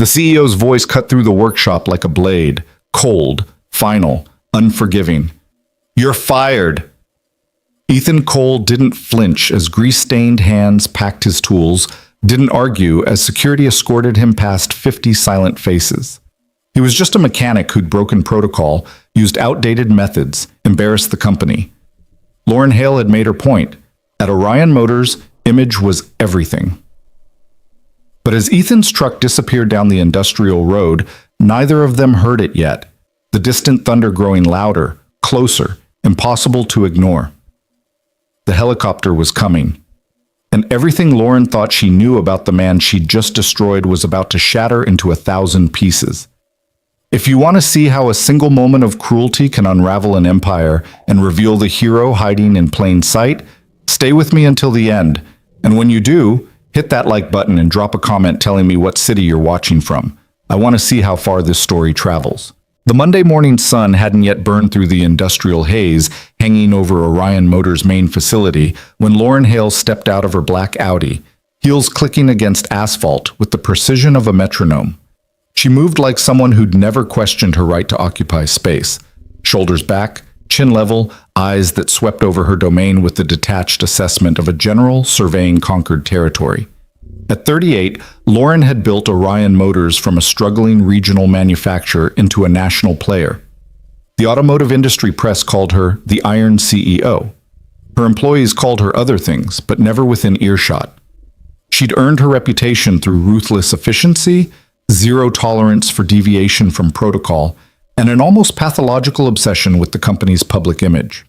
The CEO's voice cut through the workshop like a blade, cold, final, unforgiving. "You're fired." Ethan Cole didn't flinch as grease-stained hands packed his tools, didn't argue as security escorted him past 50 silent faces. He was just a mechanic who'd broken protocol, used outdated methods, embarrassed the company. Lauren Hale had made her point. At Orion Motors, image was everything. But as Ethan's truck disappeared down the industrial road, neither of them heard it yet, the distant thunder growing louder, closer, impossible to ignore. The helicopter was coming, and everything Lauren thought she knew about the man she'd just destroyed was about to shatter into 1,000 pieces. If you want to see how a single moment of cruelty can unravel an empire and reveal the hero hiding in plain sight, stay with me until the end. And when you do, hit that like button and drop a comment telling me what city you're watching from. I want to see how far this story travels. The Monday morning sun hadn't yet burned through the industrial haze hanging over Orion Motors' main facility when Lauren Hale stepped out of her black Audi, heels clicking against asphalt with the precision of a metronome. She moved like someone who'd never questioned her right to occupy space. Shoulders back, chin level, eyes that swept over her domain with the detached assessment of a general surveying conquered territory. At 38, Lauren had built Orion Motors from a struggling regional manufacturer into a national player. The automotive industry press called her the Iron CEO. Her employees called her other things, but never within earshot. She'd earned her reputation through ruthless efficiency, zero tolerance for deviation from protocol, and an almost pathological obsession with the company's public image.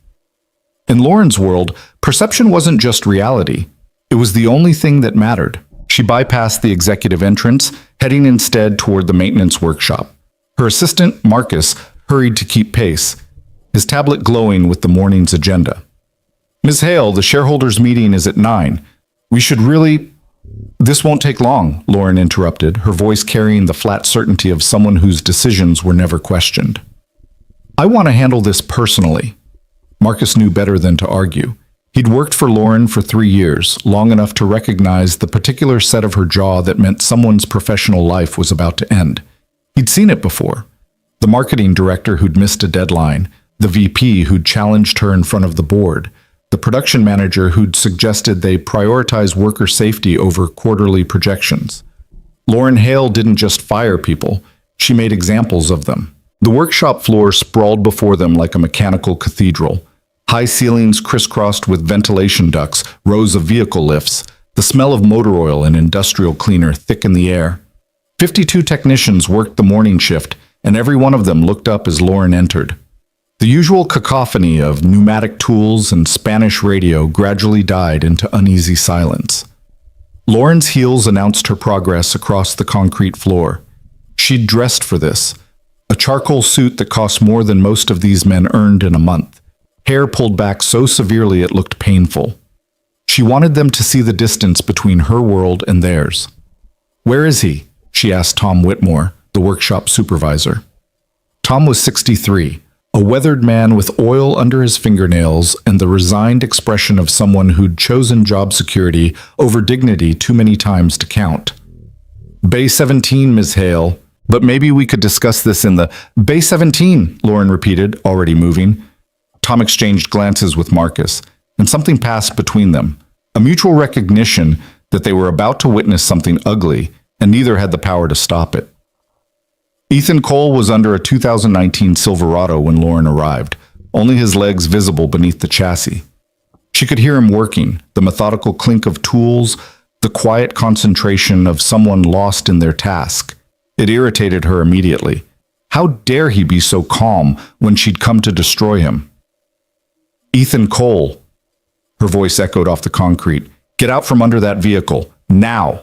In Lauren's world, perception wasn't just reality. It was the only thing that mattered. She bypassed the executive entrance, heading instead toward the maintenance workshop. Her assistant, Marcus, hurried to keep pace, his tablet glowing with the morning's agenda. "Ms. Hale, the shareholders' meeting is at 9. We should really—" "This won't take long," Lauren interrupted, her voice carrying the flat certainty of someone whose decisions were never questioned. "I want to handle this personally." Marcus knew better than to argue. He'd worked for Lauren for 3 years, long enough to recognize the particular set of her jaw that meant someone's professional life was about to end. He'd seen it before. The marketing director who'd missed a deadline, the VP who'd challenged her in front of the board, the production manager who'd suggested they prioritize worker safety over quarterly projections. Lauren Hale didn't just fire people, she made examples of them. The workshop floor sprawled before them like a mechanical cathedral. High ceilings crisscrossed with ventilation ducts, rows of vehicle lifts, the smell of motor oil and industrial cleaner thick in the air. 52 technicians worked the morning shift, and every one of them looked up as Lauren entered. The usual cacophony of pneumatic tools and Spanish radio gradually died into uneasy silence. Lauren's heels announced her progress across the concrete floor. She'd dressed for this, a charcoal suit that cost more than most of these men earned in a month. Hair pulled back so severely it looked painful. She wanted them to see the distance between her world and theirs. "Where is he?" she asked Tom Whitmore, the workshop supervisor. Tom was 63, a weathered man with oil under his fingernails and the resigned expression of someone who'd chosen job security over dignity too many times to count. "Bay 17, Ms. Hale, but maybe we could discuss this in the—" "Bay 17, Lauren repeated, already moving. Tom exchanged glances with Marcus, and something passed between them, a mutual recognition that they were about to witness something ugly, and neither had the power to stop it. Ethan Cole was under a 2019 Silverado when Lauren arrived, only his legs visible beneath the chassis. She could hear him working, the methodical clink of tools, the quiet concentration of someone lost in their task. It irritated her immediately. How dare he be so calm when she'd come to destroy him? "Ethan Cole," her voice echoed off the concrete. "Get out from under that vehicle, now!"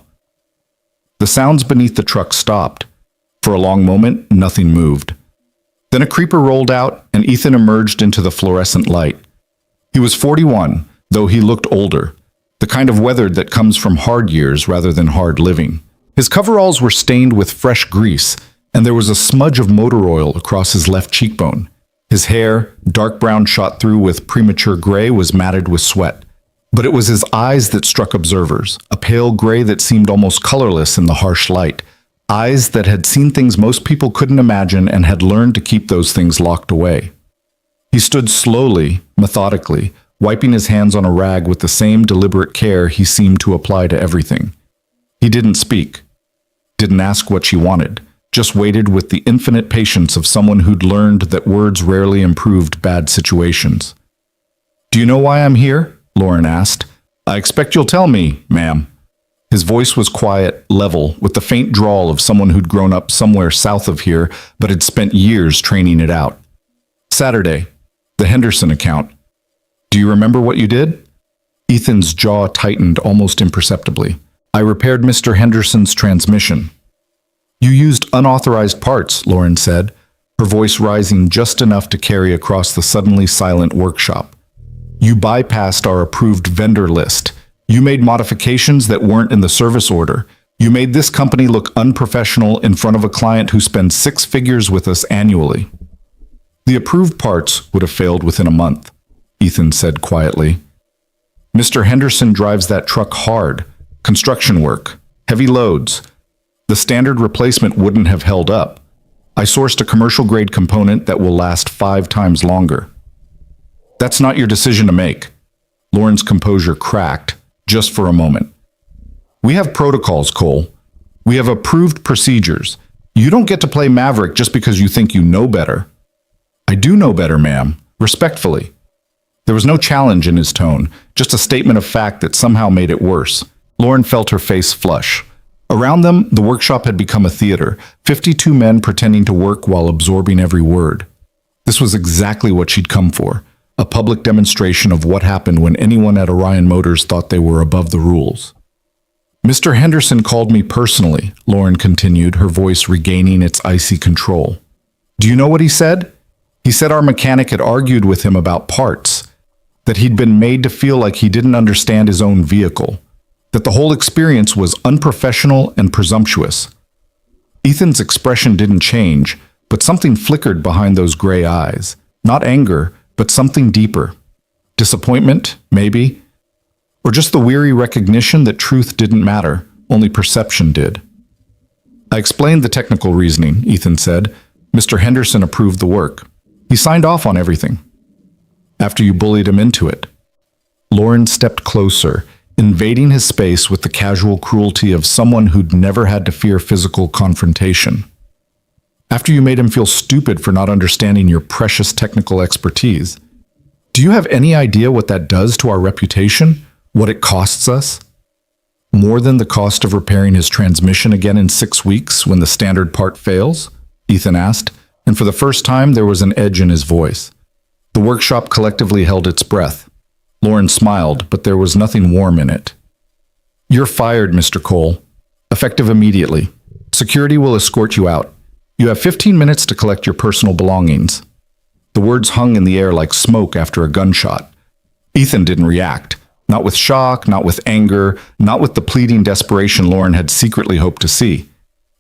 The sounds beneath the truck stopped. For a long moment, nothing moved. Then a creeper rolled out, and Ethan emerged into the fluorescent light. He was 41, though he looked older, the kind of weathered that comes from hard years rather than hard living. His coveralls were stained with fresh grease, and there was a smudge of motor oil across his left cheekbone. His hair, dark brown shot through with premature gray, was matted with sweat. But it was his eyes that struck observers, a pale gray that seemed almost colorless in the harsh light, Eyes that had seen things most people couldn't imagine and had learned to keep those things locked away. He stood slowly, methodically, wiping his hands on a rag with the same deliberate care he seemed to apply to everything. He didn't speak, didn't ask what she wanted, just waited with the infinite patience of someone who'd learned that words rarely improved bad situations. "Do you know why I'm here?" Lauren asked. "I expect you'll tell me, ma'am." His voice was quiet, level, with the faint drawl of someone who'd grown up somewhere south of here but had spent years training it out. "Saturday, the Henderson account. Do you remember what you did?" Ethan's jaw tightened almost imperceptibly. "I repaired Mr. Henderson's transmission." "You used unauthorized parts," Lauren said, her voice rising just enough to carry across the suddenly silent workshop. "You bypassed our approved vendor list. You made modifications that weren't in the service order. You made this company look unprofessional in front of a client who spends 6 figures with us annually." "The approved parts would have failed within a month," Ethan said quietly. "Mr. Henderson drives that truck hard. Construction work. Heavy loads. The standard replacement wouldn't have held up. I sourced a commercial-grade component that will last 5 times longer." "That's not your decision to make." Lauren's composure cracked, just for a moment. "We have protocols, Cole. We have approved procedures. You don't get to play Maverick just because you think you know better." "I do know better, ma'am. Respectfully." There was no challenge in his tone, just a statement of fact that somehow made it worse. Lauren felt her face flush. Around them, the workshop had become a theater, 52 men pretending to work while absorbing every word. This was exactly what she'd come for, a public demonstration of what happened when anyone at Orion Motors thought they were above the rules. "Mr. Henderson called me personally," Lauren continued, her voice regaining its icy control. "Do you know what he said? He said our mechanic had argued with him about parts, that he'd been made to feel like he didn't understand his own vehicle, that the whole experience was unprofessional and presumptuous." Ethan's expression didn't change, but something flickered behind those gray eyes. Not anger, but something deeper. Disappointment, maybe? Or just the weary recognition that truth didn't matter, only perception did. "I explained the technical reasoning," Ethan said. "Mr. Henderson approved the work. He signed off on everything. After you bullied him into it." Lauren stepped closer, invading his space with the casual cruelty of someone who'd never had to fear physical confrontation. "After you made him feel stupid for not understanding your precious technical expertise. Do you have any idea what that does to our reputation? What it costs us?" "More than the cost of repairing his transmission again in 6 weeks when the standard part fails?" Ethan asked, and for the first time there was an edge in his voice. The workshop collectively held its breath. Lauren smiled, but there was nothing warm in it. "You're fired, Mr. Cole. Effective immediately. Security will escort you out. You have 15 minutes to collect your personal belongings." The words hung in the air like smoke after a gunshot. Ethan didn't react. Not with shock, not with anger, not with the pleading desperation Lauren had secretly hoped to see.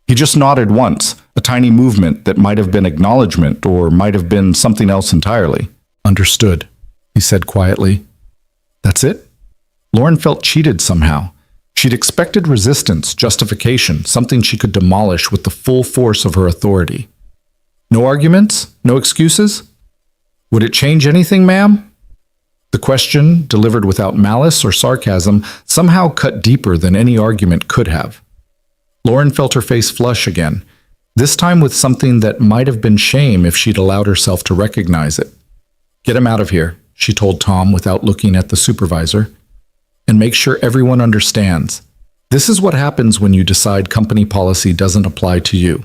He just nodded once, a tiny movement that might have been acknowledgement or might have been something else entirely. "Understood," he said quietly. "That's it?" Lauren felt cheated somehow. She'd expected resistance, justification, something she could demolish with the full force of her authority. "No arguments? No excuses?" "Would it change anything, ma'am?" The question, delivered without malice or sarcasm, somehow cut deeper than any argument could have. Lauren felt her face flush again, this time with something that might have been shame if she'd allowed herself to recognize it. "Get him out of here," she told Tom without looking at the supervisor. "And make sure everyone understands. This is what happens when you decide company policy doesn't apply to you."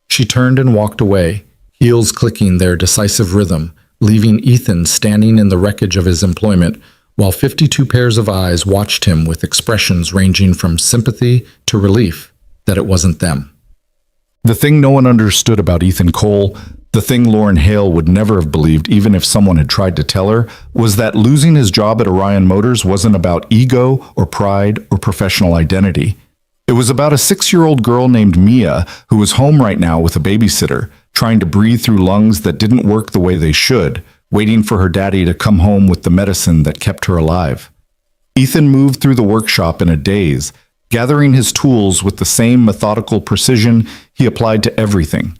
She turned and walked away, heels clicking their decisive rhythm, leaving Ethan standing in the wreckage of his employment, while 52 pairs of eyes watched him with expressions ranging from sympathy to relief that it wasn't them. The thing no one understood about Ethan Cole, the thing Lauren Hale would never have believed even if someone had tried to tell her, was that losing his job at Orion Motors wasn't about ego or pride or professional identity. It was about a 6-year-old girl named Mia who was home right now with a babysitter, trying to breathe through lungs that didn't work the way they should, waiting for her daddy to come home with the medicine that kept her alive. Ethan moved through the workshop in a daze, gathering his tools with the same methodical precision he applied to everything.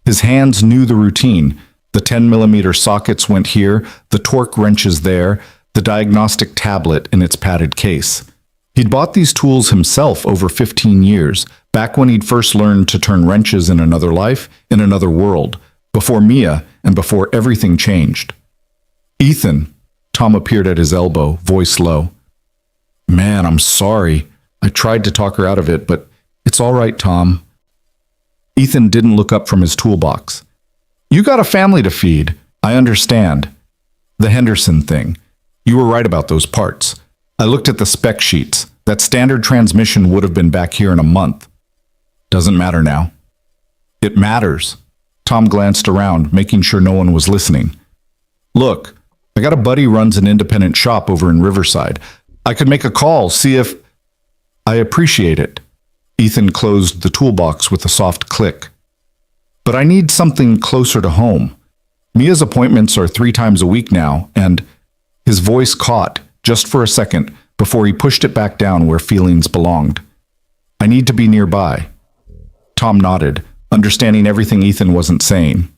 His hands knew the routine. The 10mm sockets went here, the torque wrenches there, the diagnostic tablet in its padded case. He'd bought these tools himself over 15 years, back when he'd first learned to turn wrenches in another life, in another world, before Mia and before everything changed. "Ethan," Tom appeared at his elbow, voice low. "Man, I'm sorry. I tried to talk her out of it, but it's all right, Tom." Ethan didn't look up from his toolbox. "You got a family to feed. I understand. The Henderson thing. You were right about those parts. I looked at the spec sheets. That standard transmission would have been back here in a month. Doesn't matter now." "It matters." Tom glanced around, making sure no one was listening. "Look, I got a buddy runs an independent shop over in Riverside. I could make a call, see if—" "I appreciate it." Ethan closed the toolbox with a soft click. "But I need something closer to home. Mia's appointments are 3 times a week now, and—" His voice caught, just for a second, before he pushed it back down where feelings belonged. "I need to be nearby." Tom nodded, understanding everything Ethan wasn't saying.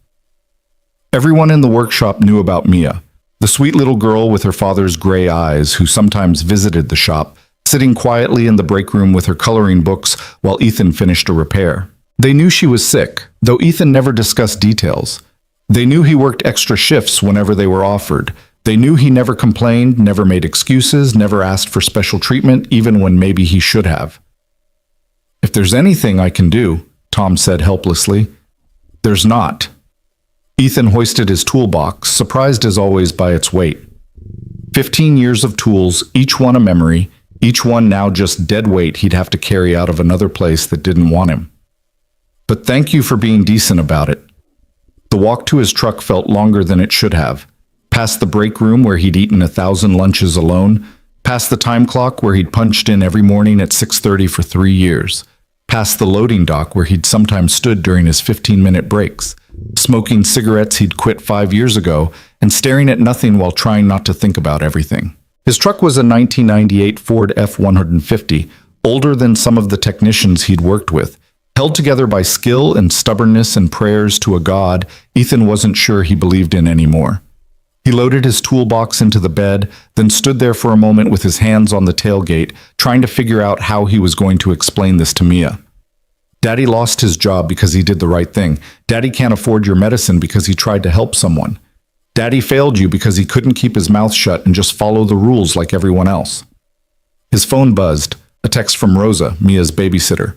Everyone in the workshop knew about Mia, the sweet little girl with her father's gray eyes who sometimes visited the shop, sitting quietly in the break room with her coloring books while Ethan finished a repair. They knew she was sick, though Ethan never discussed details. They knew he worked extra shifts whenever they were offered. They knew he never complained, never made excuses, never asked for special treatment, even when maybe he should have. "If there's anything I can do," Tom said helplessly. "There's not." Ethan hoisted his toolbox, surprised as always by its weight. 15 years of tools, each one a memory, each one now just dead weight he'd have to carry out of another place that didn't want him. "But thank you for being decent about it." The walk to his truck felt longer than it should have. Past the break room where he'd eaten 1,000 lunches alone, past the time clock where he'd punched in every morning at 6:30 for 3 years, past the loading dock where he'd sometimes stood during his 15-minute breaks, smoking cigarettes he'd quit 5 years ago, and staring at nothing while trying not to think about everything. His truck was a 1998 Ford F-150, older than some of the technicians he'd worked with. Held together by skill and stubbornness and prayers to a God Ethan wasn't sure he believed in anymore. He loaded his toolbox into the bed, then stood there for a moment with his hands on the tailgate, trying to figure out how he was going to explain this to Mia. "Daddy lost his job because he did the right thing. Daddy can't afford your medicine because he tried to help someone. Daddy failed you because he couldn't keep his mouth shut and just follow the rules like everyone else." His phone buzzed, a text from Rosa, Mia's babysitter.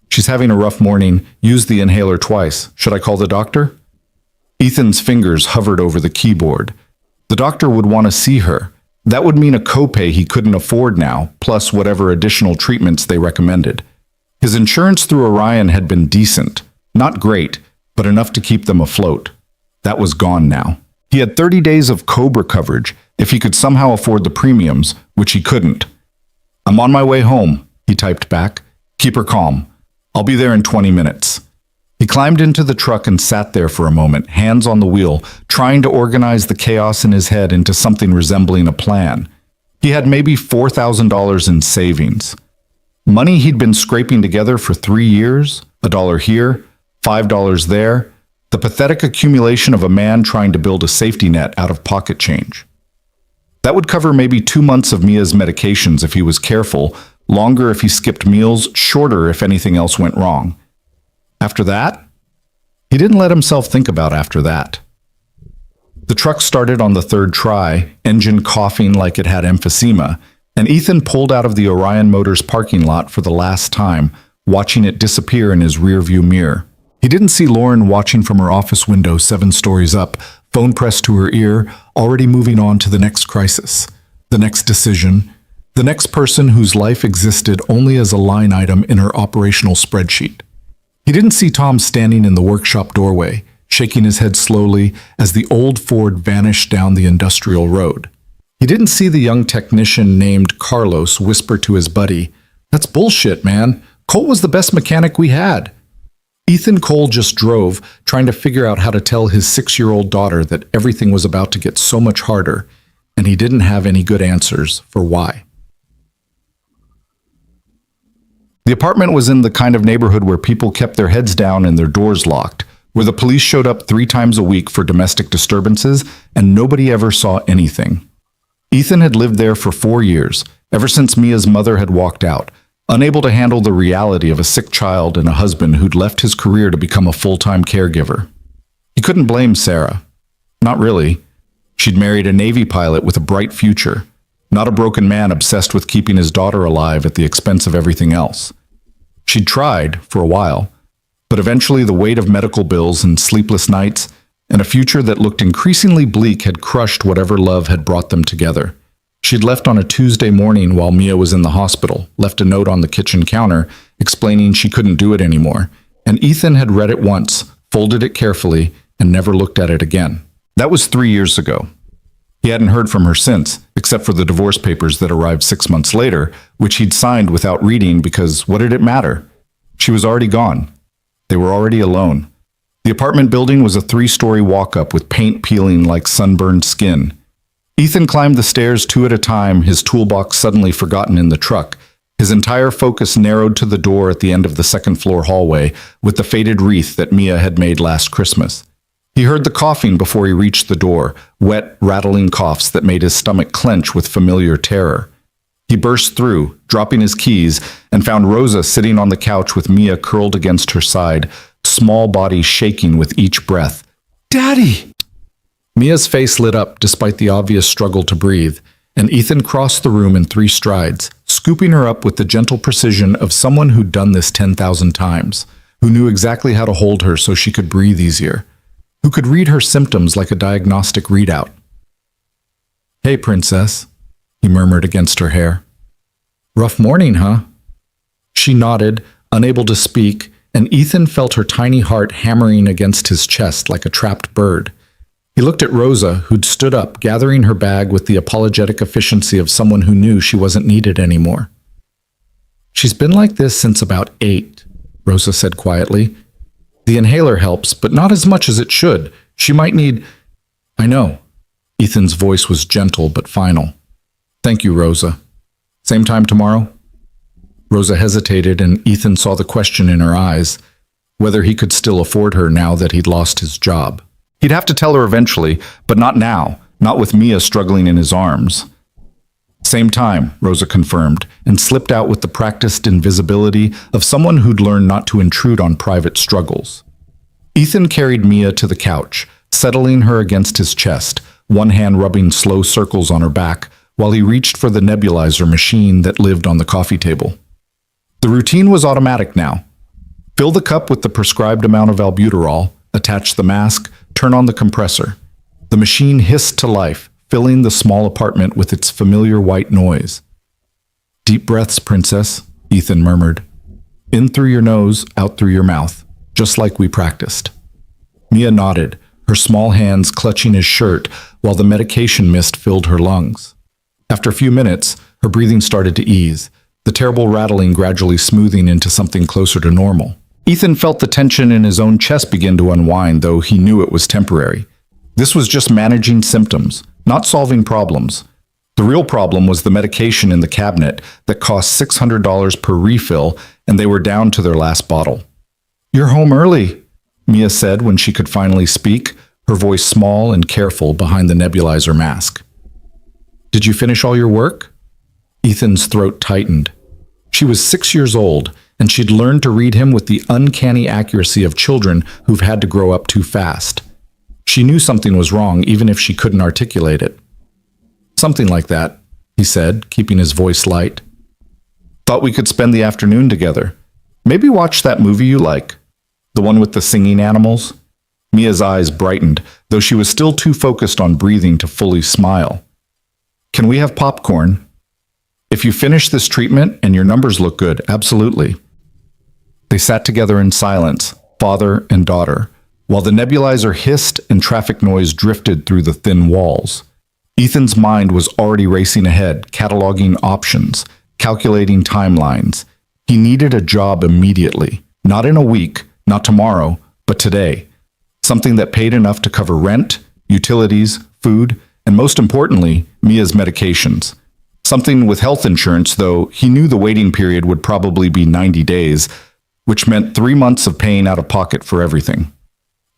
"She's having a rough morning. Use the inhaler twice. Should I call the doctor?" Ethan's fingers hovered over the keyboard. The doctor would want to see her. That would mean a copay he couldn't afford now, plus whatever additional treatments they recommended. His insurance through Orion had been decent. Not great, but enough to keep them afloat. That was gone now. He had 30 days of COBRA coverage if he could somehow afford the premiums, which he couldn't. "I'm on my way home," he typed back. "Keep her calm. I'll be there in 20 minutes. He climbed into the truck and sat there for a moment, hands on the wheel, trying to organize the chaos in his head into something resembling a plan. He had maybe $4,000 in savings. Money he'd been scraping together for 3 years, $1 here, $5 there, the pathetic accumulation of a man trying to build a safety net out of pocket change. That would cover maybe 2 months of Mia's medications if he was careful, longer if he skipped meals, shorter if anything else went wrong. After that? He didn't let himself think about after that. The truck started on the 3rd try, engine coughing like it had emphysema, and Ethan pulled out of the Orion Motors parking lot for the last time, watching it disappear in his rearview mirror. He didn't see Lauren watching from her office window 7 stories up, phone pressed to her ear, already moving on to the next crisis, the next decision, the next person whose life existed only as a line item in her operational spreadsheet. He didn't see Tom standing in the workshop doorway, shaking his head slowly as the old Ford vanished down the industrial road. He didn't see the young technician named Carlos whisper to his buddy, "That's bullshit, man. Cole was the best mechanic we had." Ethan Cole just drove, trying to figure out how to tell his 6-year-old daughter that everything was about to get so much harder, and he didn't have any good answers for why. The apartment was in the kind of neighborhood where people kept their heads down and their doors locked, where the police showed up 3 times a week for domestic disturbances and nobody ever saw anything. Ethan had lived there for 4 years, ever since Mia's mother had walked out, unable to handle the reality of a sick child and a husband who'd left his career to become a full-time caregiver. He couldn't blame Sarah. Not really. She'd married a Navy pilot with a bright future, not a broken man obsessed with keeping his daughter alive at the expense of everything else. She'd tried, for a while, but eventually the weight of medical bills and sleepless nights and a future that looked increasingly bleak had crushed whatever love had brought them together. She'd left on a Tuesday morning while Mia was in the hospital, left a note on the kitchen counter explaining she couldn't do it anymore, and Ethan had read it once, folded it carefully, and never looked at it again. That was 3 years ago. He hadn't heard from her since, except for the divorce papers that arrived 6 months later, which he'd signed without reading because what did it matter? She was already gone. They were already alone. The apartment building was a 3-story walk-up with paint peeling like sunburned skin. Ethan climbed the stairs 2 at a time, his toolbox suddenly forgotten in the truck. His entire focus narrowed to the door at the end of the second-floor hallway with the faded wreath that Mia had made last Christmas. He heard the coughing before he reached the door, wet, rattling coughs that made his stomach clench with familiar terror. He burst through, dropping his keys, and found Rosa sitting on the couch with Mia curled against her side, small body shaking with each breath. "Daddy!" Mia's face lit up despite the obvious struggle to breathe, and Ethan crossed the room in 3 strides, scooping her up with the gentle precision of someone who'd done this 10,000 times, who knew exactly how to hold her so she could breathe easier, who could read her symptoms like a diagnostic readout. "Hey, princess," he murmured against her hair. "Rough morning, huh?" She nodded, unable to speak, and Ethan felt her tiny heart hammering against his chest like a trapped bird. He looked at Rosa, who'd stood up, gathering her bag with the apologetic efficiency of someone who knew she wasn't needed anymore. "She's been like this since about 8, Rosa said quietly. "The inhaler helps, but not as much as it should. She might need—" "I know." Ethan's voice was gentle but final. "Thank you, Rosa. Same time tomorrow?" Rosa hesitated, and Ethan saw the question in her eyes, whether he could still afford her now that he'd lost his job. He'd have to tell her eventually, but not now, not with Mia struggling in his arms. "Same time," Rosa confirmed, and slipped out with the practiced invisibility of someone who'd learned not to intrude on private struggles. Ethan carried Mia to the couch, settling her against his chest, one hand rubbing slow circles on her back, while he reached for the nebulizer machine that lived on the coffee table. The routine was automatic now. Fill the cup with the prescribed amount of albuterol, attach the mask, turn on the compressor. The machine hissed to life, filling the small apartment with its familiar white noise. "Deep breaths, princess," Ethan murmured. "In through your nose, out through your mouth, just like we practiced." Mia nodded, her small hands clutching his shirt while the medication mist filled her lungs. After a few minutes, her breathing started to ease, the terrible rattling gradually smoothing into something closer to normal. Ethan felt the tension in his own chest begin to unwind, though he knew it was temporary. This was just managing symptoms, not solving problems. The real problem was the medication in the cabinet that cost $600 per refill, and they were down to their last bottle. "You're home early," Mia said when she could finally speak, her voice small and careful behind the nebulizer mask. "Did you finish all your work?" Ethan's throat tightened. She was 6 years old, and she'd learned to read him with the uncanny accuracy of children who've had to grow up too fast. She knew something was wrong, even if she couldn't articulate it. "Something like that," he said, keeping his voice light. "Thought we could spend the afternoon together. Maybe watch that movie you like. The one with the singing animals?" Mia's eyes brightened, though she was still too focused on breathing to fully smile. "Can we have popcorn?" "If you finish this treatment and your numbers look good, absolutely." They sat together in silence, father and daughter, while the nebulizer hissed and traffic noise drifted through the thin walls. Ethan's mind was already racing ahead, cataloging options, calculating timelines. He needed a job immediately, not in a week, not tomorrow, but today. Something that paid enough to cover rent, utilities, food, and most importantly, Mia's medications. Something with health insurance, though he knew the waiting period would probably be 90 days, which meant 3 months of paying out of pocket for everything.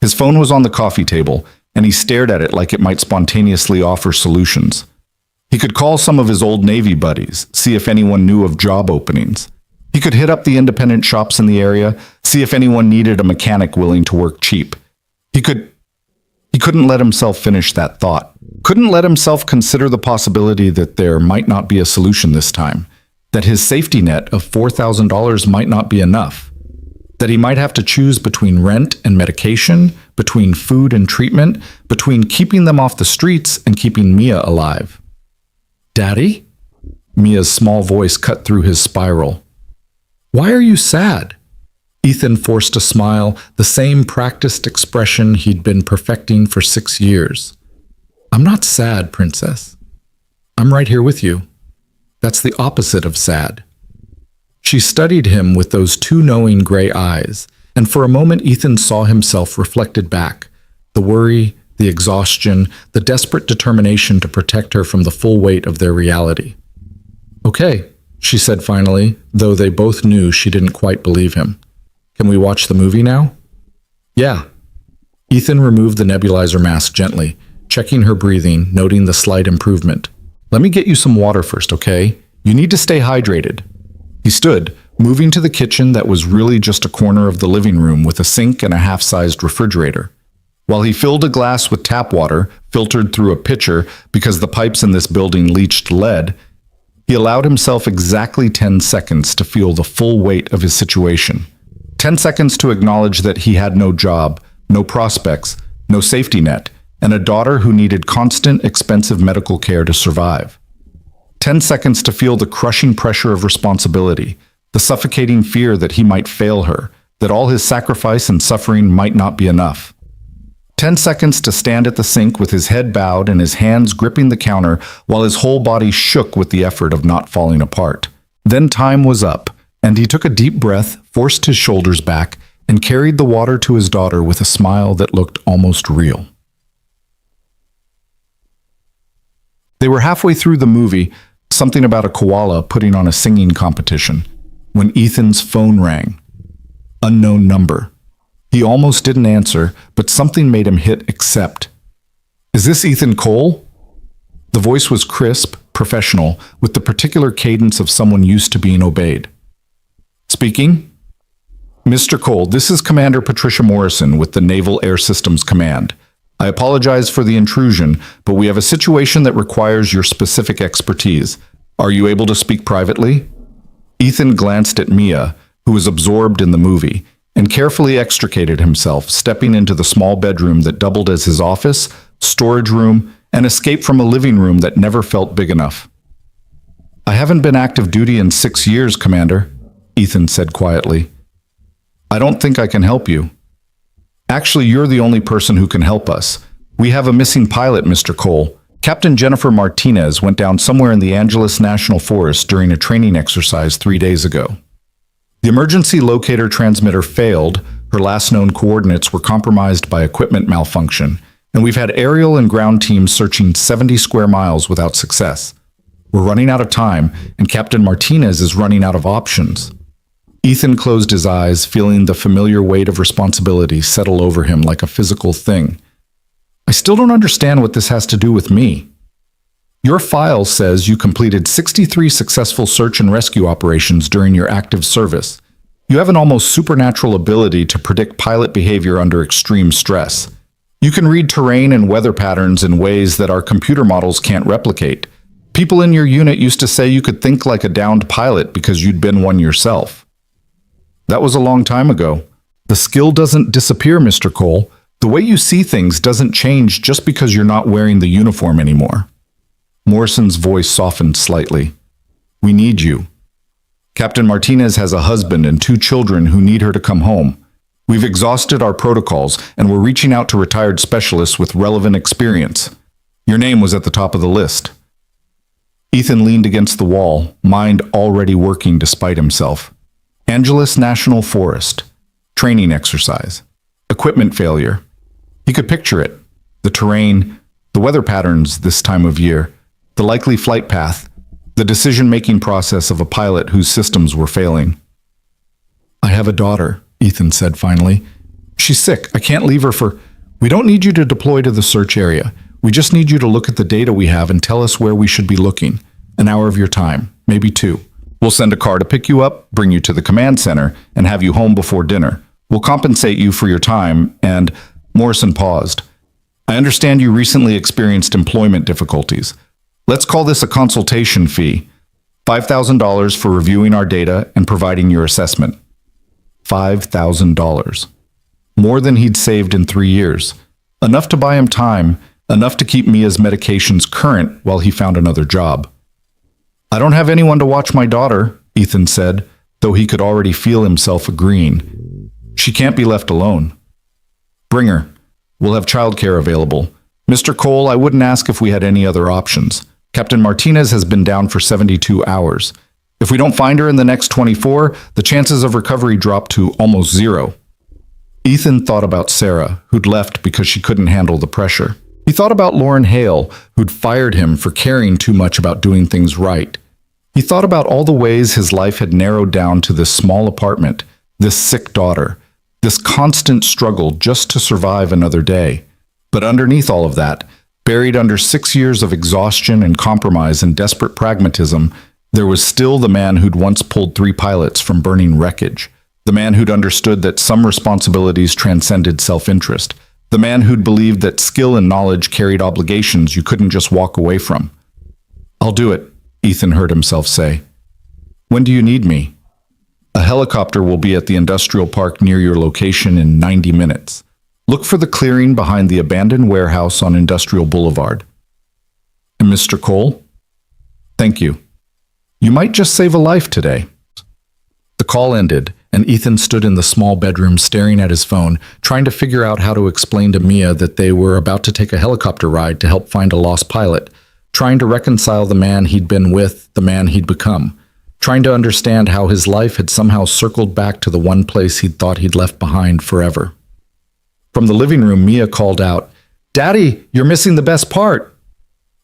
His phone was on the coffee table, and he stared at it like it might spontaneously offer solutions. He could call some of his old Navy buddies, see if anyone knew of job openings. He could hit up the independent shops in the area, see if anyone needed a mechanic willing to work cheap. He couldn't let himself finish that thought. Couldn't let himself consider the possibility that there might not be a solution this time, that his safety net of $4,000 might not be enough, that he might have to choose between rent and medication, between food and treatment, between keeping them off the streets and keeping Mia alive. "Daddy?" Mia's small voice cut through his spiral. "Why are you sad?" Ethan forced a smile, the same practiced expression he'd been perfecting for 6 years. "I'm not sad, Princess. I'm right here with you. That's the opposite of sad." She studied him with those two knowing gray eyes, and for a moment Ethan saw himself reflected back. The worry, the exhaustion, the desperate determination to protect her from the full weight of their reality. "Okay," she said finally, though they both knew she didn't quite believe him. "Can we watch the movie now?" "Yeah." Ethan removed the nebulizer mask gently, checking her breathing, noting the slight improvement. "Let me get you some water first, okay? You need to stay hydrated." He stood, moving to the kitchen that was really just a corner of the living room with a sink and a half-sized refrigerator. While he filled a glass with tap water, filtered through a pitcher because the pipes in this building leached lead, he allowed himself exactly 10 seconds to feel the full weight of his situation. 10 seconds to acknowledge that he had no job, no prospects, no safety net, and a daughter who needed constant, expensive medical care to survive. 10 seconds to feel the crushing pressure of responsibility, the suffocating fear that he might fail her, that all his sacrifice and suffering might not be enough. 10 seconds to stand at the sink with his head bowed and his hands gripping the counter while his whole body shook with the effort of not falling apart. Then time was up, and he took a deep breath, forced his shoulders back, and carried the water to his daughter with a smile that looked almost real. They were halfway through the movie, something about a koala putting on a singing competition, when Ethan's phone rang. Unknown number. He almost didn't answer, but something made him hit accept. "Is this Ethan Cole?" The voice was crisp, professional, with the particular cadence of someone used to being obeyed. "Speaking?" "Mr. Cole, this is Commander Patricia Morrison with the Naval Air Systems Command. I apologize for the intrusion, but we have a situation that requires your specific expertise. Are you able to speak privately?" Ethan glanced at Mia, who was absorbed in the movie, and carefully extricated himself, stepping into the small bedroom that doubled as his office, storage room, and escape from a living room that never felt big enough. "I haven't been active duty in 6 years, Commander," Ethan said quietly. "I don't think I can help you." "Actually, you're the only person who can help us. We have a missing pilot, Mr. Cole. Captain Jennifer Martinez went down somewhere in the Angeles National Forest during a training exercise 3 days ago. The emergency locator transmitter failed, her last known coordinates were compromised by equipment malfunction, and we've had aerial and ground teams searching 70 square miles without success. We're running out of time, and Captain Martinez is running out of options." Ethan closed his eyes, feeling the familiar weight of responsibility settle over him like a physical thing. "I still don't understand what this has to do with me. Your file says you completed 63 successful search and rescue operations during your active service. You have an almost supernatural ability to predict pilot behavior under extreme stress. You can read terrain and weather patterns in ways that our computer models can't replicate. People in your unit used to say you could think like a downed pilot because you'd been one yourself. That was a long time ago. The skill doesn't disappear, Mr. Cole. The way you see things doesn't change just because you're not wearing the uniform anymore." Morrison's voice softened slightly. "We need you. Captain Martinez has a husband and 2 children who need her to come home. We've exhausted our protocols, and we're reaching out to retired specialists with relevant experience. Your name was at the top of the list." Ethan leaned against the wall, mind already working despite himself. Angeles National Forest. Training exercise. Equipment failure. He could picture it. The terrain, the weather patterns this time of year, the likely flight path, the decision-making process of a pilot whose systems were failing. "I have a daughter," Ethan said finally. "She's sick. I can't leave her for—" "We don't need you to deploy to the search area. We just need you to look at the data we have and tell us where we should be looking. An hour of your time, maybe 2. We'll send a car to pick you up, bring you to the command center, and have you home before dinner. We'll compensate you for your time and—" Morrison paused. "I understand you recently experienced employment difficulties. Let's call this a consultation fee. $5,000 for reviewing our data and providing your assessment." $5,000. More than he'd saved in 3 years. Enough to buy him time, enough to keep Mia's medications current while he found another job. "I don't have anyone to watch my daughter," Ethan said, though he could already feel himself agreeing. "She can't be left alone." "Bring her. We'll have childcare available. Mr. Cole, I wouldn't ask if we had any other options. Captain Martinez has been down for 72 hours. If we don't find her in the next 24, the chances of recovery drop to almost 0. Ethan thought about Sarah, who'd left because she couldn't handle the pressure. He thought about Lauren Hale, who'd fired him for caring too much about doing things right. He thought about all the ways his life had narrowed down to this small apartment, this sick daughter, this constant struggle just to survive another day. But underneath all of that, buried under 6 years of exhaustion and compromise and desperate pragmatism, there was still the man who'd once pulled 3 pilots from burning wreckage, the man who'd understood that some responsibilities transcended self-interest, the man who'd believed that skill and knowledge carried obligations you couldn't just walk away from. "I'll do it," Ethan heard himself say. "When do you need me?" "A helicopter will be at the industrial park near your location in 90 minutes. Look for the clearing behind the abandoned warehouse on Industrial Boulevard." "And Mr. Cole?" "Thank you. You might just save a life today." The call ended, and Ethan stood in the small bedroom staring at his phone, trying to figure out how to explain to Mia that they were about to take a helicopter ride to help find a lost pilot, trying to reconcile the man he'd been with, the man he'd become, trying to understand how his life had somehow circled back to the one place he'd thought he'd left behind forever. From the living room, Mia called out, "Daddy, you're missing the best part."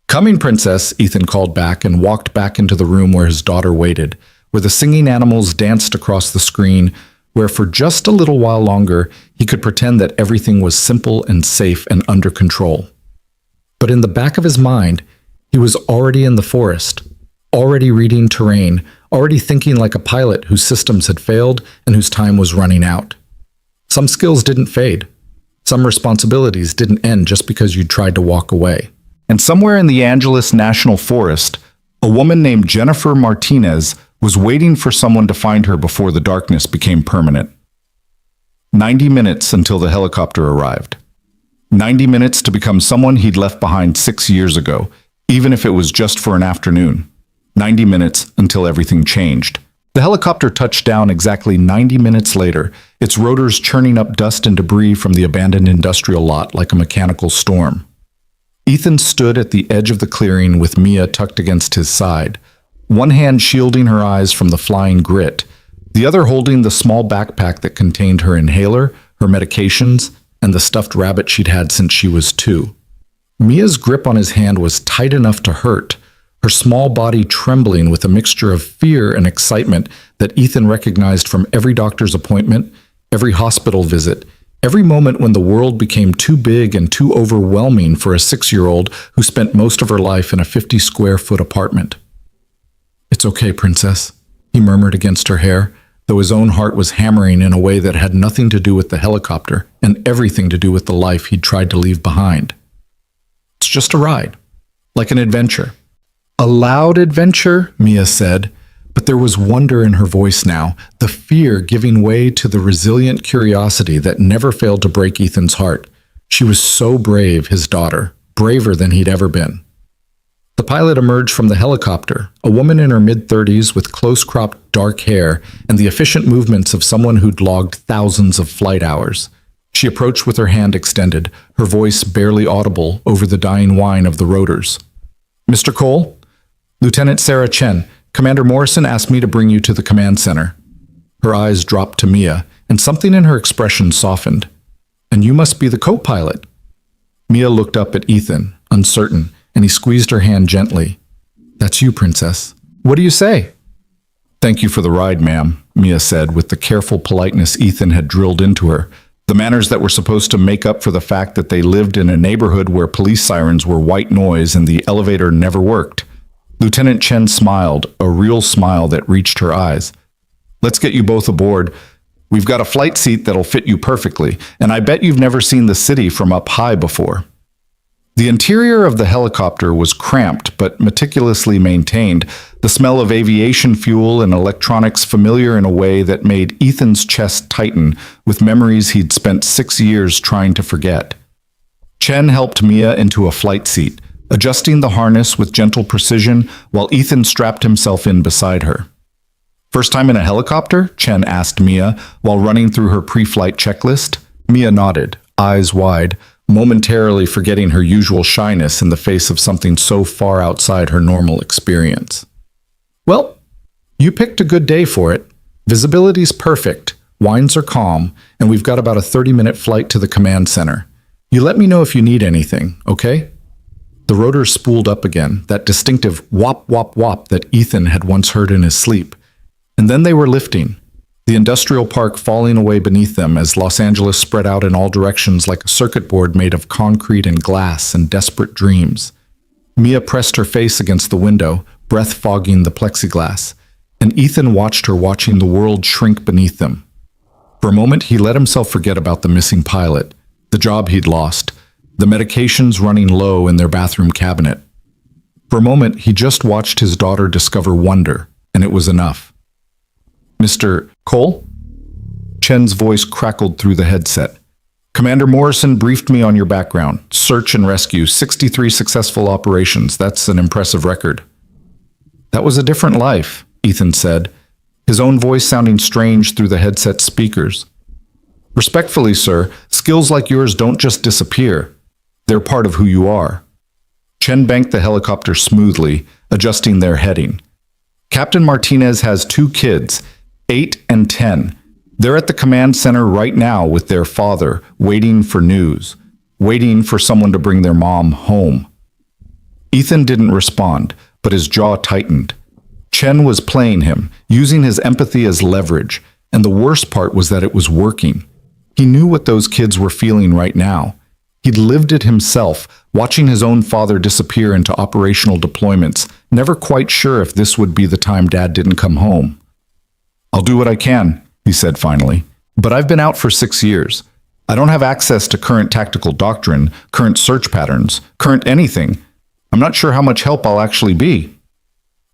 "Coming, Princess," Ethan called back and walked back into the room where his daughter waited, where the singing animals danced across the screen, where for just a little while longer he could pretend that everything was simple and safe and under control. But in the back of his mind, he was already in the forest, already reading terrain, already thinking like a pilot whose systems had failed and whose time was running out. Some skills didn't fade. Some responsibilities didn't end just because you tried to walk away. And somewhere in the Angeles National Forest, a woman named Jennifer Martinez was waiting for someone to find her before the darkness became permanent. 90 minutes until the helicopter arrived. 90 minutes to become someone he'd left behind 6 years ago, even if it was just for an afternoon. 90 minutes until everything changed. The helicopter touched down exactly 90 minutes later, its rotors churning up dust and debris from the abandoned industrial lot like a mechanical storm. Ethan stood at the edge of the clearing with Mia tucked against his side, one hand shielding her eyes from the flying grit, the other holding the small backpack that contained her inhaler, her medications, and the stuffed rabbit she'd had since she was 2. Mia's grip on his hand was tight enough to hurt, her small body trembling with a mixture of fear and excitement that Ethan recognized from every doctor's appointment, every hospital visit, every moment when the world became too big and too overwhelming for a 6-year-old who spent most of her life in a 50-square-foot apartment. "It's okay, Princess," he murmured against her hair, though his own heart was hammering in a way that had nothing to do with the helicopter and everything to do with the life he'd tried to leave behind. "It's just a ride, like an adventure." "A loud adventure," Mia said, but there was wonder in her voice now, the fear giving way to the resilient curiosity that never failed to break Ethan's heart. She was so brave, his daughter, braver than he'd ever been. The pilot emerged from the helicopter, a woman in her mid-30s with close-cropped dark hair and the efficient movements of someone who'd logged thousands of flight hours. She approached with her hand extended, her voice barely audible over the dying whine of the rotors. "Mr. Cole? Lieutenant Sarah Chen, Commander Morrison asked me to bring you to the command center." Her eyes dropped to Mia, and something in her expression softened. "And you must be the co-pilot." Mia looked up at Ethan, uncertain, and he squeezed her hand gently. "That's you, Princess. What do you say? Thank you for the ride, ma'am, Mia said with the careful politeness Ethan had drilled into her, the manners that were supposed to make up for the fact that they lived in a neighborhood where police sirens were white noise and the elevator never worked. Lieutenant Chen smiled, a real smile that reached her eyes. Let's get you both aboard. We've got a flight seat that'll fit you perfectly, and I bet you've never seen the city from up high before. The interior of the helicopter was cramped but meticulously maintained, the smell of aviation fuel and electronics familiar in a way that made Ethan's chest tighten with memories he'd spent 6 years trying to forget. Chen helped Mia into a flight seat, adjusting the harness with gentle precision while Ethan strapped himself in beside her. First time in a helicopter? Chen asked Mia while running through her pre-flight checklist. Mia nodded, eyes wide, momentarily forgetting her usual shyness in the face of something so far outside her normal experience. Well, you picked a good day for it. Visibility's perfect, winds are calm, and we've got about a 30-minute flight to the command center. You let me know if you need anything, okay? The rotor spooled up again, that distinctive whop, whop, whop that Ethan had once heard in his sleep. And then they were lifting, the industrial park falling away beneath them as Los Angeles spread out in all directions like a circuit board made of concrete and glass and desperate dreams. Mia pressed her face against the window, breath fogging the plexiglass, and Ethan watched her watching the world shrink beneath them. For a moment, he let himself forget about the missing pilot, the job he'd lost, the medications running low in their bathroom cabinet. For a moment, he just watched his daughter discover wonder, and it was enough. Mr. Cole? Chen's voice crackled through the headset. Commander Morrison briefed me on your background. Search and rescue, 63 successful operations. That's an impressive record. That was a different life, Ethan said, his own voice sounding strange through the headset speakers. Respectfully, sir, skills like yours don't just disappear. They're part of who you are. Chen banked the helicopter smoothly, adjusting their heading. Captain Martinez has 2 kids, 8 and 10. They're at the command center right now with their father, waiting for news, waiting for someone to bring their mom home. Ethan didn't respond, but his jaw tightened. Chen was playing him, using his empathy as leverage, and the worst part was that it was working. He knew what those kids were feeling right now. He'd lived it himself, watching his own father disappear into operational deployments, never quite sure if this would be the time Dad didn't come home. I'll do what I can, he said finally, but I've been out for 6 years. I don't have access to current tactical doctrine, current search patterns, current anything. I'm not sure how much help I'll actually be.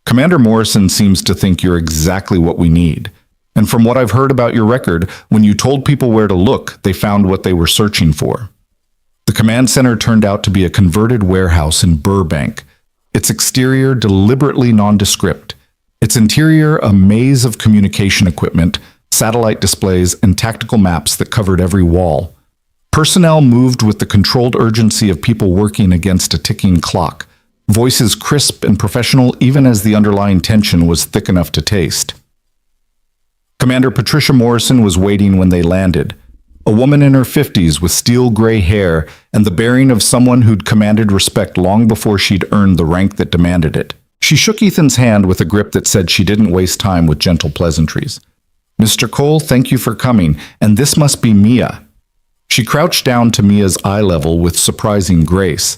Commander Morrison seems to think you're exactly what we need. And from what I've heard about your record, when you told people where to look, they found what they were searching for. The command center turned out to be a converted warehouse in Burbank, its exterior deliberately nondescript, its interior a maze of communication equipment, satellite displays, and tactical maps that covered every wall. Personnel moved with the controlled urgency of people working against a ticking clock, voices crisp and professional even as the underlying tension was thick enough to taste. Commander Patricia Morrison was waiting when they landed, a woman in her 50s with steel gray hair and the bearing of someone who'd commanded respect long before she'd earned the rank that demanded it. She shook Ethan's hand with a grip that said she didn't waste time with gentle pleasantries. Mr. Cole, thank you for coming, and this must be Mia. She crouched down to Mia's eye level with surprising grace.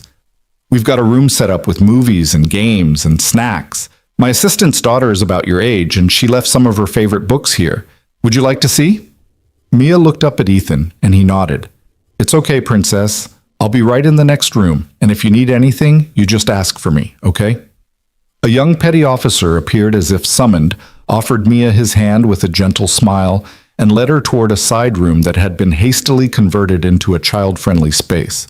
We've got a room set up with movies and games and snacks. My assistant's daughter is about your age, and she left some of her favorite books here. Would you like to see? Mia looked up at Ethan, and he nodded. It's okay, princess. I'll be right in the next room, and if you need anything, you just ask for me, okay? A young petty officer appeared as if summoned, offered Mia his hand with a gentle smile, and led her toward a side room that had been hastily converted into a child-friendly space.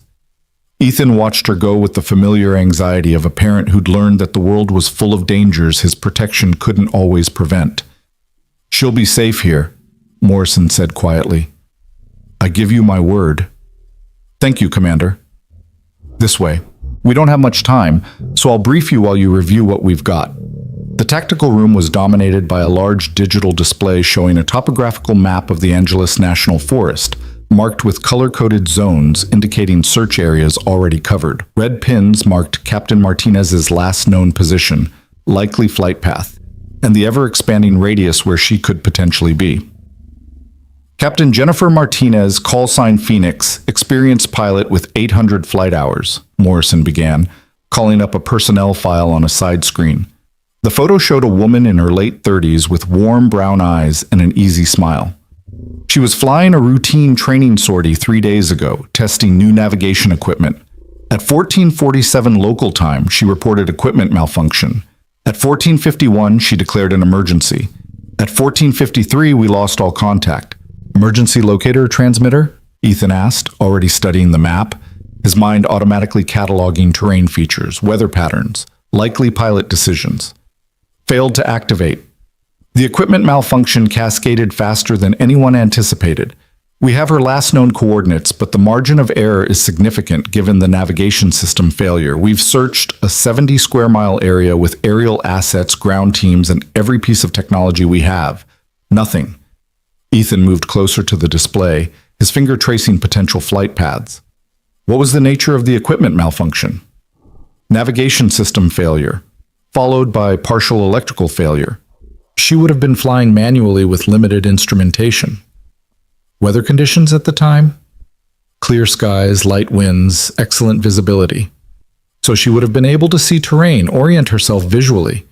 Ethan watched her go with the familiar anxiety of a parent who'd learned that the world was full of dangers his protection couldn't always prevent. She'll be safe here, Morrison said quietly. I give you my word. Thank you, Commander. This way. We don't have much time, so I'll brief you while you review what we've got. The tactical room was dominated by a large digital display showing a topographical map of the Angeles National Forest, marked with color-coded zones indicating search areas already covered. Red pins marked Captain Martinez's last known position, likely flight path, and the ever-expanding radius where she could potentially be. Captain Jennifer Martinez, call sign Phoenix, experienced pilot with 800 flight hours, Morrison began, calling up a personnel file on a side screen. The photo showed a woman in her late 30s with warm brown eyes and an easy smile. She was flying a routine training sortie 3 days ago, testing new navigation equipment. At 14:47 local time, she reported equipment malfunction. At 14:51, she declared an emergency. At 14:53, we lost all contact. Emergency locator transmitter? Ethan asked, already studying the map, his mind automatically cataloging terrain features, weather patterns, likely pilot decisions. Failed to activate. The equipment malfunction cascaded faster than anyone anticipated. We have her last known coordinates, but the margin of error is significant given the navigation system failure. We've searched a 70 square mile area with aerial assets, ground teams, and every piece of technology we have. Nothing. Ethan moved closer to the display, his finger tracing potential flight paths. What was the nature of the equipment malfunction? Navigation system failure, followed by partial electrical failure. She would have been flying manually with limited instrumentation. Weather conditions at the time? Clear skies, light winds, excellent visibility. So she would have been able to see terrain, orient herself visually.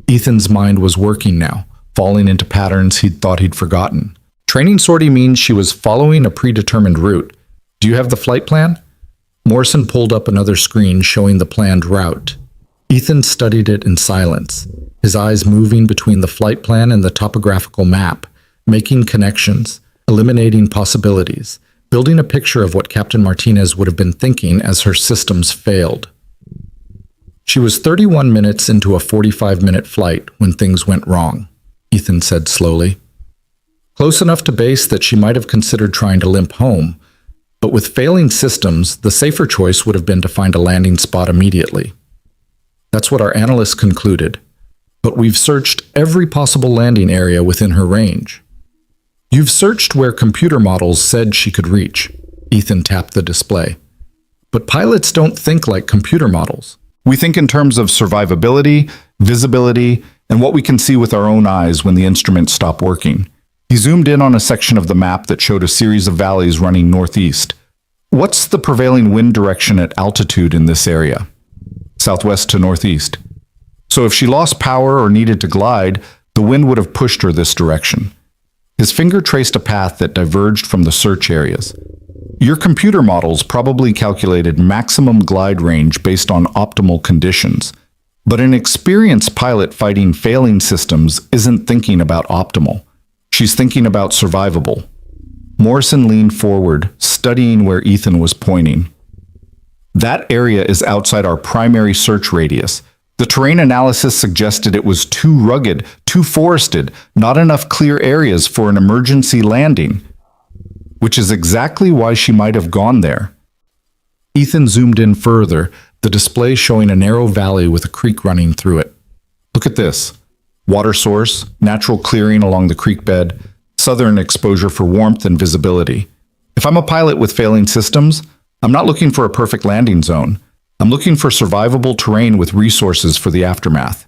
Ethan's mind was working now, falling into patterns he'd thought he'd forgotten. Training sortie means she was following a predetermined route. Do you have the flight plan? Morrison pulled up another screen showing the planned route. Ethan studied it in silence, his eyes moving between the flight plan and the topographical map, making connections, eliminating possibilities, building a picture of what Captain Martinez would have been thinking as her systems failed. She was 31 minutes into a 45-minute flight when things went wrong, Ethan said slowly. Close enough to base that she might have considered trying to limp home, but with failing systems, the safer choice would have been to find a landing spot immediately. That's what our analysts concluded, but we've searched every possible landing area within her range. You've searched where computer models said she could reach. Ethan tapped the display. But pilots don't think like computer models. We think in terms of survivability, visibility, and what we can see with our own eyes when the instruments stop working. He zoomed in on a section of the map that showed a series of valleys running northeast. What's the prevailing wind direction at altitude in this area? Southwest to northeast. So if she lost power or needed to glide, the wind would have pushed her this direction. His finger traced a path that diverged from the search areas. Your computer models probably calculated maximum glide range based on optimal conditions, but an experienced pilot fighting failing systems isn't thinking about optimal. She's thinking about survivable. Morrison leaned forward, studying where Ethan was pointing. That area is outside our primary search radius. The terrain analysis suggested it was too rugged, too forested, not enough clear areas for an emergency landing, which is exactly why she might have gone there. Ethan zoomed in further, the display showing a narrow valley with a creek running through it. Look at this. Water source, natural clearing along the creek bed, southern exposure for warmth and visibility. If I'm a pilot with failing systems, I'm not looking for a perfect landing zone. I'm looking for survivable terrain with resources for the aftermath.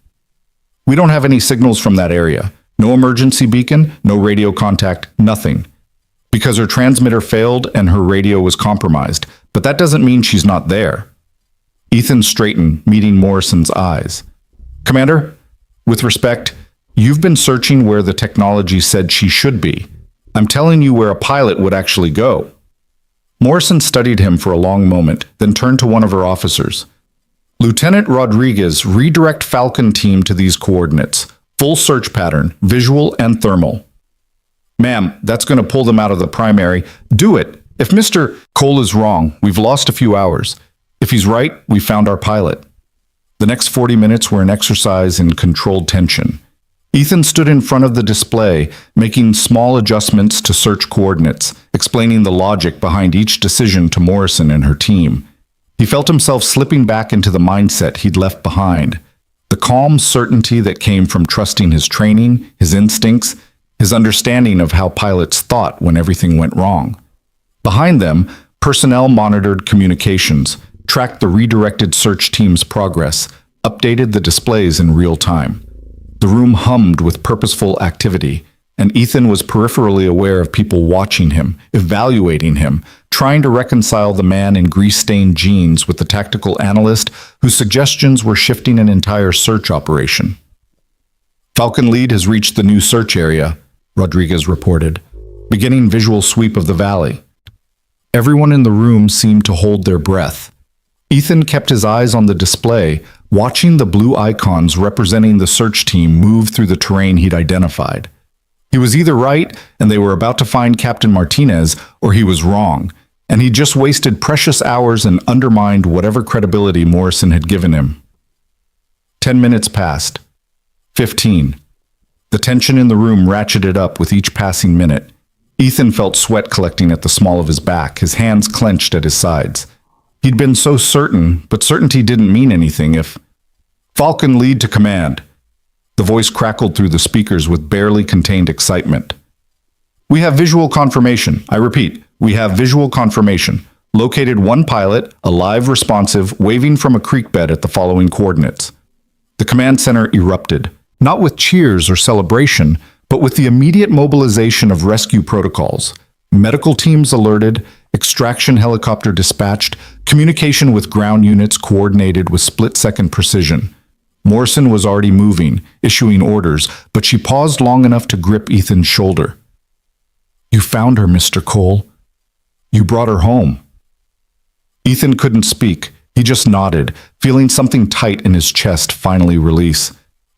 We don't have any signals from that area. No emergency beacon, no radio contact, nothing. Because her transmitter failed and her radio was compromised, but that doesn't mean she's not there. Ethan straightened, meeting Morrison's eyes. Commander, with respect, you've been searching where the technology said she should be. I'm telling you where a pilot would actually go. Morrison studied him for a long moment, then turned to one of her officers. Lieutenant Rodriguez, redirect Falcon team to these coordinates. Full search pattern, visual and thermal. Ma'am, that's going to pull them out of the primary. Do it. If Mr. Cole is wrong, we've lost a few hours. If he's right, we found our pilot. The next 40 minutes were an exercise in controlled tension. Ethan stood in front of the display, making small adjustments to search coordinates, explaining the logic behind each decision to Morrison and her team. He felt himself slipping back into the mindset he'd left behind. The calm certainty that came from trusting his training, his instincts, his understanding of how pilots thought when everything went wrong. Behind them, personnel monitored communications, tracked the redirected search team's progress, updated the displays in real time. The room hummed with purposeful activity, and Ethan was peripherally aware of people watching him, evaluating him, trying to reconcile the man in grease-stained jeans with the tactical analyst whose suggestions were shifting an entire search operation. Falcon Lead has reached the new search area, Rodriguez reported, beginning visual sweep of the valley. Everyone in the room seemed to hold their breath. Ethan kept his eyes on the display, watching the blue icons representing the search team move through the terrain he'd identified. He was either right, and they were about to find Captain Martinez, or he was wrong, and he just wasted precious hours and undermined whatever credibility Morrison had given him. 10 minutes passed. 15. The tension in the room ratcheted up with each passing minute. Ethan felt sweat collecting at the small of his back, his hands clenched at his sides. He'd been so certain, but certainty didn't mean anything if... Falcon Lead to command. The voice crackled through the speakers with barely contained excitement. We have visual confirmation. I repeat, we have visual confirmation. Located one pilot, alive, responsive, waving from a creek bed at the following coordinates. The command center erupted, not with cheers or celebration, but with the immediate mobilization of rescue protocols. Medical teams alerted, extraction helicopter dispatched, communication with ground units coordinated with split-second precision. Morrison was already moving, issuing orders, but she paused long enough to grip Ethan's shoulder. You found her, Mr. Cole. You brought her home. Ethan couldn't speak. He just nodded, feeling something tight in his chest finally release.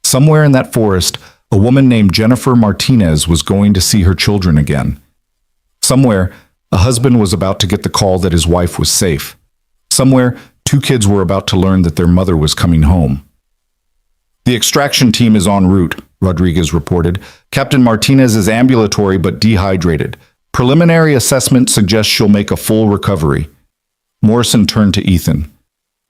Somewhere in that forest, a woman named Jennifer Martinez was going to see her children again. Somewhere, a husband was about to get the call that his wife was safe. Somewhere, 2 kids were about to learn that their mother was coming home. The extraction team is en route, Rodriguez reported. Captain Martinez is ambulatory but dehydrated. Preliminary assessment suggests she'll make a full recovery. Morrison turned to Ethan.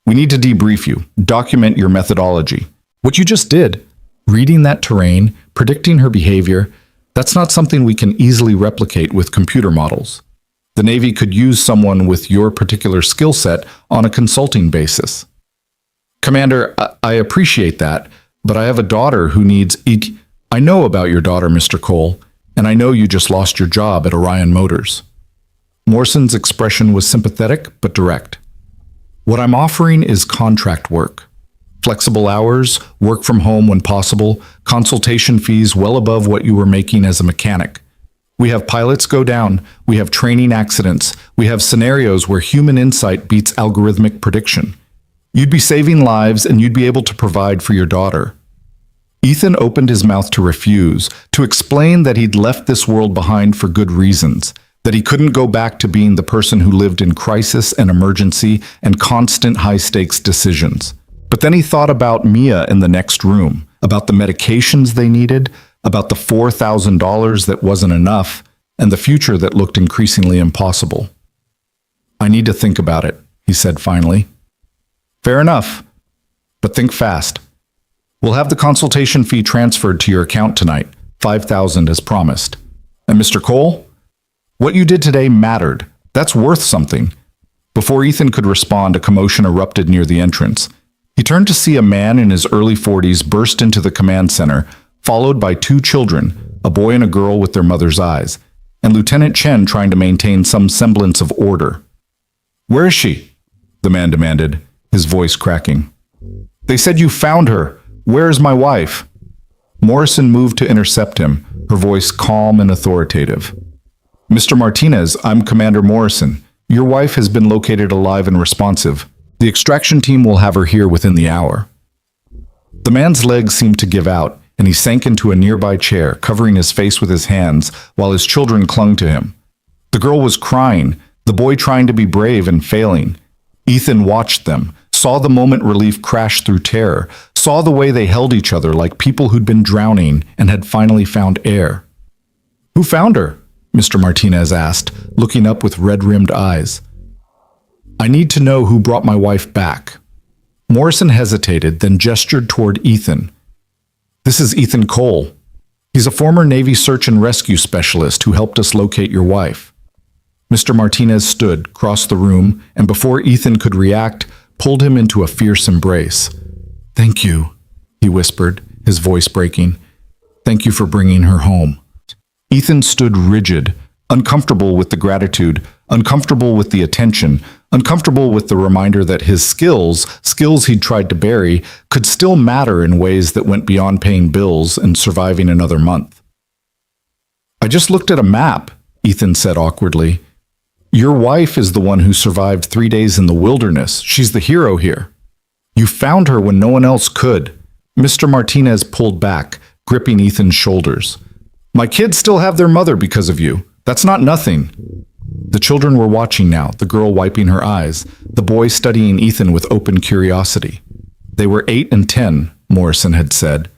We need to debrief you, document your methodology. What you just did, reading that terrain, predicting her behavior, that's not something we can easily replicate with computer models. The Navy could use someone with your particular skill set on a consulting basis. Commander, I appreciate that, but I have a daughter who needs... I know about your daughter, Mr. Cole, and I know you just lost your job at Orion Motors. Morrison's expression was sympathetic but direct. What I'm offering is contract work. Flexible hours, work from home when possible, consultation fees well above what you were making as a mechanic. We have pilots go down, we have training accidents, we have scenarios where human insight beats algorithmic prediction. You'd be saving lives and you'd be able to provide for your daughter. Ethan opened his mouth to refuse, to explain that he'd left this world behind for good reasons, that he couldn't go back to being the person who lived in crisis and emergency and constant high-stakes decisions. But then he thought about Mia in the next room, about the medications they needed, about the $4,000 that wasn't enough, and the future that looked increasingly impossible. I need to think about it, he said finally. Fair enough, but think fast. We'll have the consultation fee transferred to your account tonight, $5,000 as promised. And Mr. Cole, what you did today mattered. That's worth something. Before Ethan could respond, a commotion erupted near the entrance. He turned to see a man in his early 40s burst into the command center, followed by 2 children, a boy and a girl with their mother's eyes, and Lieutenant Chen trying to maintain some semblance of order. Where is she? The man demanded, his voice cracking. They said you found her. Where is my wife? Morrison moved to intercept him, her voice calm and authoritative. Mr. Martinez, I'm Commander Morrison. Your wife has been located alive and responsive. The extraction team will have her here within the hour. The man's legs seemed to give out, and he sank into a nearby chair, covering his face with his hands while his children clung to him. The girl was crying, the boy trying to be brave and failing. Ethan watched them, saw the moment relief crash through terror, saw the way they held each other like people who'd been drowning and had finally found air. Who found her? Mr. Martinez asked, looking up with red-rimmed eyes. I need to know who brought my wife back. Morrison hesitated, then gestured toward Ethan. This is Ethan Cole. He's a former Navy search and rescue specialist who helped us locate your wife. Mr. Martinez stood, crossed the room, and before Ethan could react, pulled him into a fierce embrace. Thank you, he whispered, his voice breaking. Thank you for bringing her home. Ethan stood rigid, uncomfortable with the gratitude, uncomfortable with the attention, uncomfortable with the reminder that his skills he'd tried to bury, could still matter in ways that went beyond paying bills and surviving another month. I just looked at a map, Ethan said awkwardly. Your wife is the one who survived 3 days in the wilderness. She's the hero here. You found her when no one else could. Mr. Martinez pulled back, gripping Ethan's shoulders. My kids still have their mother because of you. That's not nothing. The children were watching now, the girl wiping her eyes, the boy studying Ethan with open curiosity. They were 8 and 10, Morrison had said.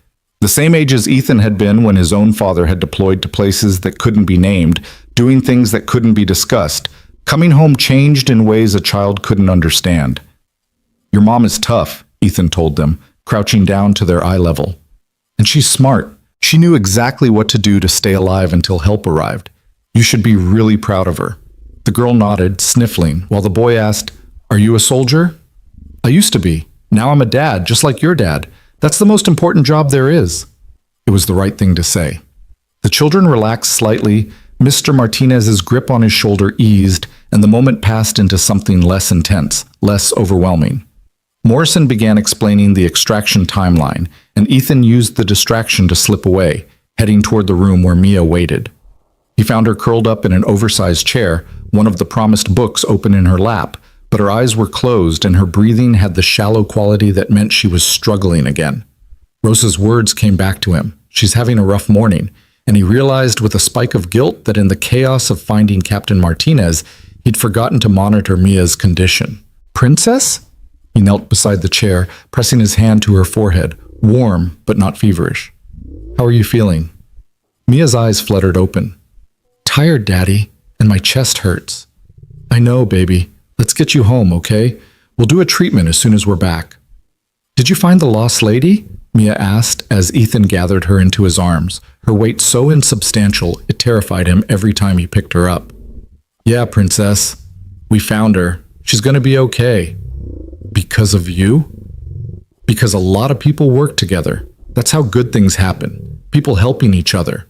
The same age as Ethan had been when his own father had deployed to places that couldn't be named, doing things that couldn't be discussed, coming home changed in ways a child couldn't understand. Your mom is tough, Ethan told them, crouching down to their eye level. And she's smart. She knew exactly what to do to stay alive until help arrived. You should be really proud of her. The girl nodded, sniffling, while the boy asked, Are you a soldier? I used to be. Now I'm a dad, just like your dad. That's the most important job there is. It was the right thing to say. The children relaxed slightly, Mr. Martinez's grip on his shoulder eased, and the moment passed into something less intense, less overwhelming. Morrison began explaining the extraction timeline, and Ethan used the distraction to slip away, heading toward the room where Mia waited. He found her curled up in an oversized chair, one of the promised books open in her lap, but her eyes were closed and her breathing had the shallow quality that meant she was struggling again. Rosa's words came back to him. She's having a rough morning, and he realized with a spike of guilt that in the chaos of finding Captain Martinez, he'd forgotten to monitor Mia's condition. Princess? He knelt beside the chair, pressing his hand to her forehead, warm but not feverish. How are you feeling? Mia's eyes fluttered open. Tired, Daddy, and my chest hurts. I know, baby. Let's get you home, okay? We'll do a treatment as soon as we're back. Did you find the lost lady? Mia asked as Ethan gathered her into his arms, her weight so insubstantial it terrified him every time he picked her up. Yeah, Princess. We found her. She's gonna be okay. Because of you? Because a lot of people work together. That's how good things happen. People helping each other.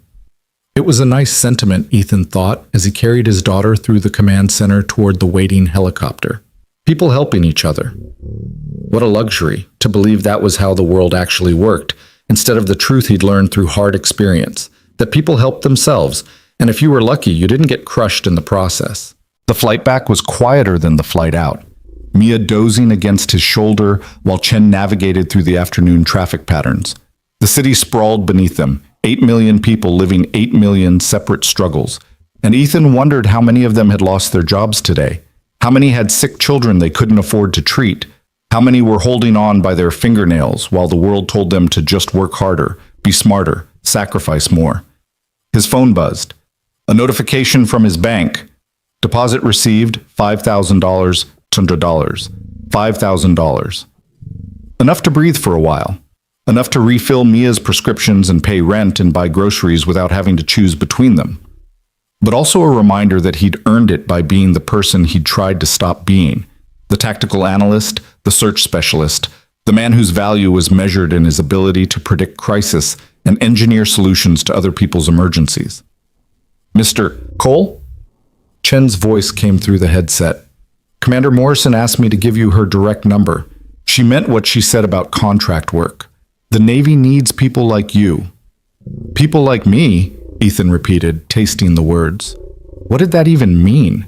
It was a nice sentiment, Ethan thought, as he carried his daughter through the command center toward the waiting helicopter. People helping each other. What a luxury, to believe that was how the world actually worked, instead of the truth he'd learned through hard experience, that people helped themselves, and if you were lucky, you didn't get crushed in the process. The flight back was quieter than the flight out. Mia dozing against his shoulder while Chen navigated through the afternoon traffic patterns. The city sprawled beneath them, 8 million people living 8 million separate struggles. And Ethan wondered how many of them had lost their jobs today. How many had sick children they couldn't afford to treat? How many were holding on by their fingernails while the world told them to just work harder, be smarter, sacrifice more? His phone buzzed. A notification from his bank. Deposit received, $5,000, $100. $5,000. Enough to breathe for a while. Enough to refill Mia's prescriptions and pay rent and buy groceries without having to choose between them. But also a reminder that he'd earned it by being the person he'd tried to stop being. The tactical analyst, the search specialist, the man whose value was measured in his ability to predict crisis and engineer solutions to other people's emergencies. Mr. Cole? Chen's voice came through the headset. Commander Morrison asked me to give you her direct number. She meant what she said about contract work. The Navy needs people like you. People like me, Ethan repeated, tasting the words. What did that even mean?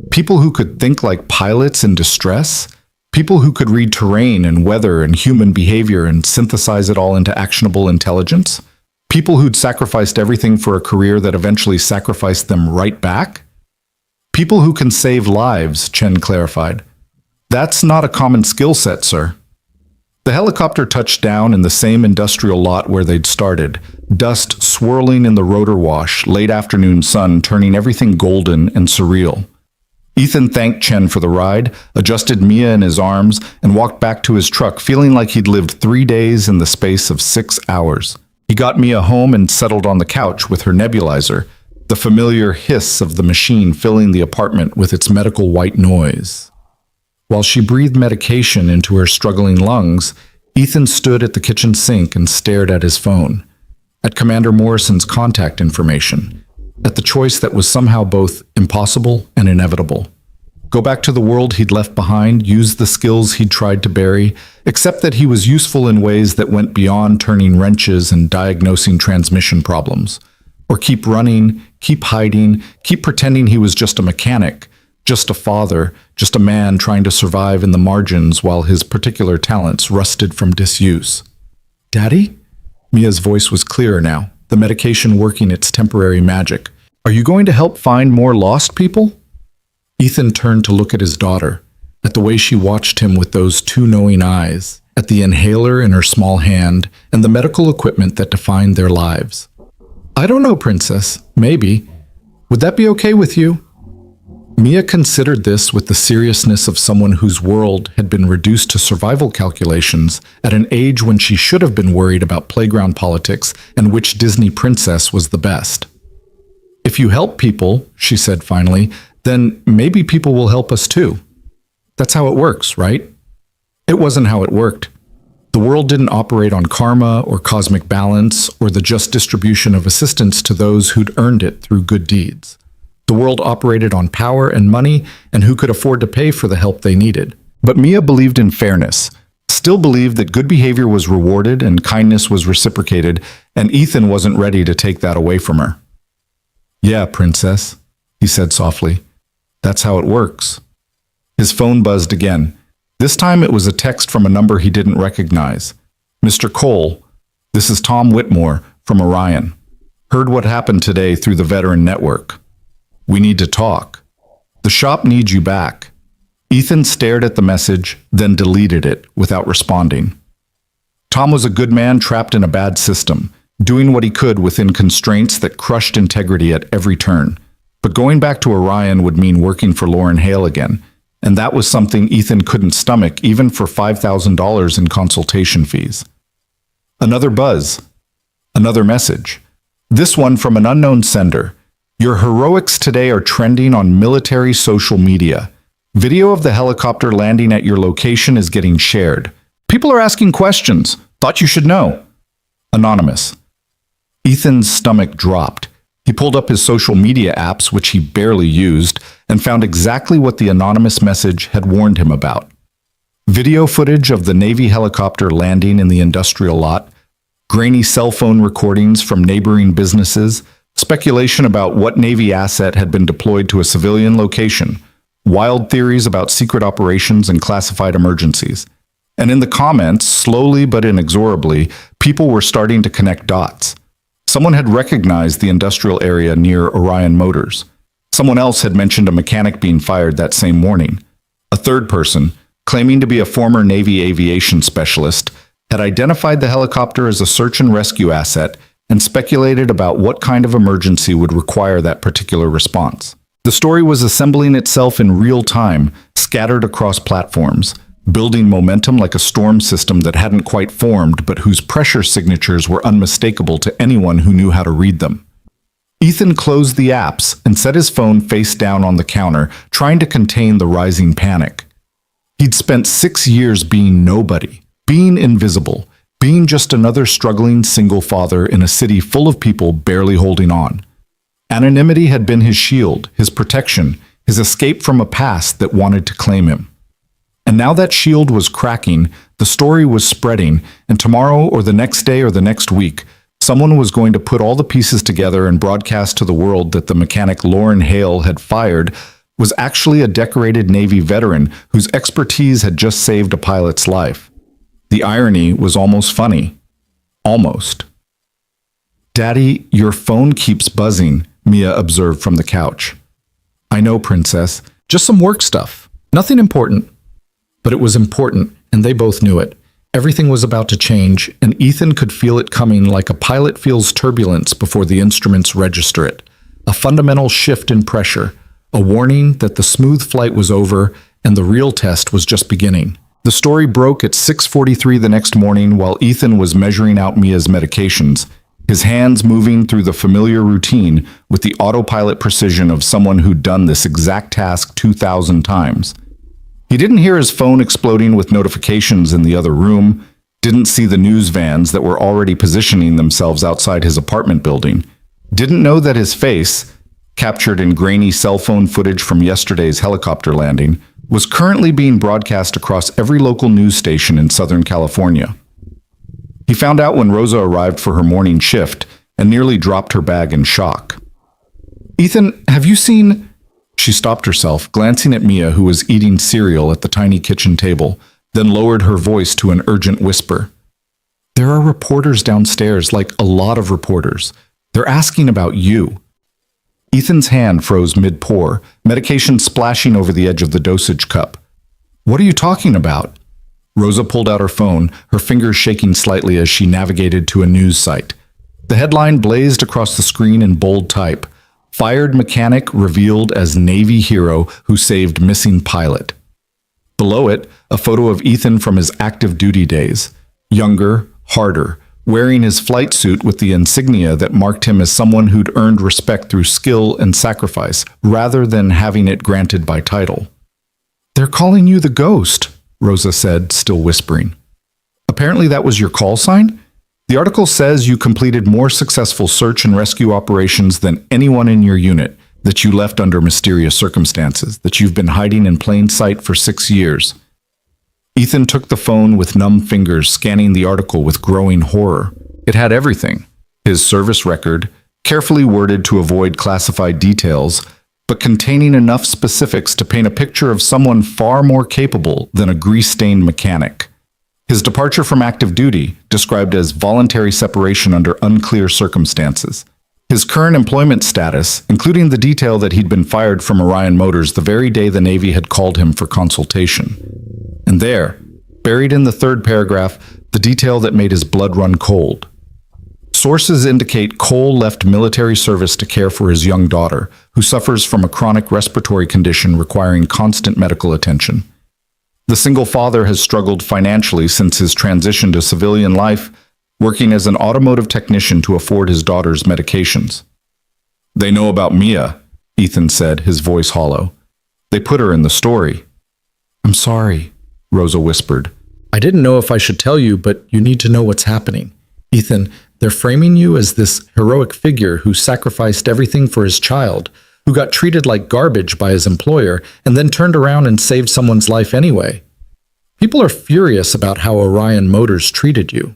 People who could think like pilots in distress? People who could read terrain and weather and human behavior and synthesize it all into actionable intelligence? People who'd sacrificed everything for a career that eventually sacrificed them right back? People who can save lives, Chen clarified. That's not a common skill set, sir. The helicopter touched down in the same industrial lot where they'd started, dust swirling in the rotor wash, late afternoon sun turning everything golden and surreal. Ethan thanked Chen for the ride, adjusted Mia in his arms, and walked back to his truck feeling like he'd lived 3 days in the space of 6 hours. He got Mia home and settled on the couch with her nebulizer, the familiar hiss of the machine filling the apartment with its medical white noise. While she breathed medication into her struggling lungs, Ethan stood at the kitchen sink and stared at his phone, at Commander Morrison's contact information, at the choice that was somehow both impossible and inevitable. Go back to the world he'd left behind, use the skills he'd tried to bury, except that he was useful in ways that went beyond turning wrenches and diagnosing transmission problems. Or keep running, keep hiding, keep pretending he was just a mechanic, just a father, just a man trying to survive in the margins while his particular talents rusted from disuse. "Daddy?" Mia's voice was clearer now, the medication working its temporary magic. "Are you going to help find more lost people?" Ethan turned to look at his daughter, at the way she watched him with those two knowing eyes, at the inhaler in her small hand, and the medical equipment that defined their lives. "I don't know, Princess. Maybe. Would that be okay with you?" Mia considered this with the seriousness of someone whose world had been reduced to survival calculations at an age when she should have been worried about playground politics and which Disney princess was the best. "If you help people," she said finally, "then maybe people will help us too. That's how it works, right?" It wasn't how it worked. The world didn't operate on karma or cosmic balance or the just distribution of assistance to those who'd earned it through good deeds. The world operated on power and money and who could afford to pay for the help they needed. But Mia believed in fairness, still believed that good behavior was rewarded and kindness was reciprocated, and Ethan wasn't ready to take that away from her. "Yeah, Princess," he said softly. "That's how it works." His phone buzzed again. This time it was a text from a number he didn't recognize. "Mr. Cole, this is Tom Whitmore from Orion. Heard what happened today through the Veteran Network. We need to talk. The shop needs you back." Ethan stared at the message, then deleted it without responding. Tom was a good man trapped in a bad system, doing what he could within constraints that crushed integrity at every turn. But going back to Orion would mean working for Lauren Hale again, and that was something Ethan couldn't stomach even for $5,000 in consultation fees. Another buzz. Another message. This one from an unknown sender. "Your heroics today are trending on military social media. Video of the helicopter landing at your location is getting shared. People are asking questions. Thought you should know." Anonymous. Ethan's stomach dropped. He pulled up his social media apps, which he barely used, and found exactly what the anonymous message had warned him about. Video footage of the Navy helicopter landing in the industrial lot, grainy cell phone recordings from neighboring businesses, speculation about what Navy asset had been deployed to a civilian location, wild theories about secret operations and classified emergencies. And in the comments, slowly but inexorably, people were starting to connect dots. Someone had recognized the industrial area near Orion Motors. Someone else had mentioned a mechanic being fired that same morning. A third person, claiming to be a former Navy aviation specialist, had identified the helicopter as a search and rescue asset and speculated about what kind of emergency would require that particular response. The story was assembling itself in real time, scattered across platforms, building momentum like a storm system that hadn't quite formed but whose pressure signatures were unmistakable to anyone who knew how to read them. Ethan closed the apps and set his phone face down on the counter, trying to contain the rising panic. He'd spent 6 years being nobody, being invisible, being just another struggling single father in a city full of people barely holding on. Anonymity had been his shield, his protection, his escape from a past that wanted to claim him. And now that shield was cracking, the story was spreading, and tomorrow or the next day or the next week, someone was going to put all the pieces together and broadcast to the world that the mechanic Lauren Hale had fired was actually a decorated Navy veteran whose expertise had just saved a pilot's life. The irony was almost funny. Almost. "Daddy, your phone keeps buzzing," Mia observed from the couch. "I know, Princess. Just some work stuff. Nothing important." But it was important, and they both knew it. Everything was about to change, and Ethan could feel it coming like a pilot feels turbulence before the instruments register it. A fundamental shift in pressure, a warning that the smooth flight was over and the real test was just beginning. The story broke at 6:43 the next morning while Ethan was measuring out Mia's medications, his hands moving through the familiar routine with the autopilot precision of someone who'd done this exact task 2,000 times. He didn't hear his phone exploding with notifications in the other room. didn't see the news vans that were already positioning themselves outside his apartment building, didn't know that his face, captured in grainy cell phone footage from yesterday's helicopter landing, was currently being broadcast across every local news station in Southern California. He found out when Rosa arrived for her morning shift and nearly dropped her bag in shock. "Ethan, have you seen—" She stopped herself, glancing at Mia, who was eating cereal at the tiny kitchen table, then lowered her voice to an urgent whisper. "There are reporters downstairs, like a lot of reporters. They're asking about you." Ethan's hand froze mid-pour, medication splashing over the edge of the dosage cup. "What are you talking about?" Rosa pulled out her phone, her fingers shaking slightly as she navigated to a news site. The headline blazed across the screen in bold type. "Fired mechanic revealed as Navy hero who saved missing pilot." Below it, a photo of Ethan from his active duty days. Younger, harder, wearing his flight suit with the insignia that marked him as someone who'd earned respect through skill and sacrifice, rather than having it granted by title. "They're calling you the Ghost," Rosa said, still whispering. "Apparently that was your call sign? The article says you completed more successful search and rescue operations than anyone in your unit, that you left under mysterious circumstances, that you've been hiding in plain sight for 6 years." Ethan took the phone with numb fingers, scanning the article with growing horror. It had everything. His service record, carefully worded to avoid classified details, but containing enough specifics to paint a picture of someone far more capable than a grease-stained mechanic. His departure from active duty, described as voluntary separation under unclear circumstances. His current employment status, including the detail that he'd been fired from Orion Motors the very day the Navy had called him for consultation. And there, buried in the third paragraph, the detail that made his blood run cold. Sources indicate Cole left military service to care for his young daughter, who suffers from a chronic respiratory condition requiring constant medical attention. The single father has struggled financially since his transition to civilian life, working as an automotive technician to afford his daughter's medications. "They know about Mia," Ethan said, his voice hollow. "They put her in the story." "I'm sorry," Rosa whispered. "I didn't know if I should tell you, but you need to know what's happening. Ethan, they're framing you as this heroic figure who sacrificed everything for his child, who got treated like garbage by his employer, and then turned around and saved someone's life anyway. People are furious about how Orion Motors treated you."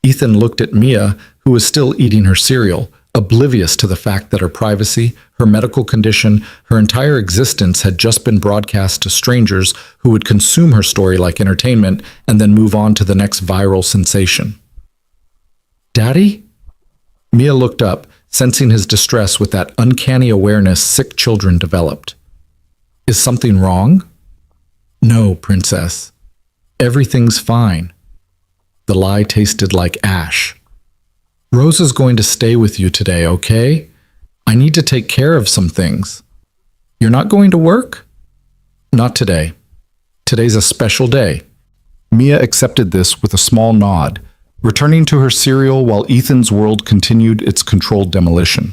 Ethan looked at Mia, who was still eating her cereal, oblivious to the fact that her privacy, her medical condition, her entire existence had just been broadcast to strangers who would consume her story like entertainment and then move on to the next viral sensation. "Daddy?" Mia looked up, sensing his distress with that uncanny awareness sick children developed. "Is something wrong?" "No, Princess. Everything's fine." The lie tasted like ash. "Rosa's going to stay with you today, okay? I need to take care of some things." "You're not going to work?" "Not today. Today's a special day." Mia accepted this with a small nod, returning to her cereal while Ethan's world continued its controlled demolition.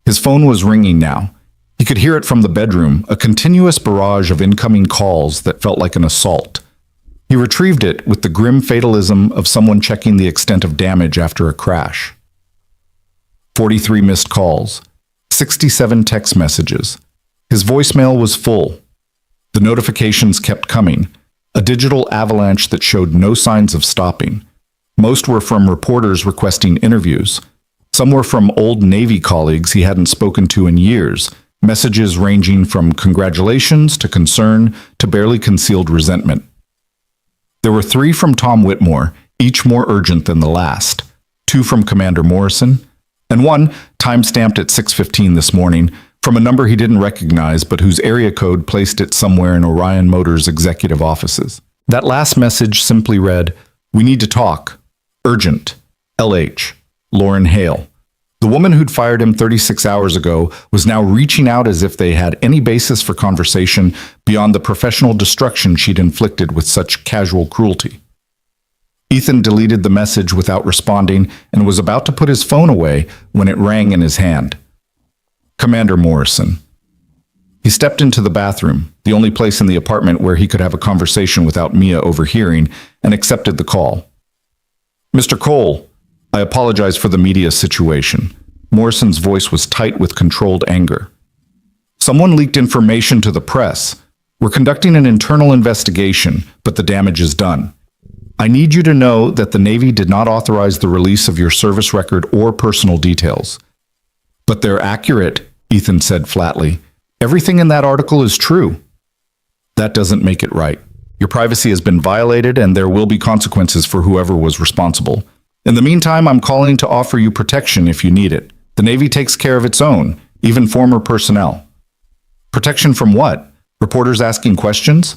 His phone was ringing now. He could hear it from the bedroom, a continuous barrage of incoming calls that felt like an assault. He retrieved it with the grim fatalism of someone checking the extent of damage after a crash. 43 missed calls, 67 text messages. His voicemail was full. The notifications kept coming, a digital avalanche that showed no signs of stopping. Most were from reporters requesting interviews. Some were from old Navy colleagues he hadn't spoken to in years, messages ranging from congratulations to concern to barely concealed resentment. There were 3 from Tom Whitmore, each more urgent than the last, 2 from Commander Morrison, and 1, time-stamped at 6:15 this morning, from a number he didn't recognize but whose area code placed it somewhere in Orion Motors' executive offices. That last message simply read, "We need to talk. Urgent. LH. Lauren Hale." The woman who'd fired him 36 hours ago was now reaching out as if they had any basis for conversation beyond the professional destruction she'd inflicted with such casual cruelty. Ethan deleted the message without responding and was about to put his phone away when it rang in his hand. Commander Morrison. He stepped into the bathroom, the only place in the apartment where he could have a conversation without Mia overhearing, and accepted the call. Mr. Cole, I apologize for the media situation. Morrison's voice was tight with controlled anger. Someone leaked information to the press. We're conducting an internal investigation, but the damage is done. I need you to know that the Navy did not authorize the release of your service record or personal details. But they're accurate, Ethan said flatly. Everything in that article is true. That doesn't make it right. Your privacy has been violated and there will be consequences for whoever was responsible. In the meantime, I'm calling to offer you protection if you need it. The Navy takes care of its own, even former personnel. Protection from what? Reporters asking questions?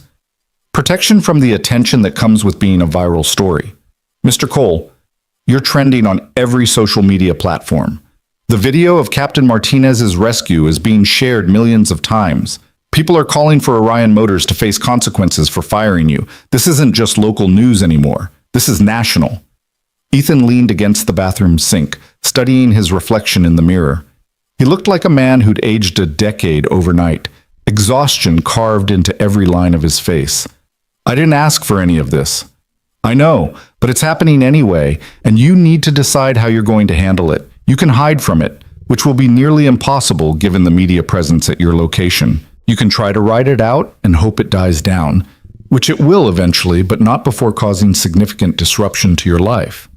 Protection from the attention that comes with being a viral story. Mr. Cole, you're trending on every social media platform. The video of Captain Martinez's rescue is being shared millions of times. People are calling for Orion Motors to face consequences for firing you. This isn't just local news anymore. This is national. Ethan leaned against the bathroom sink, studying his reflection in the mirror. He looked like a man who'd aged a decade overnight, exhaustion carved into every line of his face. I didn't ask for any of this. I know, but it's happening anyway, and you need to decide how you're going to handle it. You can hide from it, which will be nearly impossible given the media presence at your location. You can try to ride it out and hope it dies down, which it will eventually, but not before causing significant disruption to your life.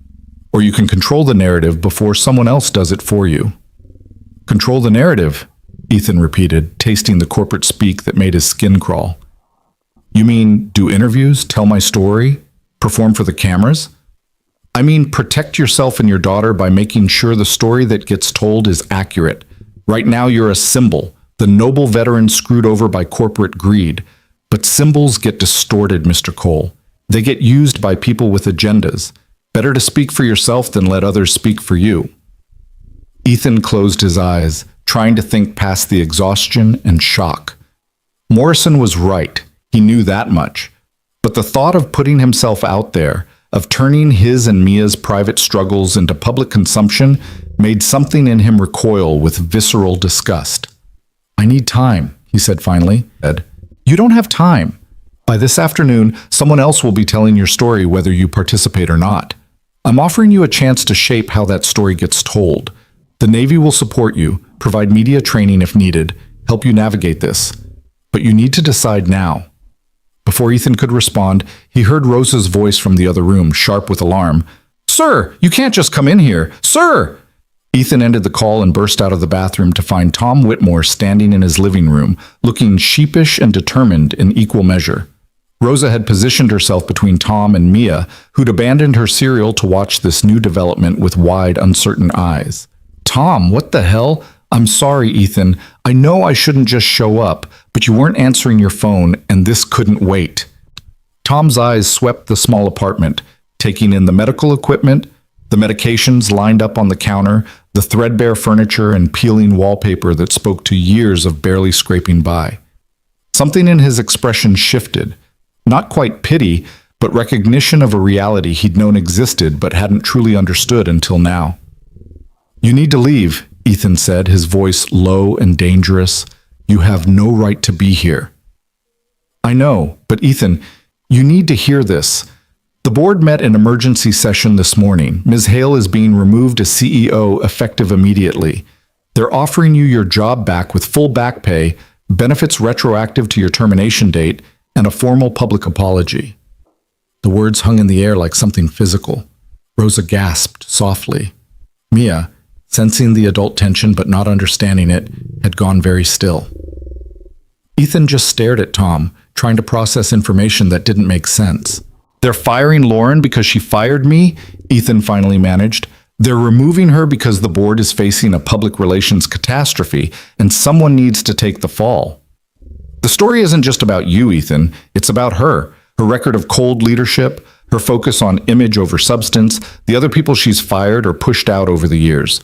Or you can control the narrative before someone else does it for you. Control the narrative, Ethan repeated, tasting the corporate speak that made his skin crawl. You mean do interviews, tell my story, perform for the cameras? I mean protect yourself and your daughter by making sure the story that gets told is accurate. Right now you're a symbol, the noble veteran screwed over by corporate greed. But symbols get distorted, Mr. Cole. They get used by people with agendas. Better to speak for yourself than let others speak for you. Ethan closed his eyes, trying to think past the exhaustion and shock. Morrison was right. He knew that much. But the thought of putting himself out there, of turning his and Mia's private struggles into public consumption, made something in him recoil with visceral disgust. I need time, he said finally. You don't have time. By this afternoon, someone else will be telling your story whether you participate or not. I'm offering you a chance to shape how that story gets told. The Navy will support you, provide media training if needed, help you navigate this. But you need to decide now. Before Ethan could respond, he heard Rosa's voice from the other room, sharp with alarm. Sir, you can't just come in here. Sir! Ethan ended the call and burst out of the bathroom to find Tom Whitmore standing in his living room, looking sheepish and determined in equal measure. Rosa had positioned herself between Tom and Mia, who'd abandoned her cereal to watch this new development with wide, uncertain eyes. Tom, what the hell? I'm sorry, Ethan. I know I shouldn't just show up, but you weren't answering your phone, and this couldn't wait. Tom's eyes swept the small apartment, taking in the medical equipment, the medications lined up on the counter, the threadbare furniture and peeling wallpaper that spoke to years of barely scraping by. Something in his expression shifted. Not quite pity, but recognition of a reality he'd known existed but hadn't truly understood until now. You need to leave, Ethan said, his voice low and dangerous. You have no right to be here. I know, but Ethan, you need to hear this. The board met in emergency session this morning. Ms. Hale is being removed as CEO effective immediately. They're offering you your job back with full back pay, benefits retroactive to your termination date, and a formal public apology. The words hung in the air like something physical. Rosa gasped softly. Mia, sensing the adult tension but not understanding it, had gone very still. Ethan just stared at Tom, trying to process information that didn't make sense. They're firing Lauren because she fired me, Ethan finally managed. They're removing her because the board is facing a public relations catastrophe and someone needs to take the fall. The story isn't just about you, Ethan. It's about her record of cold leadership, her focus on image over substance, the other people she's fired or pushed out over the years.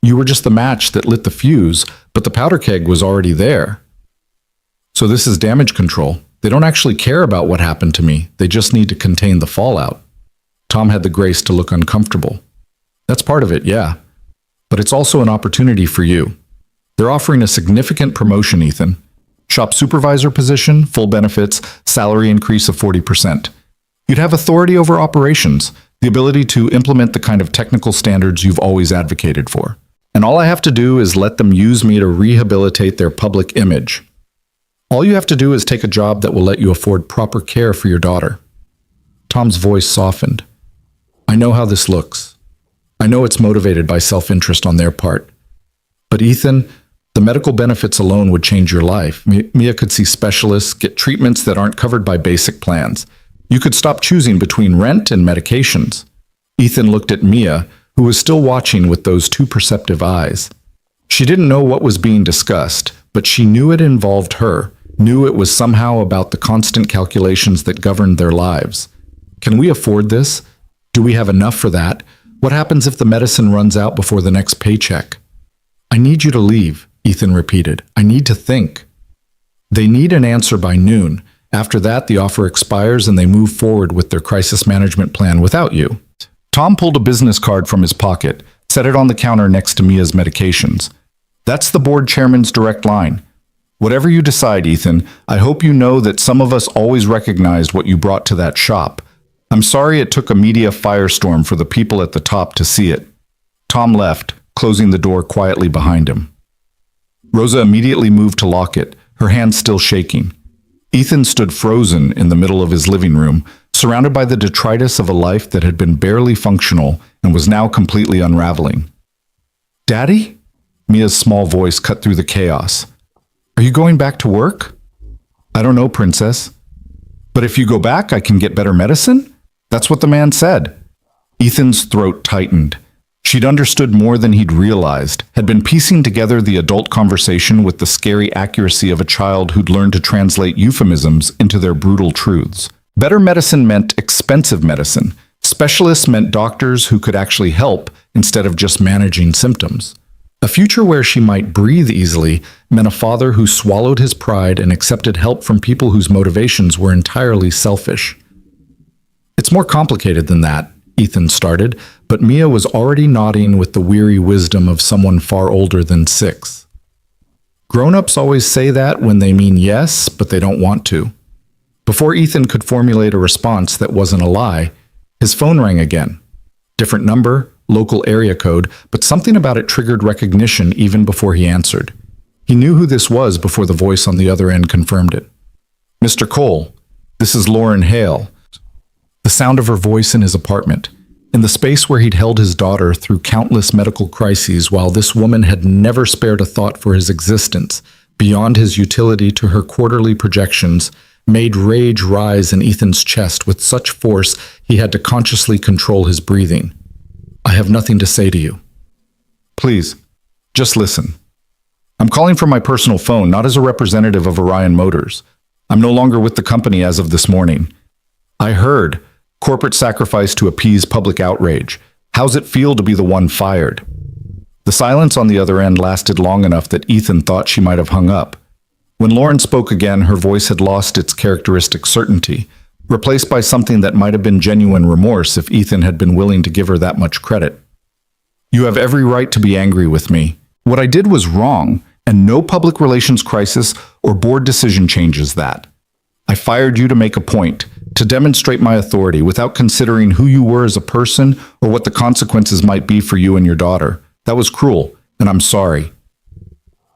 You were just the match that lit the fuse, but the powder keg was already there. So this is damage control. They don't actually care about what happened to me. They just need to contain the fallout. Tom had the grace to look uncomfortable. That's part of it, yeah. But it's also an opportunity for you. They're offering a significant promotion, Ethan. Shop supervisor position, full benefits, salary increase of 40%. You'd have authority over operations, the ability to implement the kind of technical standards you've always advocated for. And all I have to do is let them use me to rehabilitate their public image. All you have to do is take a job that will let you afford proper care for your daughter. Tom's voice softened. I know how this looks. I know it's motivated by self-interest on their part. But Ethan, the medical benefits alone would change your life. Mia could see specialists, get treatments that aren't covered by basic plans. You could stop choosing between rent and medications. Ethan looked at Mia, who was still watching with those two perceptive eyes. She didn't know what was being discussed, but she knew it involved her, knew it was somehow about the constant calculations that governed their lives. Can we afford this? Do we have enough for that? What happens if the medicine runs out before the next paycheck? I need you to leave, Ethan repeated. I need to think. They need an answer by noon. After that, the offer expires and they move forward with their crisis management plan without you. Tom pulled a business card from his pocket, set it on the counter next to Mia's medications. That's the board chairman's direct line. Whatever you decide, Ethan, I hope you know that some of us always recognized what you brought to that shop. I'm sorry it took a media firestorm for the people at the top to see it. Tom left, closing the door quietly behind him. Rosa immediately moved to lock it, her hands still shaking. Ethan stood frozen in the middle of his living room, surrounded by the detritus of a life that had been barely functional and was now completely unraveling. Daddy? Mia's small voice cut through the chaos. Are you going back to work? I don't know, Princess. But if you go back, I can get better medicine? That's what the man said. Ethan's throat tightened. She'd understood more than he'd realized, had been piecing together the adult conversation with the scary accuracy of a child who'd learned to translate euphemisms into their brutal truths. Better medicine meant expensive medicine. Specialists meant doctors who could actually help instead of just managing symptoms. A future where she might breathe easily meant a father who swallowed his pride and accepted help from people whose motivations were entirely selfish. It's more complicated than that, Ethan started, but Mia was already nodding with the weary wisdom of someone far older than 6. Grown-ups always say that when they mean yes, but they don't want to. Before Ethan could formulate a response that wasn't a lie, his phone rang again. Different number, local area code, but something about it triggered recognition even before he answered. He knew who this was before the voice on the other end confirmed it. Mr. Cole, this is Lauren Hale. The sound of her voice in his apartment, in the space where he'd held his daughter through countless medical crises while this woman had never spared a thought for his existence, beyond his utility to her quarterly projections, made rage rise in Ethan's chest with such force he had to consciously control his breathing. I have nothing to say to you. Please, just listen. I'm calling from my personal phone, not as a representative of Orion Motors. I'm no longer with the company as of this morning. I heard corporate sacrifice to appease public outrage. How's it feel to be the one fired? The silence on the other end lasted long enough that Ethan thought she might have hung up. When Lauren spoke again, her voice had lost its characteristic certainty, replaced by something that might have been genuine remorse if Ethan had been willing to give her that much credit. You have every right to be angry with me. What I did was wrong, and no public relations crisis or board decision changes that. I fired you to make a point, to demonstrate my authority without considering who you were as a person or what the consequences might be for you and your daughter. That was cruel, and I'm sorry.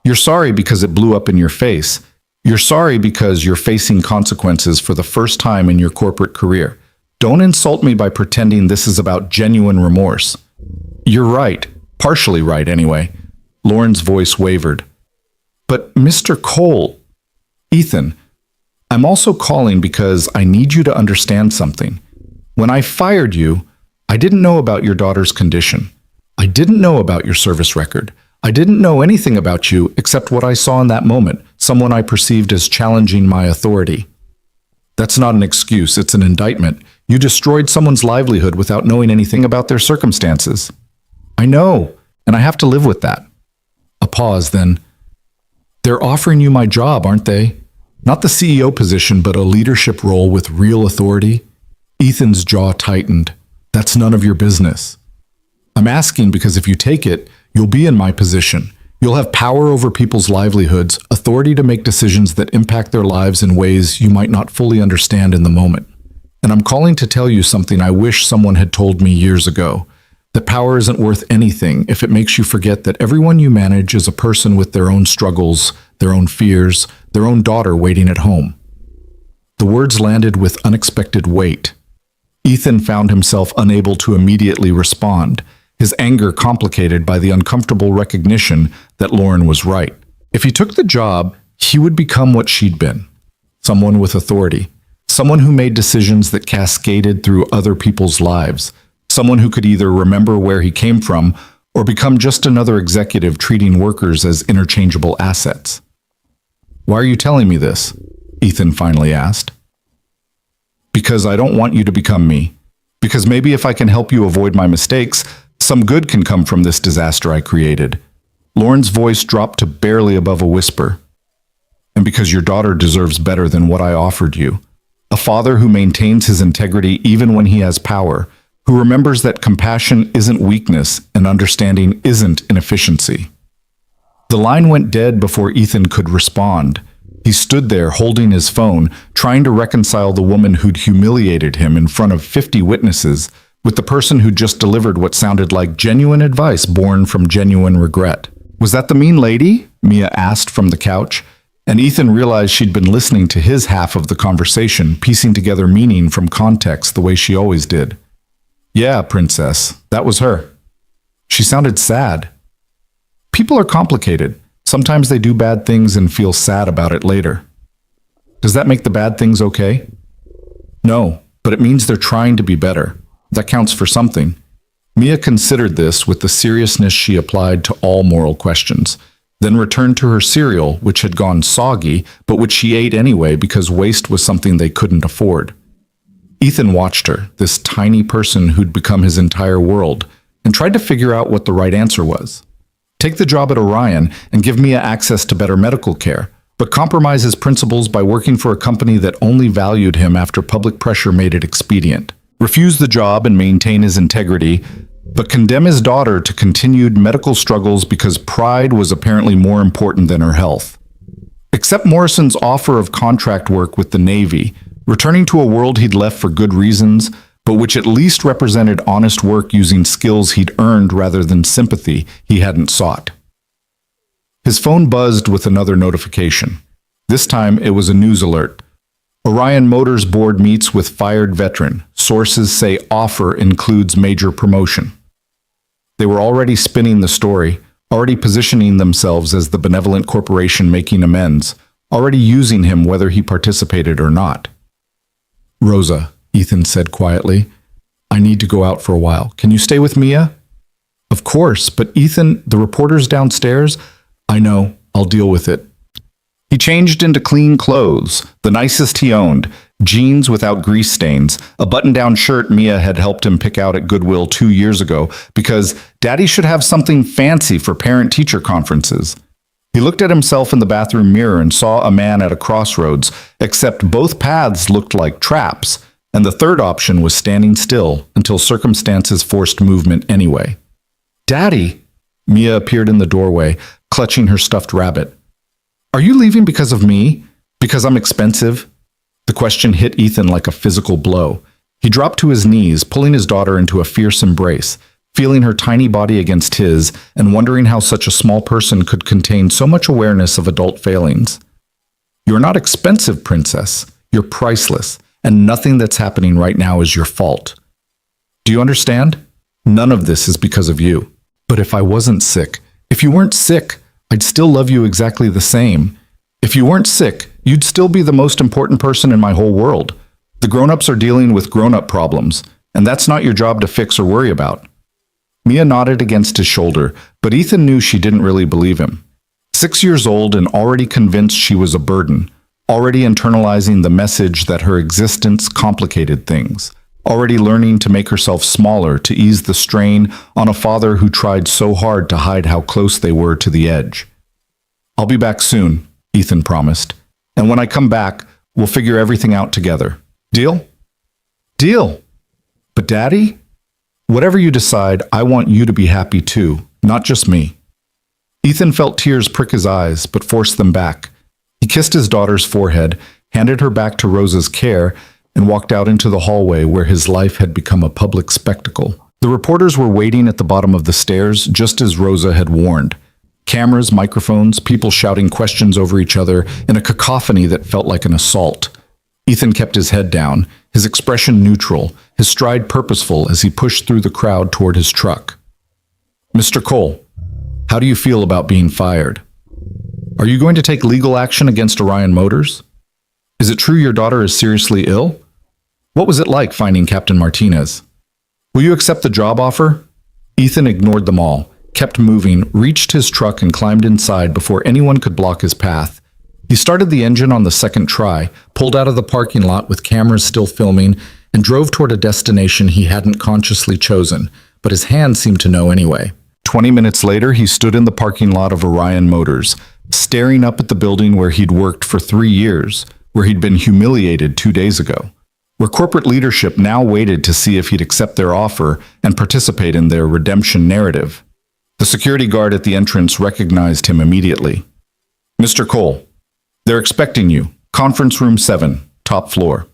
You're sorry because it blew up in your face. You're sorry because you're facing consequences for the first time in your corporate career. Don't insult me by pretending this is about genuine remorse. You're right, partially right anyway. Lauren's voice wavered. But Mr. Cole, Ethan, I'm also calling because I need you to understand something. When I fired you, I didn't know about your daughter's condition. I didn't know about your service record. I didn't know anything about you except what I saw in that moment, someone I perceived as challenging my authority. That's not an excuse, it's an indictment. You destroyed someone's livelihood without knowing anything about their circumstances. I know, and I have to live with that. A pause, then. They're offering you my job, aren't they? Not the CEO position, but a leadership role with real authority? Ethan's jaw tightened. That's none of your business. I'm asking because if you take it, you'll be in my position, You'll have power over people's livelihoods, authority to make decisions that impact their lives in ways you might not fully understand in the moment. And I'm calling to tell you something I wish someone had told me years ago. That power isn't worth anything if it makes you forget that everyone you manage is a person with their own struggles, their own fears, their own daughter waiting at home. The words landed with unexpected weight. Ethan found himself unable to immediately respond, his anger complicated by the uncomfortable recognition that Lauren was right. If he took the job, he would become what she'd been, someone with authority, someone who made decisions that cascaded through other people's lives, someone who could either remember where he came from or become just another executive treating workers as interchangeable assets. "Why are you telling me this?" Ethan finally asked. "Because I don't want you to become me. Because maybe if I can help you avoid my mistakes, some good can come from this disaster I created." Lauren's voice dropped to barely above a whisper. "And because your daughter deserves better than what I offered you. A father who maintains his integrity even when he has power, who remembers that compassion isn't weakness and understanding isn't inefficiency." The line went dead before Ethan could respond. He stood there holding his phone, trying to reconcile the woman who'd humiliated him in front of 50 witnesses with the person who just delivered what sounded like genuine advice born from genuine regret. "Was that the mean lady?" Mia asked from the couch, and Ethan realized she'd been listening to his half of the conversation, piecing together meaning from context the way she always did. "Yeah, princess, that was her. She sounded sad." People are complicated. Sometimes they do bad things and feel sad about it later. Does that make the bad things okay? No, but it means they're trying to be better. That counts for something. Mia considered this with the seriousness she applied to all moral questions, then returned to her cereal, which had gone soggy, but which she ate anyway because waste was something they couldn't afford. Ethan watched her, this tiny person who'd become his entire world, and tried to figure out what the right answer was. Take the job at Orion and give Mia access to better medical care, but compromise his principles by working for a company that only valued him after public pressure made it expedient. Refuse the job and maintain his integrity, but condemn his daughter to continued medical struggles because pride was apparently more important than her health. Accept Morrison's offer of contract work with the Navy, returning to a world he'd left for good reasons, but which at least represented honest work using skills he'd earned rather than sympathy he hadn't sought. His phone buzzed with another notification. This time it was a news alert. Orion Motors board meets with fired veteran. Sources say offer includes major promotion. They were already spinning the story, already positioning themselves as the benevolent corporation making amends, already using him whether he participated or not. "Rosa," Ethan said quietly, "I need to go out for a while. Can you stay with Mia?" "Of course, but Ethan, the reporter's downstairs." "I know. I'll deal with it." He changed into clean clothes, the nicest he owned, jeans without grease stains, a button-down shirt Mia had helped him pick out at Goodwill 2 years ago, because Daddy should have something fancy for parent-teacher conferences. He looked at himself in the bathroom mirror and saw a man at a crossroads, except both paths looked like traps, and the third option was standing still until circumstances forced movement anyway. "Daddy!" Mia appeared in the doorway, clutching her stuffed rabbit. "Are you leaving because of me? Because I'm expensive?" The question hit Ethan like a physical blow. He dropped to his knees, pulling his daughter into a fierce embrace, feeling her tiny body against his and wondering how such a small person could contain so much awareness of adult failings. "You're not expensive, princess. You're priceless, and nothing that's happening right now is your fault. Do you understand? None of this is because of you. But if I wasn't sick, if you weren't sick, I'd still love you exactly the same. If you weren't sick, you'd still be the most important person in my whole world. The grown-ups are dealing with grown-up problems, and that's not your job to fix or worry about." Mia nodded against his shoulder, but Ethan knew she didn't really believe him. 6 years old and already convinced she was a burden, already internalizing the message that her existence complicated things, already learning to make herself smaller to ease the strain on a father who tried so hard to hide how close they were to the edge. "I'll be back soon," Ethan promised, "and when I come back, we'll figure everything out together. Deal?" "Deal." "But Daddy?" "Whatever you decide, I want you to be happy too, not just me." Ethan felt tears prick his eyes, but forced them back. He kissed his daughter's forehead, handed her back to Rosa's care, and walked out into the hallway where his life had become a public spectacle. The reporters were waiting at the bottom of the stairs, just as Rosa had warned. Cameras, microphones, people shouting questions over each other in a cacophony that felt like an assault. Ethan kept his head down, his expression neutral, his stride purposeful as he pushed through the crowd toward his truck. "Mr. Cole, how do you feel about being fired? Are you going to take legal action against Orion Motors? Is it true your daughter is seriously ill? What was it like finding Captain Martinez? Will you accept the job offer?" Ethan ignored them all, kept moving, reached his truck and climbed inside before anyone could block his path. He started the engine on the second try, pulled out of the parking lot with cameras still filming, and drove toward a destination he hadn't consciously chosen, but his hand seemed to know anyway. 20 minutes later, he stood in the parking lot of Orion Motors, staring up at the building where he'd worked for 3 years, where he'd been humiliated 2 days ago, where corporate leadership now waited to see if he'd accept their offer and participate in their redemption narrative. The security guard at the entrance recognized him immediately. "Mr. Cole, they're expecting you. Conference room 7, top floor."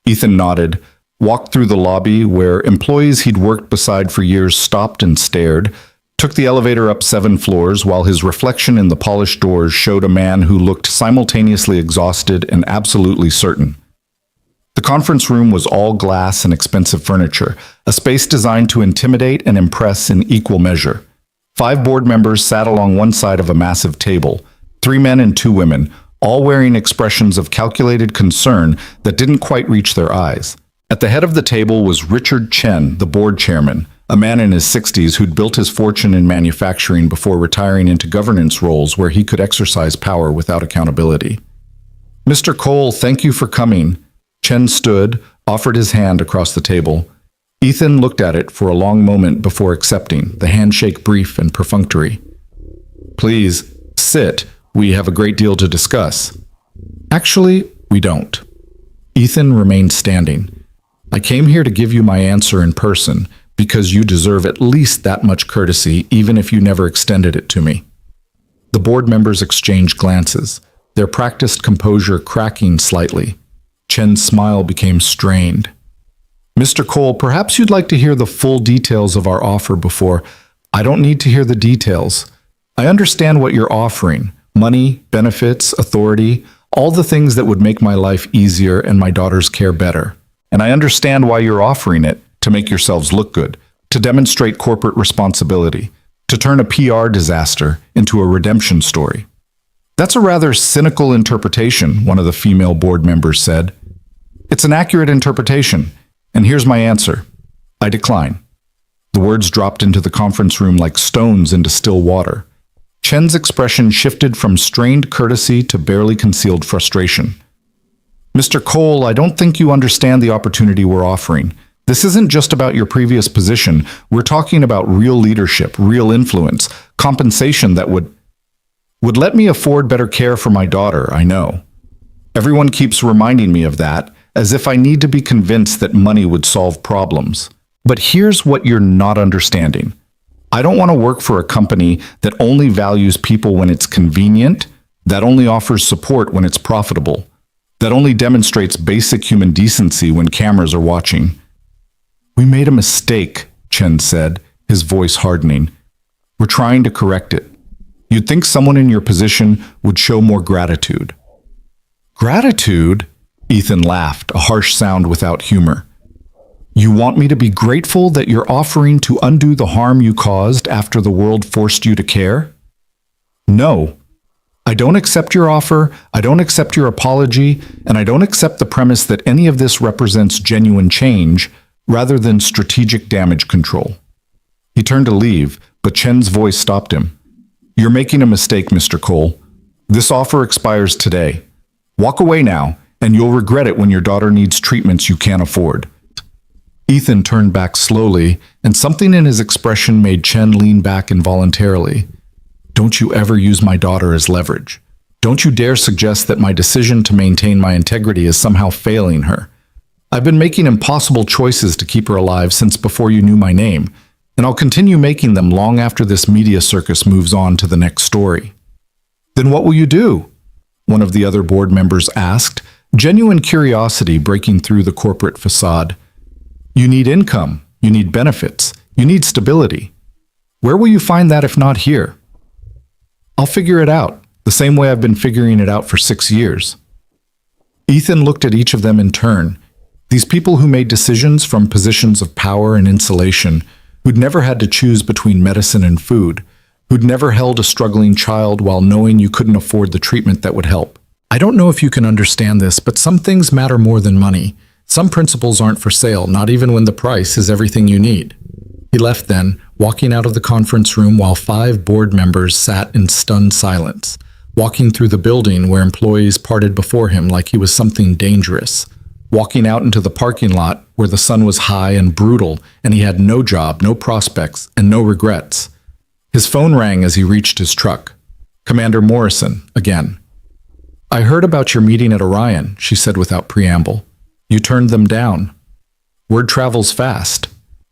Ethan nodded, walked through the lobby where employees he'd worked beside for years stopped and stared, took the elevator up 7 floors while his reflection in the polished doors showed a man who looked simultaneously exhausted and absolutely certain. The conference room was all glass and expensive furniture, a space designed to intimidate and impress in equal measure. 5 board members sat along one side of a massive table, 3 men and 2 women, all wearing expressions of calculated concern that didn't quite reach their eyes. At the head of the table was Richard Chen, the board chairman, a man in his 60s who'd built his fortune in manufacturing before retiring into governance roles where he could exercise power without accountability. "Mr. Cole, thank you for coming." Chen stood, offered his hand across the table. Ethan looked at it for a long moment before accepting, the handshake brief and perfunctory. "Please, sit. We have a great deal to discuss." "Actually, we don't." Ethan remained standing. "I came here to give you my answer in person, because you deserve at least that much courtesy, even if you never extended it to me." The board members exchanged glances, their practiced composure cracking slightly. Chen's smile became strained. "Mr. Cole, perhaps you'd like to hear the full details of our offer before—" "I don't need to hear the details. I understand what you're offering. Money, benefits, authority, all the things that would make my life easier and my daughter's care better. And I understand why you're offering it, to make yourselves look good, to demonstrate corporate responsibility, to turn a PR disaster into a redemption story." "That's a rather cynical interpretation," one of the female board members said. "It's an accurate interpretation, and here's my answer. I decline." The words dropped into the conference room like stones into still water. Chen's expression shifted from strained courtesy to barely concealed frustration. "Mr. Cole, I don't think you understand the opportunity we're offering. This isn't just about your previous position. We're talking about real leadership, real influence, compensation that would let me afford better care for my daughter, I know. Everyone keeps reminding me of that, as if I need to be convinced that money would solve problems. But here's what you're not understanding. I don't want to work for a company that only values people when it's convenient, that only offers support when it's profitable, that only demonstrates basic human decency when cameras are watching." "We made a mistake," Chen said, his voice hardening. "We're trying to correct it. You'd think someone in your position would show more gratitude." "Gratitude?" Ethan laughed, a harsh sound without humor. "You want me to be grateful that you're offering to undo the harm you caused after the world forced you to care? No. I don't accept your offer, I don't accept your apology, and I don't accept the premise that any of this represents genuine change rather than strategic damage control." He turned to leave, but Chen's voice stopped him. "You're making a mistake, Mr. Cole. This offer expires today. Walk away now, and you'll regret it when your daughter needs treatments you can't afford." Ethan turned back slowly, and something in his expression made Chen lean back involuntarily. "Don't you ever use my daughter as leverage. Don't you dare suggest that my decision to maintain my integrity is somehow failing her. I've been making impossible choices to keep her alive since before you knew my name, and I'll continue making them long after this media circus moves on to the next story. Then what will you do? One of the other board members asked, genuine curiosity breaking through the corporate facade. You need income, you need benefits, you need stability. Where will you find that if not here? I'll figure it out, the same way I've been figuring it out for 6 years. Ethan looked at each of them in turn. These people who made decisions from positions of power and insulation, who'd never had to choose between medicine and food, who'd never held a struggling child while knowing you couldn't afford the treatment that would help. I don't know if you can understand this, but some things matter more than money. Some principles aren't for sale, not even when the price is everything you need. He left then, walking out of the conference room while 5 board members sat in stunned silence, walking through the building where employees parted before him like he was something dangerous, walking out into the parking lot where the sun was high and brutal and he had no job, no prospects, and no regrets. His phone rang as he reached his truck. Commander Morrison, again. I heard about your meeting at Orion, she said without preamble. You turned them down. Word travels fast.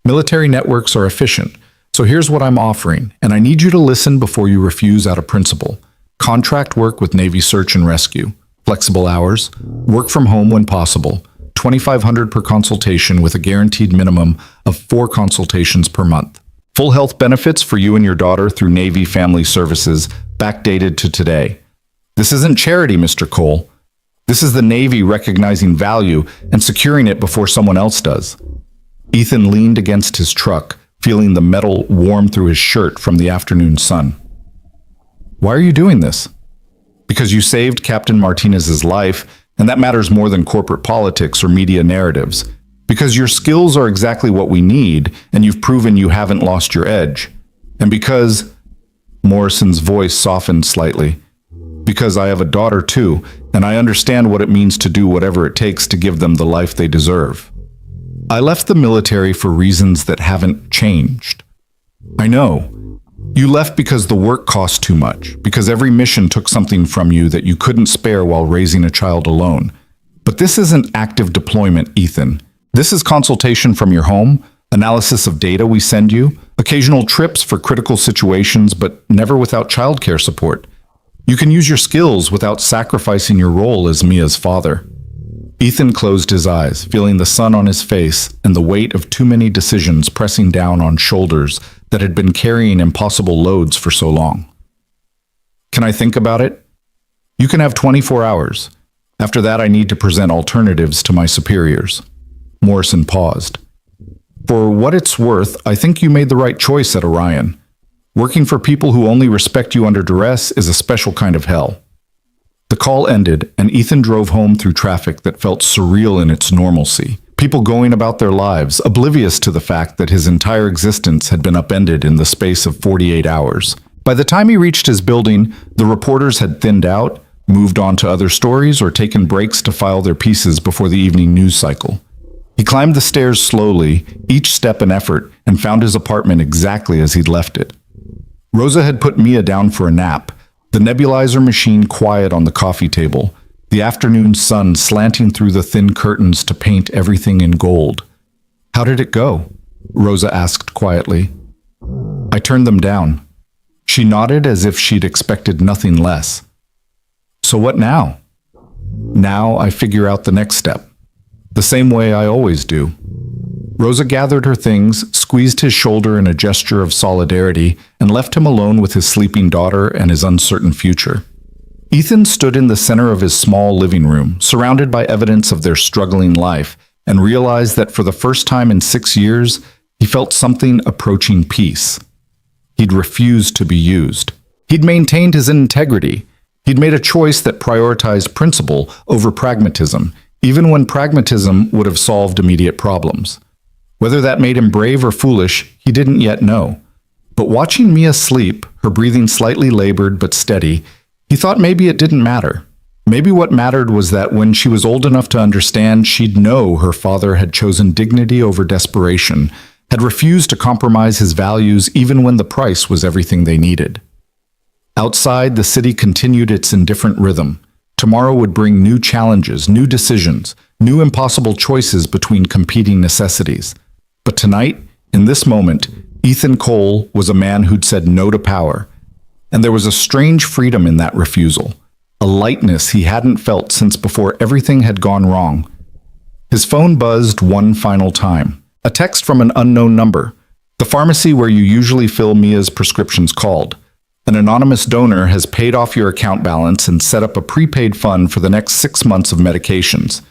Military networks are efficient, so here's what I'm offering, and I need you to listen before you refuse out of principle. Contract work with Navy Search and Rescue, flexible hours, work from home when possible, $2,500 per consultation with a guaranteed minimum of 4 consultations per month. Full health benefits for you and your daughter through Navy Family Services, backdated to today. This isn't charity, Mr. Cole. This is the Navy recognizing value and securing it before someone else does. Ethan leaned against his truck, feeling the metal warm through his shirt from the afternoon sun. Why are you doing this? Because you saved Captain Martinez's life, and that matters more than corporate politics or media narratives. Because your skills are exactly what we need, and you've proven you haven't lost your edge. And because, Morrison's voice softened slightly, because I have a daughter too, and I understand what it means to do whatever it takes to give them the life they deserve. I left the military for reasons that haven't changed. I know. You left because the work cost too much, because every mission took something from you that you couldn't spare while raising a child alone. But this isn't active deployment, Ethan. This is consultation from your home, analysis of data we send you, occasional trips for critical situations, but never without childcare support. You can use your skills without sacrificing your role as Mia's father. Ethan closed his eyes, feeling the sun on his face and the weight of too many decisions pressing down on shoulders that had been carrying impossible loads for so long. Can I think about it? You can have 24 hours. After that, I need to present alternatives to my superiors. Morrison paused. For what it's worth, I think you made the right choice at Orion. Working for people who only respect you under duress is a special kind of hell. The call ended, and Ethan drove home through traffic that felt surreal in its normalcy. People going about their lives, oblivious to the fact that his entire existence had been upended in the space of 48 hours. By the time he reached his building, the reporters had thinned out, moved on to other stories, or taken breaks to file their pieces before the evening news cycle. He climbed the stairs slowly, each step an effort, and found his apartment exactly as he'd left it. Rosa had put Mia down for a nap, the nebulizer machine quiet on the coffee table, the afternoon sun slanting through the thin curtains to paint everything in gold. How did it go? Rosa asked quietly. I turned them down. She nodded as if she'd expected nothing less. So what now? Now I figure out the next step. The same way I always do. Rosa gathered her things, squeezed his shoulder in a gesture of solidarity, and left him alone with his sleeping daughter and his uncertain future. Ethan stood in the center of his small living room, surrounded by evidence of their struggling life, and realized that for the first time in 6 years, he felt something approaching peace. He'd refused to be used. He'd maintained his integrity. He'd made a choice that prioritized principle over pragmatism, even when pragmatism would have solved immediate problems. Whether that made him brave or foolish, he didn't yet know. But watching Mia sleep, her breathing slightly labored but steady, he thought maybe it didn't matter. Maybe what mattered was that when she was old enough to understand, she'd know her father had chosen dignity over desperation, had refused to compromise his values even when the price was everything they needed. Outside, the city continued its indifferent rhythm. Tomorrow would bring new challenges, new decisions, new impossible choices between competing necessities. But tonight, in this moment, Ethan Cole was a man who'd said no to power, and there was a strange freedom in that refusal, a lightness he hadn't felt since before everything had gone wrong. His phone buzzed one final time. A text from an unknown number. The pharmacy where you usually fill Mia's prescriptions called. An anonymous donor has paid off your account balance and set up a prepaid fund for the next 6 months of medications.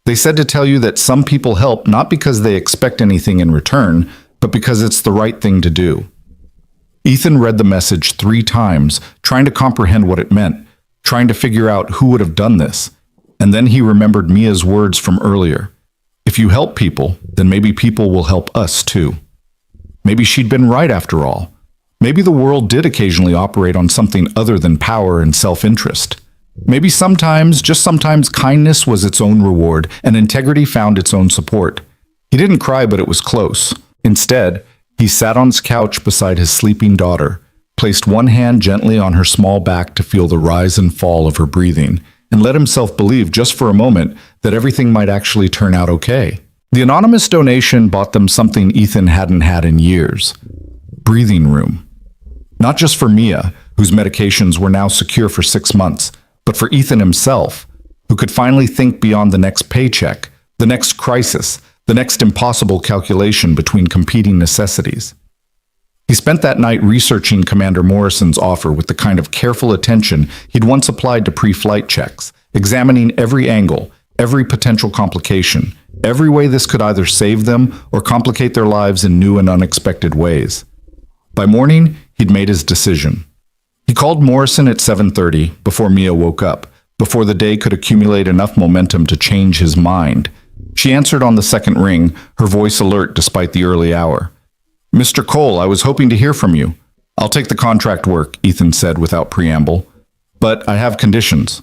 They said to tell you that some people help not because they expect anything in return, but because it's the right thing to do. Ethan read the message 3 times, trying to comprehend what it meant, trying to figure out who would have done this. And then he remembered Mia's words from earlier. If you help people, then maybe people will help us too. Maybe she'd been right after all. Maybe the world did occasionally operate on something other than power and self-interest. Maybe sometimes, just sometimes, kindness was its own reward and integrity found its own support. He didn't cry, but it was close. Instead, he sat on his couch beside his sleeping daughter, placed one hand gently on her small back to feel the rise and fall of her breathing, and let himself believe just for a moment that everything might actually turn out okay. The anonymous donation bought them something Ethan hadn't had in years. Breathing room. Not just for Mia, whose medications were now secure for 6 months, but for Ethan himself, who could finally think beyond the next paycheck, the next crisis, the next impossible calculation between competing necessities. He spent that night researching Commander Morrison's offer with the kind of careful attention he'd once applied to pre-flight checks, examining every angle, every potential complication, every way this could either save them or complicate their lives in new and unexpected ways. By morning, he'd made his decision. He called Morrison at 7:30 before Mia woke up, before the day could accumulate enough momentum to change his mind. She answered on the second ring, her voice alert despite the early hour. "Mr. Cole, I was hoping to hear from you." "I'll take the contract work," Ethan said without preamble. "But I have conditions."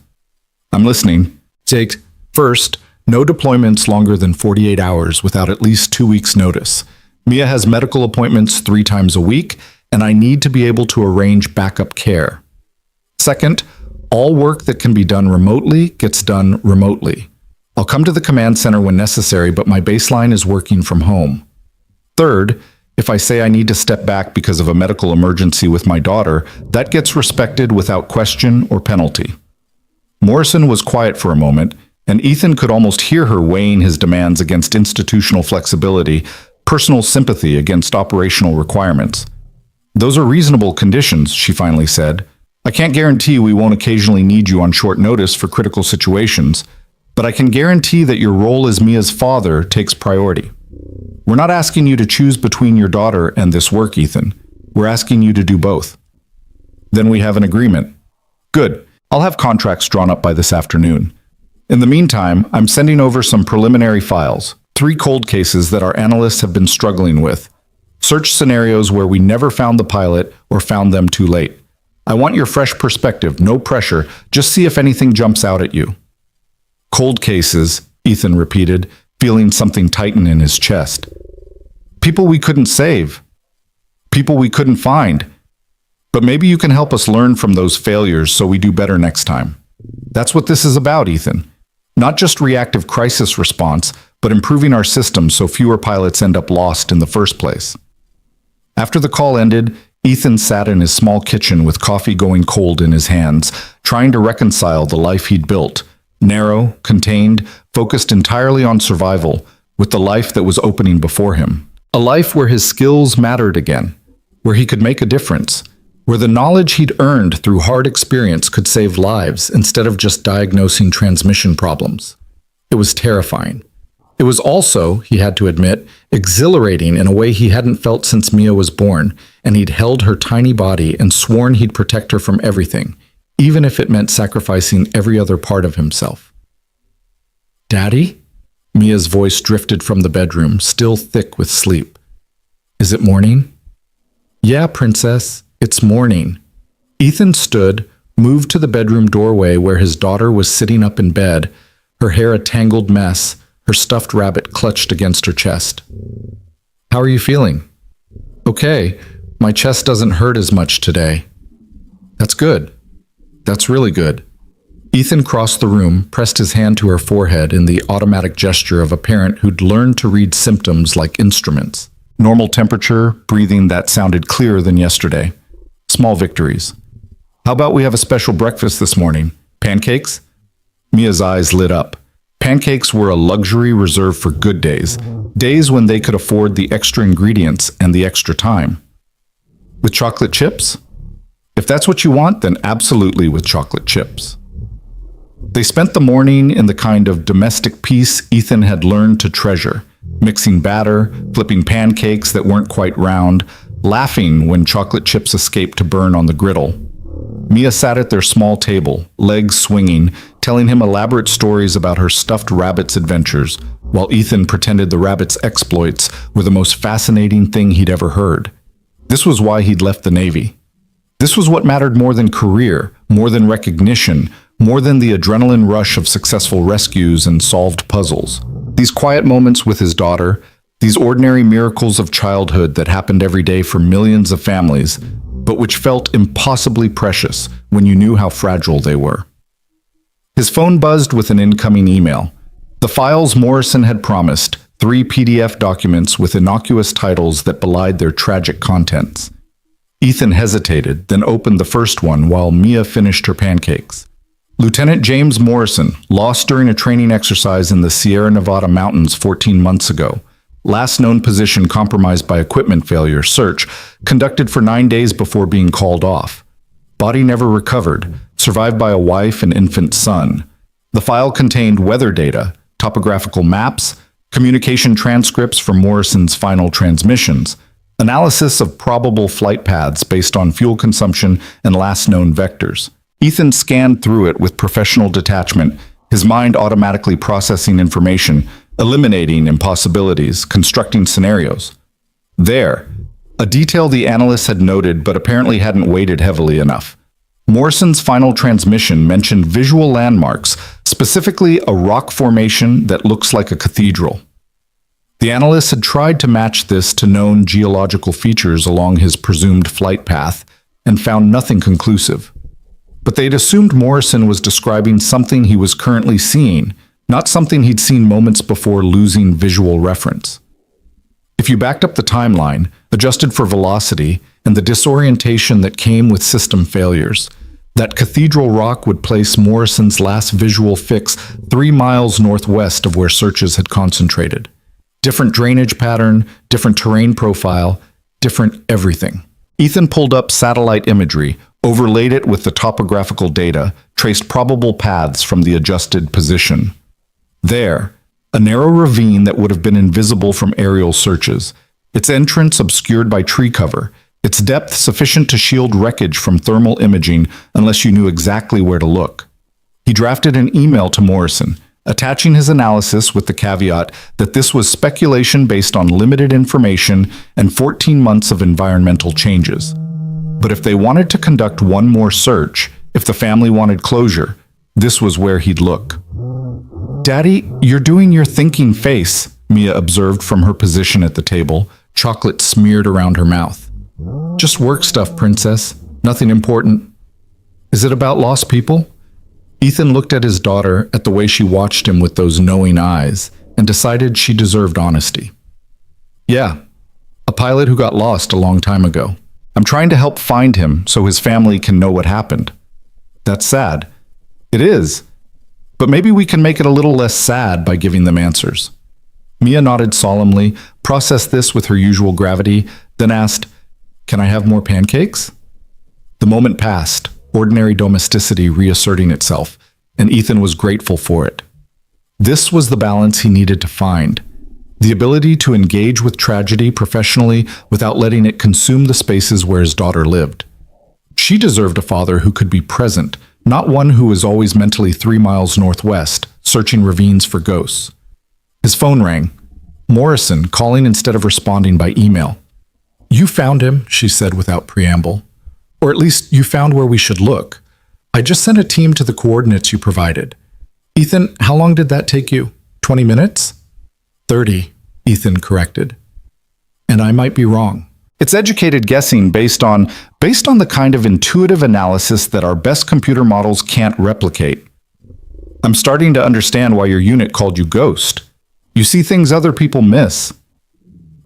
"I'm listening." "Take, first, no deployments longer than 48 hours without at least 2 weeks' notice. Mia has medical appointments 3 times a week, and I need to be able to arrange backup care. Second, all work that can be done remotely gets done remotely. I'll come to the command center when necessary, but my baseline is working from home. Third, if I say I need to step back because of a medical emergency with my daughter, that gets respected without question or penalty." Morrison was quiet for a moment, and Ethan could almost hear her weighing his demands against institutional flexibility, personal sympathy against operational requirements. "Those are reasonable conditions," she finally said. "I can't guarantee we won't occasionally need you on short notice for critical situations, but I can guarantee that your role as Mia's father takes priority. We're not asking you to choose between your daughter and this work, Ethan. We're asking you to do both." "Then we have an agreement." "Good. I'll have contracts drawn up by this afternoon. In the meantime, I'm sending over some preliminary files, 3 cold cases that our analysts have been struggling with. Search scenarios where we never found the pilot or found them too late. I want your fresh perspective, no pressure, just see if anything jumps out at you." "Cold cases," Ethan repeated, feeling something tighten in his chest. "People we couldn't save. People we couldn't find. But maybe you can help us learn from those failures so we do better next time. That's what this is about, Ethan. Not just reactive crisis response, but improving our system so fewer pilots end up lost in the first place." After the call ended, Ethan sat in his small kitchen with coffee going cold in his hands, trying to reconcile the life he'd built, narrow, contained, focused entirely on survival, with the life that was opening before him. A life where his skills mattered again, where he could make a difference, where the knowledge he'd earned through hard experience could save lives instead of just diagnosing transmission problems. It was terrifying. It was also, he had to admit, exhilarating in a way he hadn't felt since Mia was born, and he'd held her tiny body and sworn he'd protect her from everything, even if it meant sacrificing every other part of himself. "Daddy?" Mia's voice drifted from the bedroom, still thick with sleep. "Is it morning?" "Yeah, princess, it's morning." Ethan stood, moved to the bedroom doorway where his daughter was sitting up in bed, her hair a tangled mess, her stuffed rabbit clutched against her chest. "How are you feeling?" "Okay, my chest doesn't hurt as much today." "That's good. That's really good." Ethan crossed the room, pressed his hand to her forehead in the automatic gesture of a parent who'd learned to read symptoms like instruments. Normal temperature, breathing that sounded clearer than yesterday. Small victories. How about we have a special breakfast this morning? Pancakes? Mia's eyes lit up. Pancakes were a luxury reserved for good days, days when they could afford the extra ingredients and the extra time. With chocolate chips? If that's what you want, then absolutely with chocolate chips. They spent the morning in the kind of domestic peace Ethan had learned to treasure, mixing batter, flipping pancakes that weren't quite round, laughing when chocolate chips escaped to burn on the griddle. Mia sat at their small table, legs swinging, telling him elaborate stories about her stuffed rabbit's adventures, while Ethan pretended the rabbit's exploits were the most fascinating thing he'd ever heard. This was why he'd left the Navy. This was what mattered more than career, more than recognition, more than the adrenaline rush of successful rescues and solved puzzles. These quiet moments with his daughter, these ordinary miracles of childhood that happened every day for millions of families, but which felt impossibly precious when you knew how fragile they were. His phone buzzed with an incoming email. The files Morrison had promised, 3 PDF documents with innocuous titles that belied their tragic contents. Ethan hesitated, then opened the first one while Mia finished her pancakes. Lieutenant James Morrison, lost during a training exercise in the Sierra Nevada mountains 14 months ago. Last known position compromised by equipment failure, search, conducted for 9 days before being called off. Body never recovered, survived by a wife and infant son. The file contained weather data, topographical maps, communication transcripts from Morrison's final transmissions, analysis of probable flight paths based on fuel consumption and last known vectors. Ethan scanned through it with professional detachment, his mind automatically processing information, eliminating impossibilities, constructing scenarios. There, a detail the analyst had noted but apparently hadn't weighted heavily enough. Morrison's final transmission mentioned visual landmarks, specifically a rock formation that looks like a cathedral. The analyst had tried to match this to known geological features along his presumed flight path and found nothing conclusive. But they'd assumed Morrison was describing something he was currently seeing, not something he'd seen moments before losing visual reference. If you backed up the timeline, adjusted for velocity, and the disorientation that came with system failures, that cathedral rock would place Morrison's last visual fix 3 miles northwest of where searches had concentrated. Different drainage pattern, different terrain profile, different everything. Ethan pulled up satellite imagery, overlaid it with the topographical data, traced probable paths from the adjusted position. There, a narrow ravine that would have been invisible from aerial searches, its entrance obscured by tree cover, its depth sufficient to shield wreckage from thermal imaging unless you knew exactly where to look. He drafted an email to Morrison, attaching his analysis with the caveat that this was speculation based on limited information and 14 months of environmental changes. But if they wanted to conduct one more search, if the family wanted closure, this was where he'd look. "Daddy, you're doing your thinking face," Mia observed from her position at the table, chocolate smeared around her mouth. "Just work stuff, princess. Nothing important." "Is it about lost people?" Ethan looked at his daughter, at the way she watched him with those knowing eyes, and decided she deserved honesty. "Yeah, a pilot who got lost a long time ago. I'm trying to help find him so his family can know what happened." "That's sad." "It is. But maybe we can make it a little less sad by giving them answers." Mia nodded solemnly, processed this with her usual gravity, then asked, "Can I have more pancakes?" The moment passed, ordinary domesticity reasserting itself, and Ethan was grateful for it. This was the balance he needed to find. The ability to engage with tragedy professionally without letting it consume the spaces where his daughter lived. She deserved a father who could be present, not one who was always mentally 3 miles northwest, searching ravines for ghosts. His phone rang. Morrison, calling instead of responding by email. "You found him," she said without preamble. "Or at least you found where we should look. I just sent a team to the coordinates you provided." "Ethan, how long did that take you? 20 minutes?" 30, Ethan corrected. "And I might be wrong." It's educated guessing based on the kind of intuitive analysis that our best computer models can't replicate. "I'm starting to understand why your unit called you Ghost. You see things other people miss."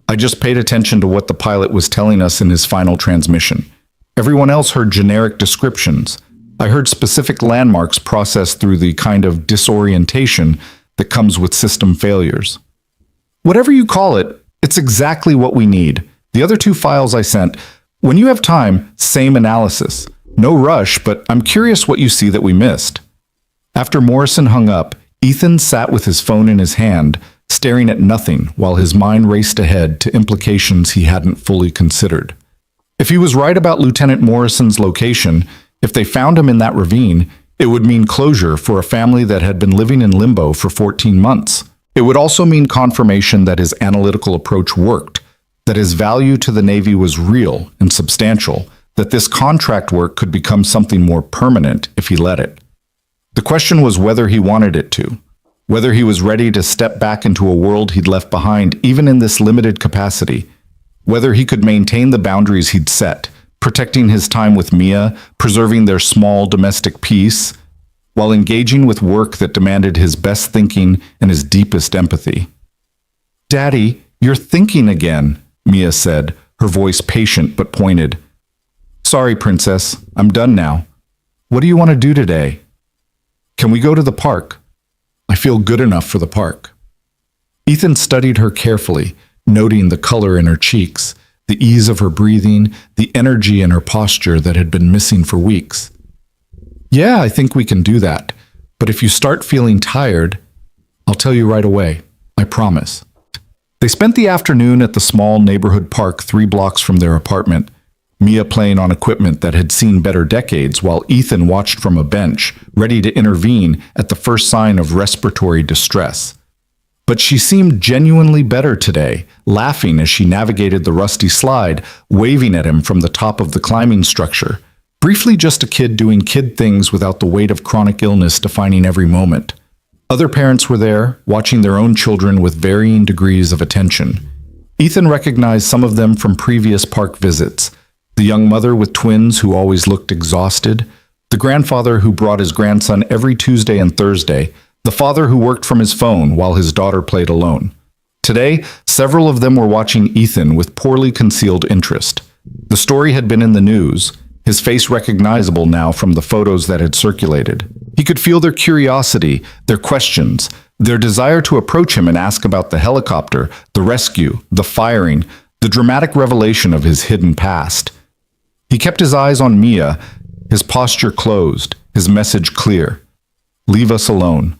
I just paid attention to what the pilot was telling us in his final transmission. Everyone else heard generic descriptions. I heard specific landmarks processed through the kind of disorientation that comes with system failures. Whatever you call it, it's exactly what we need. The other two files I sent, when you have time, same analysis. No rush, but I'm curious what you see that we missed. After Morrison hung up, Ethan sat with his phone in his hand, staring at nothing while his mind raced ahead to implications he hadn't fully considered. If he was right about Lieutenant Morrison's location, if they found him in that ravine, it would mean closure for a family that had been living in limbo for 14 months. It would also mean confirmation that his analytical approach worked, that his value to the Navy was real and substantial, that this contract work could become something more permanent if he let it. The question was whether he wanted it to, whether he was ready to step back into a world he'd left behind even in this limited capacity, whether he could maintain the boundaries he'd set, protecting his time with Mia, preserving their small domestic peace, while engaging with work that demanded his best thinking and his deepest empathy. "Daddy, you're thinking again," Mia said, her voice patient but pointed. "Sorry, Princess, I'm done now. What do you want to do today? Can we go to the park? I feel good enough for the park." Ethan studied her carefully, noting the color in her cheeks, the ease of her breathing, the energy in her posture that had been missing for weeks. "Yeah, I think we can do that. But if you start feeling tired, I'll tell you right away. I promise." They spent the afternoon at the small neighborhood park 3 blocks from their apartment, Mia playing on equipment that had seen better decades while Ethan watched from a bench, ready to intervene at the first sign of respiratory distress. But she seemed genuinely better today, laughing as she navigated the rusty slide, waving at him from the top of the climbing structure. Briefly just a kid doing kid things without the weight of chronic illness defining every moment. Other parents were there, watching their own children with varying degrees of attention. Ethan recognized some of them from previous park visits. The young mother with twins who always looked exhausted, the grandfather who brought his grandson every Tuesday and Thursday, the father who worked from his phone while his daughter played alone. Today, several of them were watching Ethan with poorly concealed interest. The story had been in the news, his face recognizable now from the photos that had circulated. He could feel their curiosity, their questions, their desire to approach him and ask about the helicopter, the rescue, the firing, the dramatic revelation of his hidden past. He kept his eyes on Mia, his posture closed, his message clear. "Leave us alone."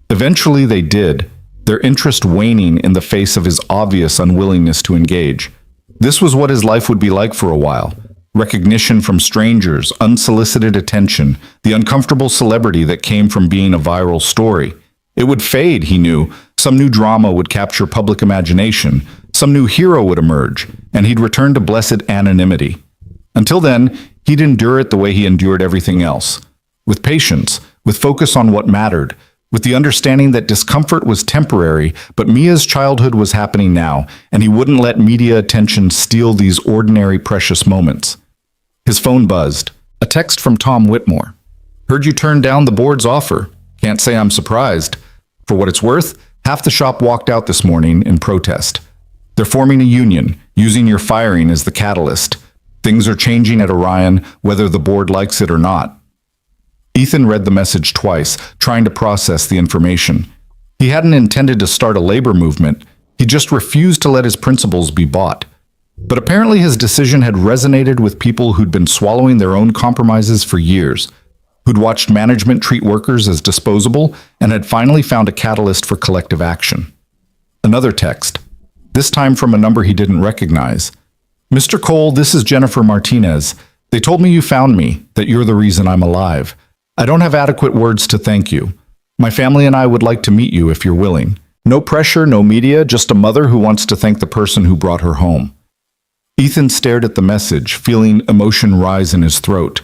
Eventually they did, their interest waning in the face of his obvious unwillingness to engage. This was what his life would be like for a while. Recognition from strangers, unsolicited attention, the uncomfortable celebrity that came from being a viral story. It would fade, he knew. Some new drama would capture public imagination. Some new hero would emerge, and he'd return to blessed anonymity. Until then, he'd endure it the way he endured everything else. With patience, with focus on what mattered, with the understanding that discomfort was temporary, but Mia's childhood was happening now, and he wouldn't let media attention steal these ordinary precious moments. His phone buzzed. A text from Tom Whitmore. "Heard you turned down the board's offer. Can't say I'm surprised. For what it's worth, half the shop walked out this morning in protest. They're forming a union, using your firing as the catalyst. Things are changing at Orion, whether the board likes it or not." Ethan read the message twice, trying to process the information. He hadn't intended to start a labor movement. He just refused to let his principles be bought. But apparently his decision had resonated with people who'd been swallowing their own compromises for years, who'd watched management treat workers as disposable and had finally found a catalyst for collective action. Another text, this time from a number he didn't recognize. "Mr. Cole, this is Jennifer Martinez. They told me you found me, that you're the reason I'm alive. I don't have adequate words to thank you. My family and I would like to meet you if you're willing. No pressure, no media, just a mother who wants to thank the person who brought her home." Ethan stared at the message, feeling emotion rise in his throat.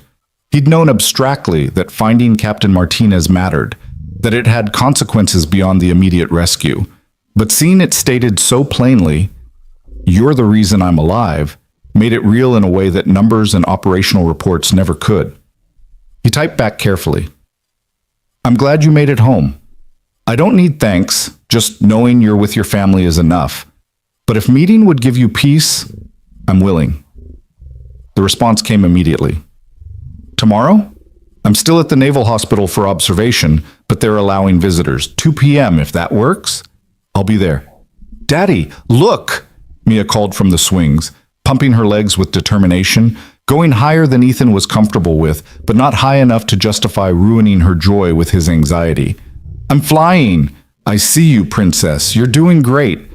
He'd known abstractly that finding Captain Martinez mattered, that it had consequences beyond the immediate rescue. But seeing it stated so plainly, "You're the reason I'm alive," made it real in a way that numbers and operational reports never could. He typed back carefully. "I'm glad you made it home. I don't need thanks, just knowing you're with your family is enough. But if meeting would give you peace, I'm willing. The response came immediately. Tomorrow? I'm still at the Naval Hospital for observation, but they're allowing visitors. 2 p.m. if that works. I'll be there. Daddy, look! Mia called from the swings, pumping her legs with determination, going higher than Ethan was comfortable with, but not high enough to justify ruining her joy with his anxiety. I'm flying! I see you, princess. You're doing great.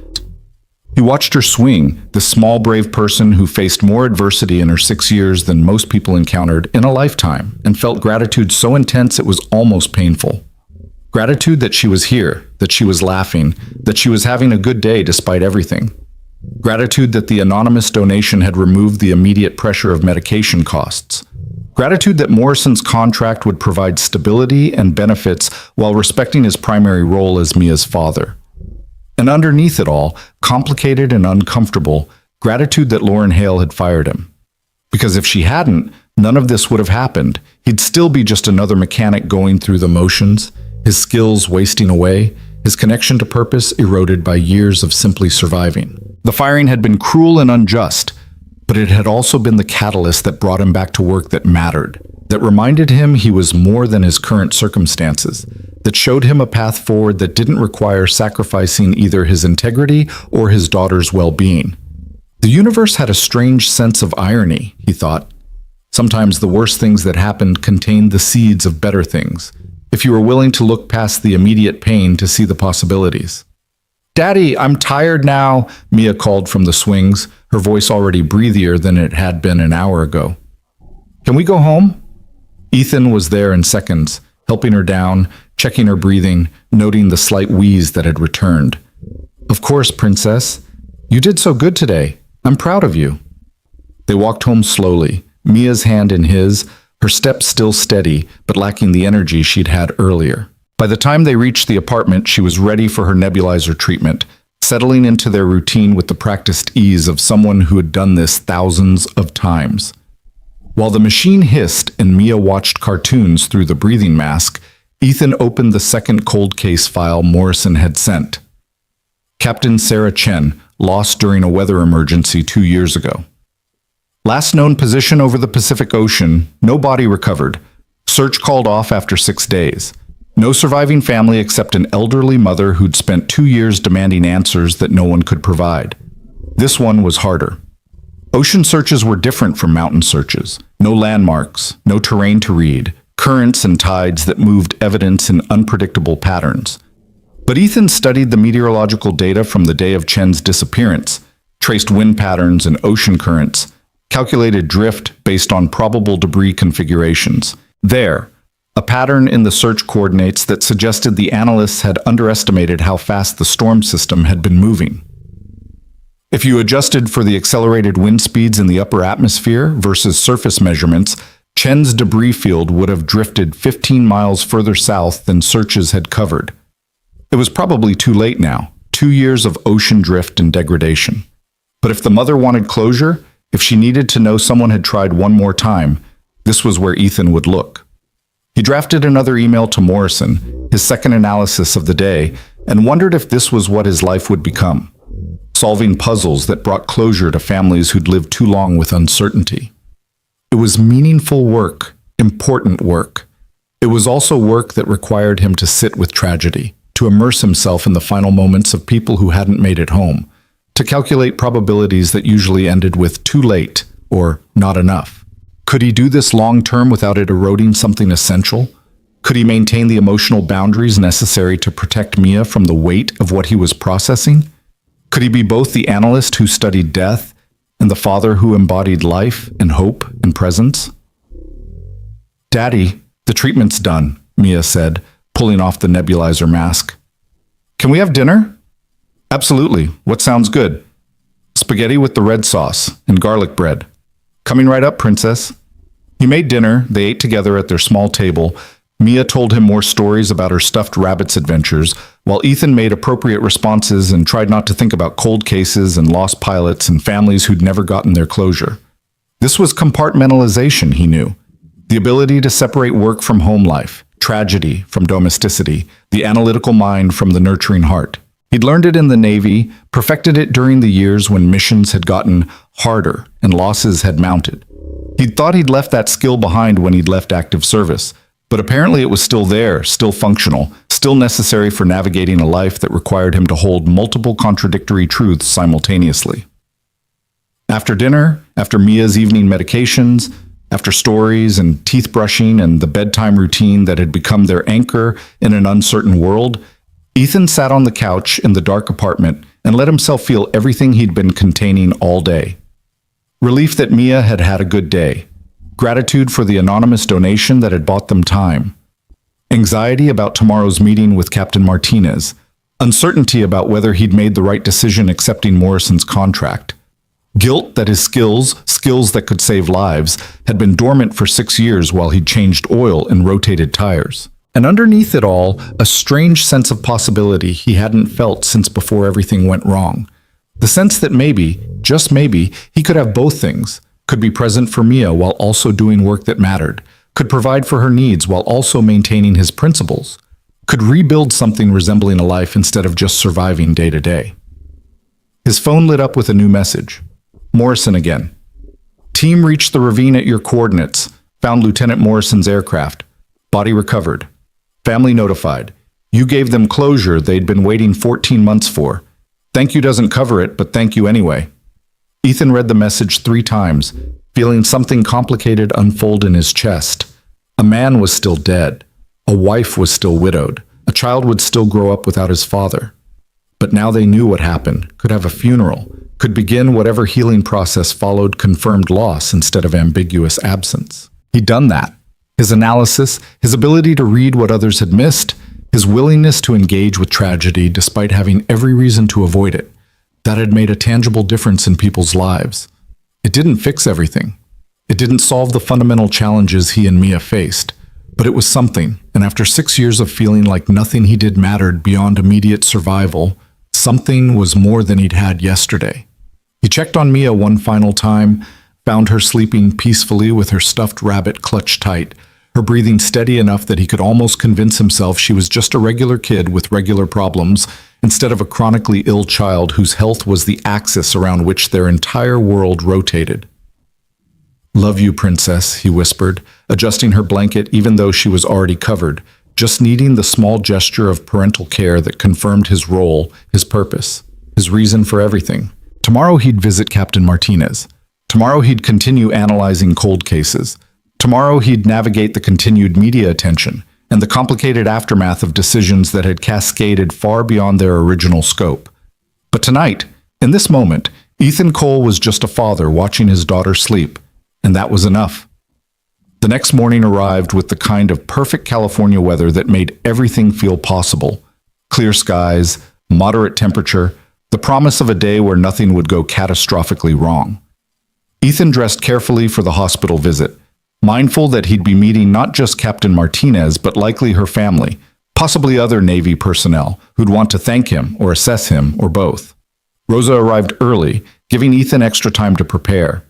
He watched her swing, the small, brave person who faced more adversity in her 6 years than most people encountered in a lifetime, and felt gratitude so intense it was almost painful. Gratitude that she was here, that she was laughing, that she was having a good day despite everything. Gratitude that the anonymous donation had removed the immediate pressure of medication costs. Gratitude that Morrison's contract would provide stability and benefits while respecting his primary role as Mia's father. And underneath it all, complicated and uncomfortable, gratitude that Lauren Hale had fired him. Because if she hadn't, none of this would have happened. He'd still be just another mechanic going through the motions, his skills wasting away, his connection to purpose eroded by years of simply surviving. The firing had been cruel and unjust, but it had also been the catalyst that brought him back to work that mattered, that reminded him he was more than his current circumstances, that showed him a path forward that didn't require sacrificing either his integrity or his daughter's well-being. The universe had a strange sense of irony, he thought. Sometimes the worst things that happened contained the seeds of better things, if you were willing to look past the immediate pain to see the possibilities. Daddy, I'm tired now, Mia called from the swings, her voice already breathier than it had been an hour ago. Can we go home? Ethan was there in seconds, helping her down, checking her breathing, noting the slight wheeze that had returned. Of course, princess. You did so good today. I'm proud of you. They walked home slowly, Mia's hand in his, her steps still steady, but lacking the energy she'd had earlier. By the time they reached the apartment, she was ready for her nebulizer treatment, settling into their routine with the practiced ease of someone who had done this thousands of times. While the machine hissed and Mia watched cartoons through the breathing mask, Ethan opened the second cold case file Morrison had sent. Captain Sarah Chen, lost during a weather emergency 2 years ago. Last known position over the Pacific Ocean, no body recovered. Search called off after 6 days. No surviving family except an elderly mother who'd spent 2 years demanding answers that no one could provide. This one was harder. Ocean searches were different from mountain searches. No landmarks, no terrain to read, currents and tides that moved evidence in unpredictable patterns. But Ethan studied the meteorological data from the day of Chen's disappearance, traced wind patterns and ocean currents, calculated drift based on probable debris configurations. There, a pattern in the search coordinates that suggested the analysts had underestimated how fast the storm system had been moving. If you adjusted for the accelerated wind speeds in the upper atmosphere versus surface measurements, Chen's debris field would have drifted 15 miles further south than searches had covered. It was probably too late now, 2 years of ocean drift and degradation. But if the mother wanted closure, if she needed to know someone had tried one more time, this was where Ethan would look. He drafted another email to Morrison, his second analysis of the day, and wondered if this was what his life would become. Solving puzzles that brought closure to families who'd lived too long with uncertainty. It was meaningful work, important work. It was also work that required him to sit with tragedy, to immerse himself in the final moments of people who hadn't made it home, to calculate probabilities that usually ended with too late or not enough. Could he do this long-term without it eroding something essential? Could he maintain the emotional boundaries necessary to protect Mia from the weight of what he was processing? Could he be both the analyst who studied death and the father who embodied life and hope and presence? Daddy, the treatment's done, Mia said, pulling off the nebulizer mask. Can we have dinner? Absolutely. What sounds good? Spaghetti with the red sauce and garlic bread. Coming right up, princess. He made dinner. They ate together at their small table. Mia told him more stories about her stuffed rabbit's adventures, while Ethan made appropriate responses and tried not to think about cold cases and lost pilots and families who'd never gotten their closure. This was compartmentalization, he knew. The ability to separate work from home life, tragedy from domesticity, the analytical mind from the nurturing heart. He'd learned it in the Navy, perfected it during the years when missions had gotten harder and losses had mounted. He'd thought he'd left that skill behind when he'd left active service, but apparently it was still there, still functional, still necessary for navigating a life that required him to hold multiple contradictory truths simultaneously. After dinner, after Mia's evening medications, after stories and teeth brushing and the bedtime routine that had become their anchor in an uncertain world, Ethan sat on the couch in the dark apartment and let himself feel everything he'd been containing all day. Relief that Mia had had a good day. Gratitude for the anonymous donation that had bought them time. Anxiety about tomorrow's meeting with Captain Martinez. Uncertainty about whether he'd made the right decision accepting Morrison's contract. Guilt that his skills that could save lives, had been dormant for 6 years while he'd changed oil and rotated tires. And underneath it all, a strange sense of possibility he hadn't felt since before everything went wrong. The sense that maybe, just maybe, he could have both things, could be present for Mia while also doing work that mattered, could provide for her needs while also maintaining his principles, could rebuild something resembling a life instead of just surviving day to day. His phone lit up with a new message. Morrison again. Team reached the ravine at your coordinates, found Lieutenant Morrison's aircraft. Body recovered. Family notified. You gave them closure they'd been waiting 14 months for. Thank you doesn't cover it, but thank you anyway. Ethan read the message 3 times, feeling something complicated unfold in his chest. A man was still dead. A wife was still widowed. A child would still grow up without his father. But now they knew what happened, could have a funeral, could begin whatever healing process followed confirmed loss instead of ambiguous absence. He'd done that. His analysis, his ability to read what others had missed, his willingness to engage with tragedy despite having every reason to avoid it, that had made a tangible difference in people's lives. It didn't fix everything. It didn't solve the fundamental challenges he and Mia faced, but it was something, and after 6 years of feeling like nothing he did mattered beyond immediate survival, something was more than he'd had yesterday. He checked on Mia one final time, found her sleeping peacefully with her stuffed rabbit clutched tight, her breathing steady enough that he could almost convince himself she was just a regular kid with regular problems, instead of a chronically ill child whose health was the axis around which their entire world rotated. Love you, princess, he whispered, adjusting her blanket even though she was already covered, just needing the small gesture of parental care that confirmed his role, his purpose, his reason for everything. Tomorrow he'd visit Captain Martinez. Tomorrow he'd continue analyzing cold cases. Tomorrow he'd navigate the continued media attention and the complicated aftermath of decisions that had cascaded far beyond their original scope. But tonight, in this moment, Ethan Cole was just a father watching his daughter sleep, and that was enough. The next morning arrived with the kind of perfect California weather that made everything feel possible. Clear skies, moderate temperature, the promise of a day where nothing would go catastrophically wrong. Ethan dressed carefully for the hospital visit, mindful that he'd be meeting not just Captain Martinez, but likely her family, possibly other Navy personnel who'd want to thank him or assess him or both. Rosa arrived early, giving Ethan extra time to prepare.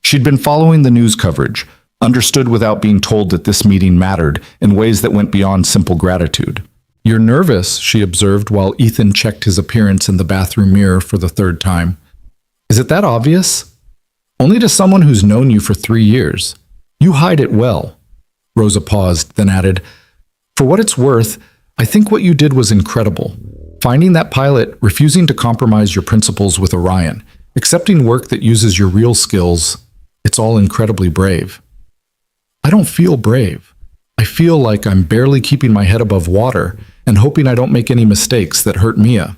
She'd been following the news coverage, understood without being told that this meeting mattered in ways that went beyond simple gratitude. You're nervous, she observed while Ethan checked his appearance in the bathroom mirror for the 3rd time. Is it that obvious? Only to someone who's known you for 3 years. You hide it well. Rosa paused, then added, For what it's worth, I think what you did was incredible. Finding that pilot, refusing to compromise your principles with Orion, accepting work that uses your real skills, it's all incredibly brave. I don't feel brave. I feel like I'm barely keeping my head above water and hoping I don't make any mistakes that hurt Mia.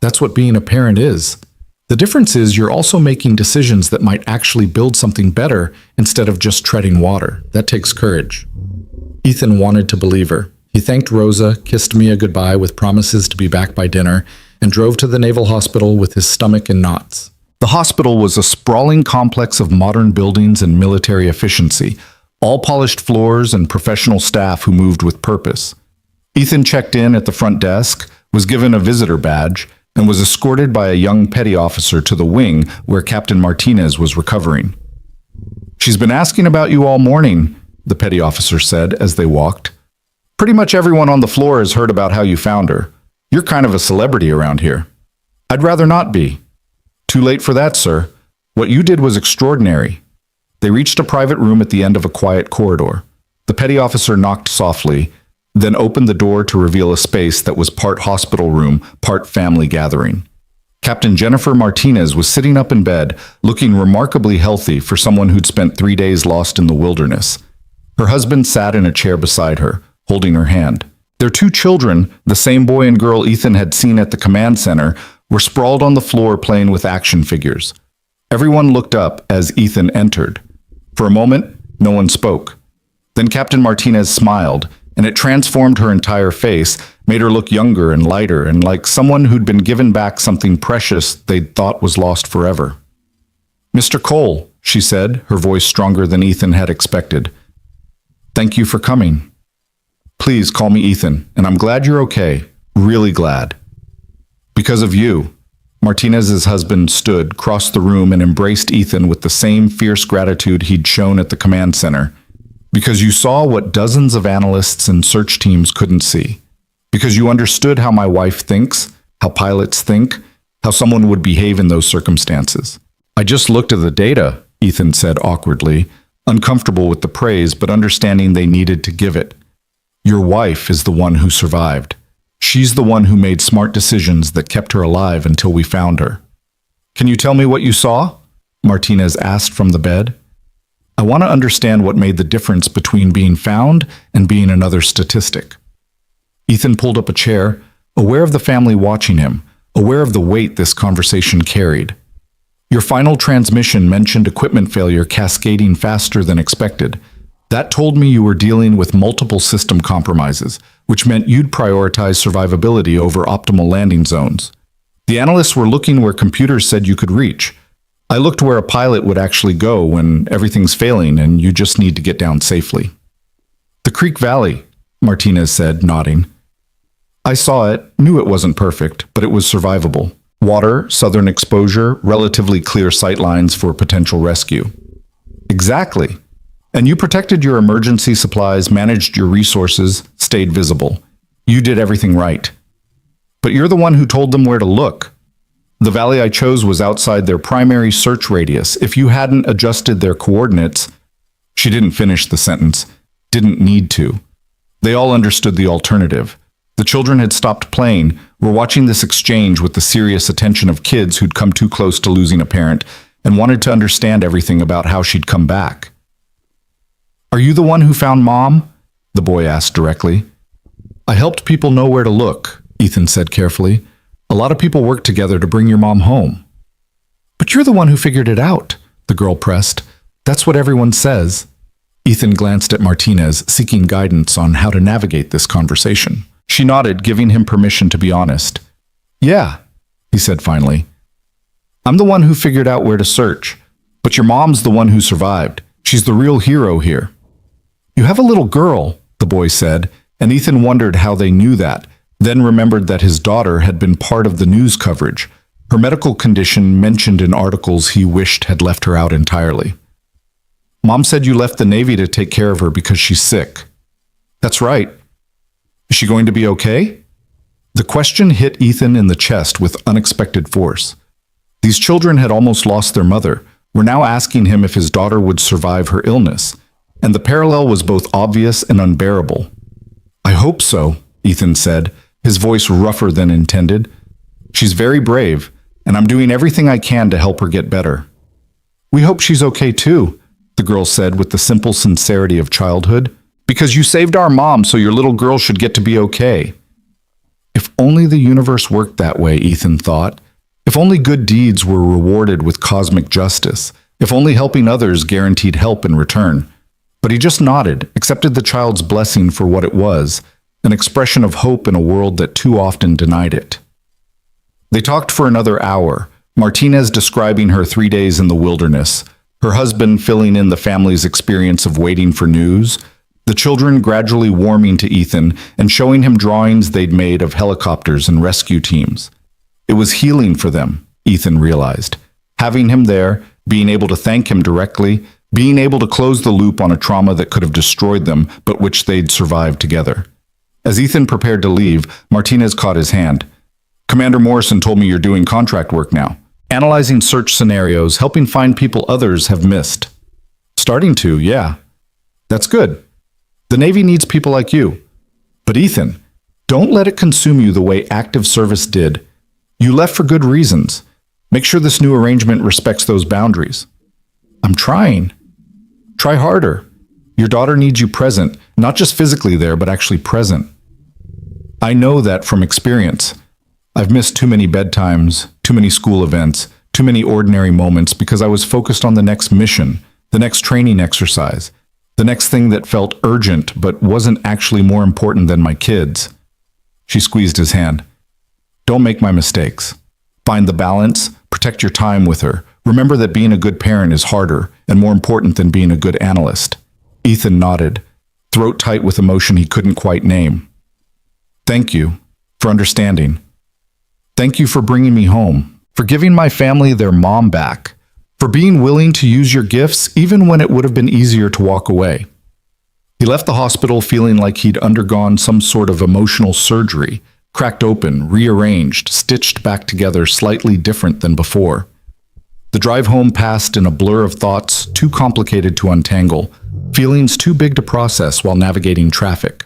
That's what being a parent is. The difference is you're also making decisions that might actually build something better instead of just treading water. That takes courage. Ethan wanted to believe her. He thanked Rosa, kissed Mia goodbye with promises to be back by dinner, and drove to the Naval Hospital with his stomach in knots. The hospital was a sprawling complex of modern buildings and military efficiency, all polished floors and professional staff who moved with purpose. Ethan checked in at the front desk, was given a visitor badge, and was escorted by a young petty officer to the wing where Captain Martinez was recovering. She's been asking about you all morning, the petty officer said as they walked. Pretty much everyone on the floor has heard about how you found her. You're kind of a celebrity around here. I'd rather not be. Too late for that, sir. What you did was extraordinary. They reached a private room at the end of a quiet corridor. The petty officer knocked softly, then opened the door to reveal a space that was part hospital room, part family gathering. Captain Jennifer Martinez was sitting up in bed, looking remarkably healthy for someone who'd spent 3 days lost in the wilderness. Her husband sat in a chair beside her, holding her hand. Their 2 children, the same boy and girl Ethan had seen at the command center, were sprawled on the floor playing with action figures. Everyone looked up as Ethan entered. For a moment, no one spoke. Then Captain Martinez smiled, and it transformed her entire face, made her look younger and lighter and like someone who'd been given back something precious they'd thought was lost forever. "Mr. Cole," she said, her voice stronger than Ethan had expected. "Thank you for coming. Please call me Ethan, and I'm glad you're okay. Really glad." "Because of you." Martinez's husband stood, crossed the room, and embraced Ethan with the same fierce gratitude he'd shown at the command center. "Because you saw what dozens of analysts and search teams couldn't see. Because you understood how my wife thinks, how pilots think, how someone would behave in those circumstances." "I just looked at the data," Ethan said awkwardly, uncomfortable with the praise but understanding they needed to give it. "Your wife is the one who survived. She's the one who made smart decisions that kept her alive until we found her." "Can you tell me what you saw?" Martinez asked from the bed. "I want to understand what made the difference between being found and being another statistic." Ethan pulled up a chair, aware of the family watching him, aware of the weight this conversation carried. "Your final transmission mentioned equipment failure cascading faster than expected. That told me you were dealing with multiple system compromises, which meant you'd prioritize survivability over optimal landing zones. The analysts were looking where computers said you could reach. I looked where a pilot would actually go when everything's failing and you just need to get down safely." "The Creek Valley," Martinez said, nodding. "I saw it, knew it wasn't perfect, but it was survivable. Water, southern exposure, relatively clear sightlines for potential rescue." "Exactly. And you protected your emergency supplies, managed your resources, stayed visible. You did everything right. But you're the one who told them where to look. The valley I chose was outside their primary search radius. If you hadn't adjusted their coordinates..." She didn't finish the sentence. Didn't need to. They all understood the alternative. The children had stopped playing, were watching this exchange with the serious attention of kids who'd come too close to losing a parent and wanted to understand everything about how she'd come back. "Are you the one who found Mom?" the boy asked directly. "I helped people know where to look," Ethan said carefully. "A lot of people worked together to bring your mom home." "But you're the one who figured it out," the girl pressed. "That's what everyone says." Ethan glanced at Martinez, seeking guidance on how to navigate this conversation. She nodded, giving him permission to be honest. "Yeah," he said finally. "I'm the one who figured out where to search, but your mom's the one who survived. She's the real hero here." "You have a little girl," the boy said, and Ethan wondered how they knew that, then remembered that his daughter had been part of the news coverage, her medical condition mentioned in articles he wished had left her out entirely. "Mom said you left the Navy to take care of her because she's sick." "That's right. Is she going to be okay?" The question hit Ethan in the chest with unexpected force. These children had almost lost their mother, were now asking him if his daughter would survive her illness, and the parallel was both obvious and unbearable. "I hope so," Ethan said, his voice rougher than intended. "She's very brave, and I'm doing everything I can to help her get better." "We hope she's okay too," the girl said with the simple sincerity of childhood. "Because you saved our mom, so your little girl should get to be okay." If only the universe worked that way, Ethan thought. If only good deeds were rewarded with cosmic justice. If only helping others guaranteed help in return. But he just nodded, accepted the child's blessing for what it was, an expression of hope in a world that too often denied it. They talked for another hour, Martinez describing her 3 days in the wilderness, her husband filling in the family's experience of waiting for news, the children gradually warming to Ethan and showing him drawings they'd made of helicopters and rescue teams. It was healing for them, Ethan realized. Having him there, being able to thank him directly, being able to close the loop on a trauma that could have destroyed them, but which they'd survived together. As Ethan prepared to leave, Martinez caught his hand. Commander Morrison told me you're doing contract work now. Analyzing search scenarios, helping find people others have missed. Starting to, yeah. That's good. The Navy needs people like you. But Ethan, don't let it consume you the way active service did. You left for good reasons. Make sure this new arrangement respects those boundaries. I'm trying. Try harder. Your daughter needs you present, not just physically there, but actually present. I know that from experience. I've missed too many bedtimes, too many school events, too many ordinary moments because I was focused on the next mission, the next training exercise, the next thing that felt urgent but wasn't actually more important than my kids. She squeezed his hand. Don't make my mistakes. Find the balance, protect your time with her. Remember that being a good parent is harder and more important than being a good analyst. Ethan nodded, throat tight with emotion he couldn't quite name. Thank you for understanding. Thank you for bringing me home, for giving my family their mom back, for being willing to use your gifts even when it would have been easier to walk away. He left the hospital feeling like he'd undergone some sort of emotional surgery, cracked open, rearranged, stitched back together slightly different than before. The drive home passed in a blur of thoughts too complicated to untangle, feelings too big to process while navigating traffic.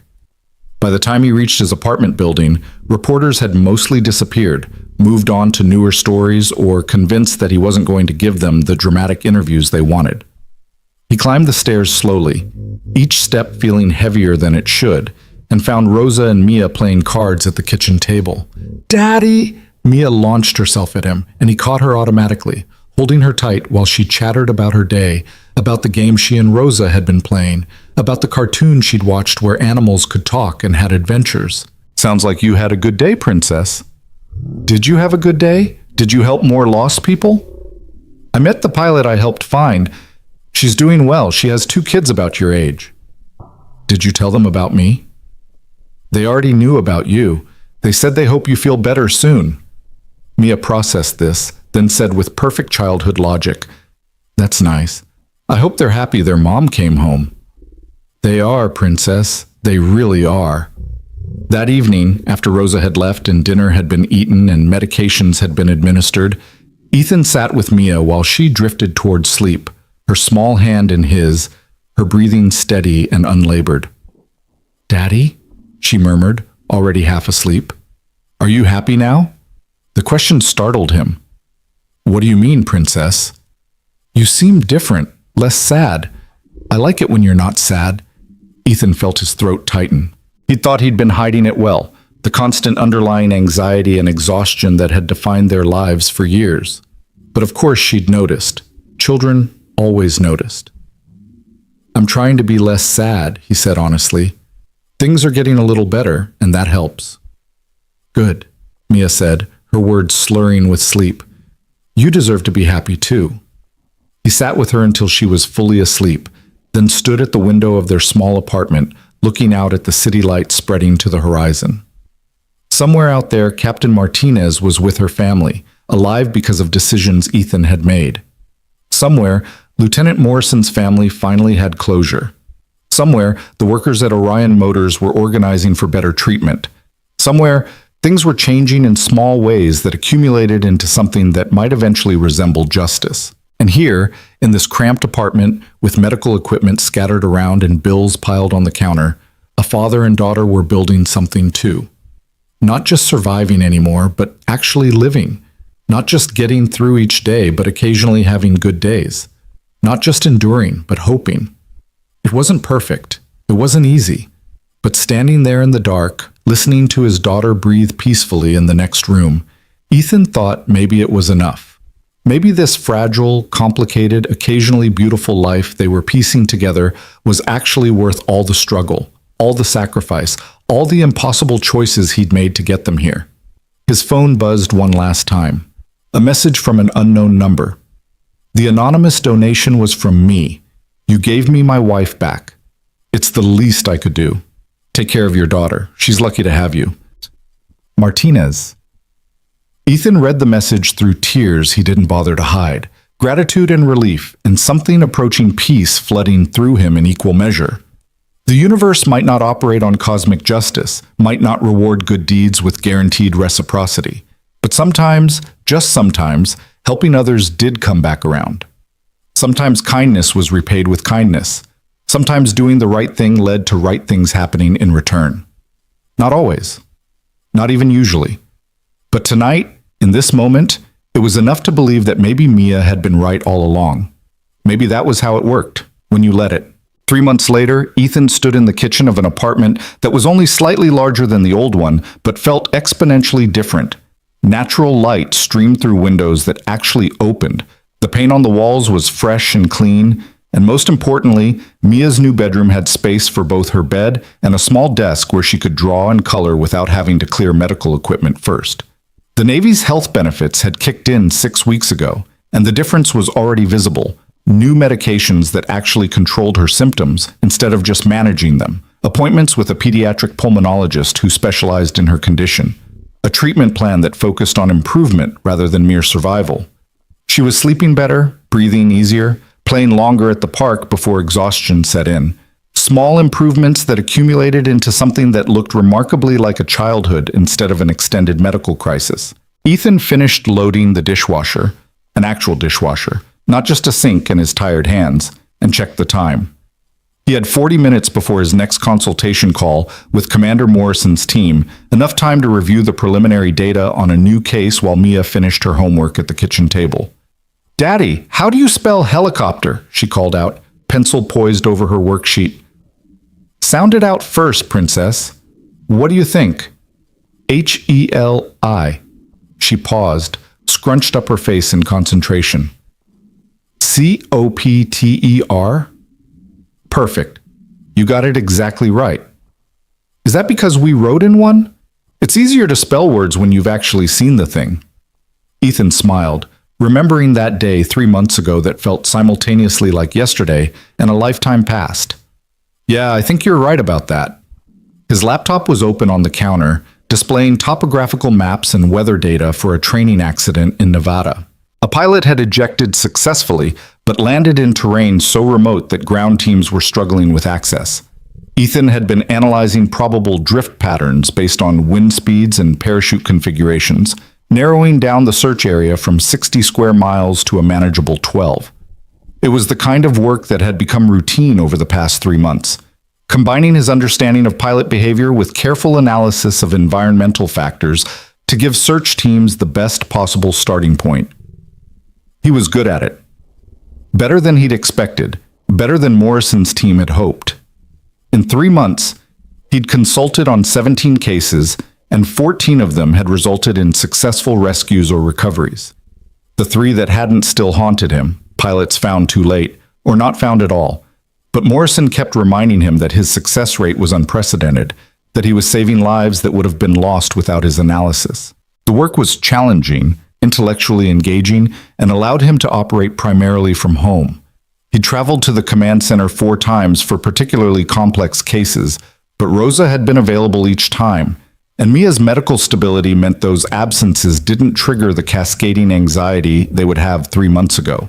By the time he reached his apartment building, reporters had mostly disappeared, moved on to newer stories, or convinced that he wasn't going to give them the dramatic interviews they wanted. He climbed the stairs slowly, each step feeling heavier than it should, and found Rosa and Mia playing cards at the kitchen table. "Daddy!" Mia launched herself at him, and he caught her automatically, holding her tight while she chattered about her day, about the game she and Rosa had been playing, about the cartoon she'd watched where animals could talk and had adventures. "Sounds like you had a good day, princess." "Did you have a good day? Did you help more lost people?" "I met the pilot I helped find. She's doing well. She has 2 kids about your age." "Did you tell them about me?" "They already knew about you. They said they hope you feel better soon." Mia processed this, then said with perfect childhood logic, "That's nice. I hope they're happy their mom came home." "They are, princess. They really are." That evening, after Rosa had left and dinner had been eaten and medications had been administered, Ethan sat with Mia while she drifted toward sleep, her small hand in his, her breathing steady and unlabored. "Daddy?" she murmured, already half asleep. "Are you happy now?" The question startled him. "What do you mean, princess?" "You seem different, less sad. I like it when you're not sad." Ethan felt his throat tighten. He thought he'd been hiding it well, the constant underlying anxiety and exhaustion that had defined their lives for years. But of course she'd noticed. Children always noticed. "I'm trying to be less sad," he said honestly. "Things are getting a little better, and that helps." "Good," Mia said, her words slurring with sleep. "You deserve to be happy too." He sat with her until she was fully asleep, then stood at the window of their small apartment, looking out at the city lights spreading to the horizon. Somewhere out there, Captain Martinez was with her family, alive because of decisions Ethan had made. Somewhere, Lieutenant Morrison's family finally had closure. Somewhere, the workers at Orion Motors were organizing for better treatment. Somewhere, things were changing in small ways that accumulated into something that might eventually resemble justice. And here, in this cramped apartment with medical equipment scattered around and bills piled on the counter, a father and daughter were building something too. Not just surviving anymore, but actually living. Not just getting through each day, but occasionally having good days. Not just enduring, but hoping. It wasn't perfect. It wasn't easy. But standing there in the dark, listening to his daughter breathe peacefully in the next room, Ethan thought maybe it was enough. Maybe this fragile, complicated, occasionally beautiful life they were piecing together was actually worth all the struggle, all the sacrifice, all the impossible choices he'd made to get them here. His phone buzzed one last time. A message from an unknown number. "The anonymous donation was from me. You gave me my wife back. It's the least I could do. Take care of your daughter. She's lucky to have you. Martinez." Ethan read the message through tears he didn't bother to hide, gratitude and relief, and something approaching peace flooding through him in equal measure. The universe might not operate on cosmic justice, might not reward good deeds with guaranteed reciprocity. But sometimes, just sometimes, helping others did come back around. Sometimes kindness was repaid with kindness. Sometimes doing the right thing led to right things happening in return. Not always. Not even usually. But tonight, in this moment, it was enough to believe that maybe Mia had been right all along. Maybe that was how it worked, when you let it. 3 months later, Ethan stood in the kitchen of an apartment that was only slightly larger than the old one, but felt exponentially different. Natural light streamed through windows that actually opened. The paint on the walls was fresh and clean, and most importantly, Mia's new bedroom had space for both her bed and a small desk where she could draw and color without having to clear medical equipment first. The Navy's health benefits had kicked in 6 weeks ago, and the difference was already visible. New medications that actually controlled her symptoms instead of just managing them. Appointments with a pediatric pulmonologist who specialized in her condition. A treatment plan that focused on improvement rather than mere survival. She was sleeping better, breathing easier, playing longer at the park before exhaustion set in. Small improvements that accumulated into something that looked remarkably like a childhood instead of an extended medical crisis. Ethan finished loading the dishwasher, an actual dishwasher, not just a sink and his tired hands, and checked the time. He had 40 minutes before his next consultation call with Commander Morrison's team, enough time to review the preliminary data on a new case while Mia finished her homework at the kitchen table. "Daddy, how do you spell helicopter?" she called out, pencil poised over her worksheet. "Sound it out first, princess. What do you think?" "H-E-L-I." She paused, scrunched up her face in concentration. "C-O-P-T-E-R? Perfect. You got it exactly right. Is that because we wrote in one? It's easier to spell words when you've actually seen the thing." Ethan smiled, remembering that day 3 months ago that felt simultaneously like yesterday and a lifetime past. "Yeah, I think you're right about that." His laptop was open on the counter, displaying topographical maps and weather data for a training accident in Nevada. A pilot had ejected successfully, but landed in terrain so remote that ground teams were struggling with access. Ethan had been analyzing probable drift patterns based on wind speeds and parachute configurations, narrowing down the search area from 60 square miles to a manageable 12. It was the kind of work that had become routine over the past 3 months, combining his understanding of pilot behavior with careful analysis of environmental factors to give search teams the best possible starting point. He was good at it. Better than he'd expected, better than Morrison's team had hoped. In 3 months, he'd consulted on 17 cases, and 14 of them had resulted in successful rescues or recoveries. The 3 that hadn't still haunted him, pilots found too late, or not found at all. But Morrison kept reminding him that his success rate was unprecedented, that he was saving lives that would have been lost without his analysis. The work was challenging, intellectually engaging, and allowed him to operate primarily from home. He traveled to the command center 4 times for particularly complex cases, but Rosa had been available each time, and Mia's medical stability meant those absences didn't trigger the cascading anxiety they would have 3 months ago.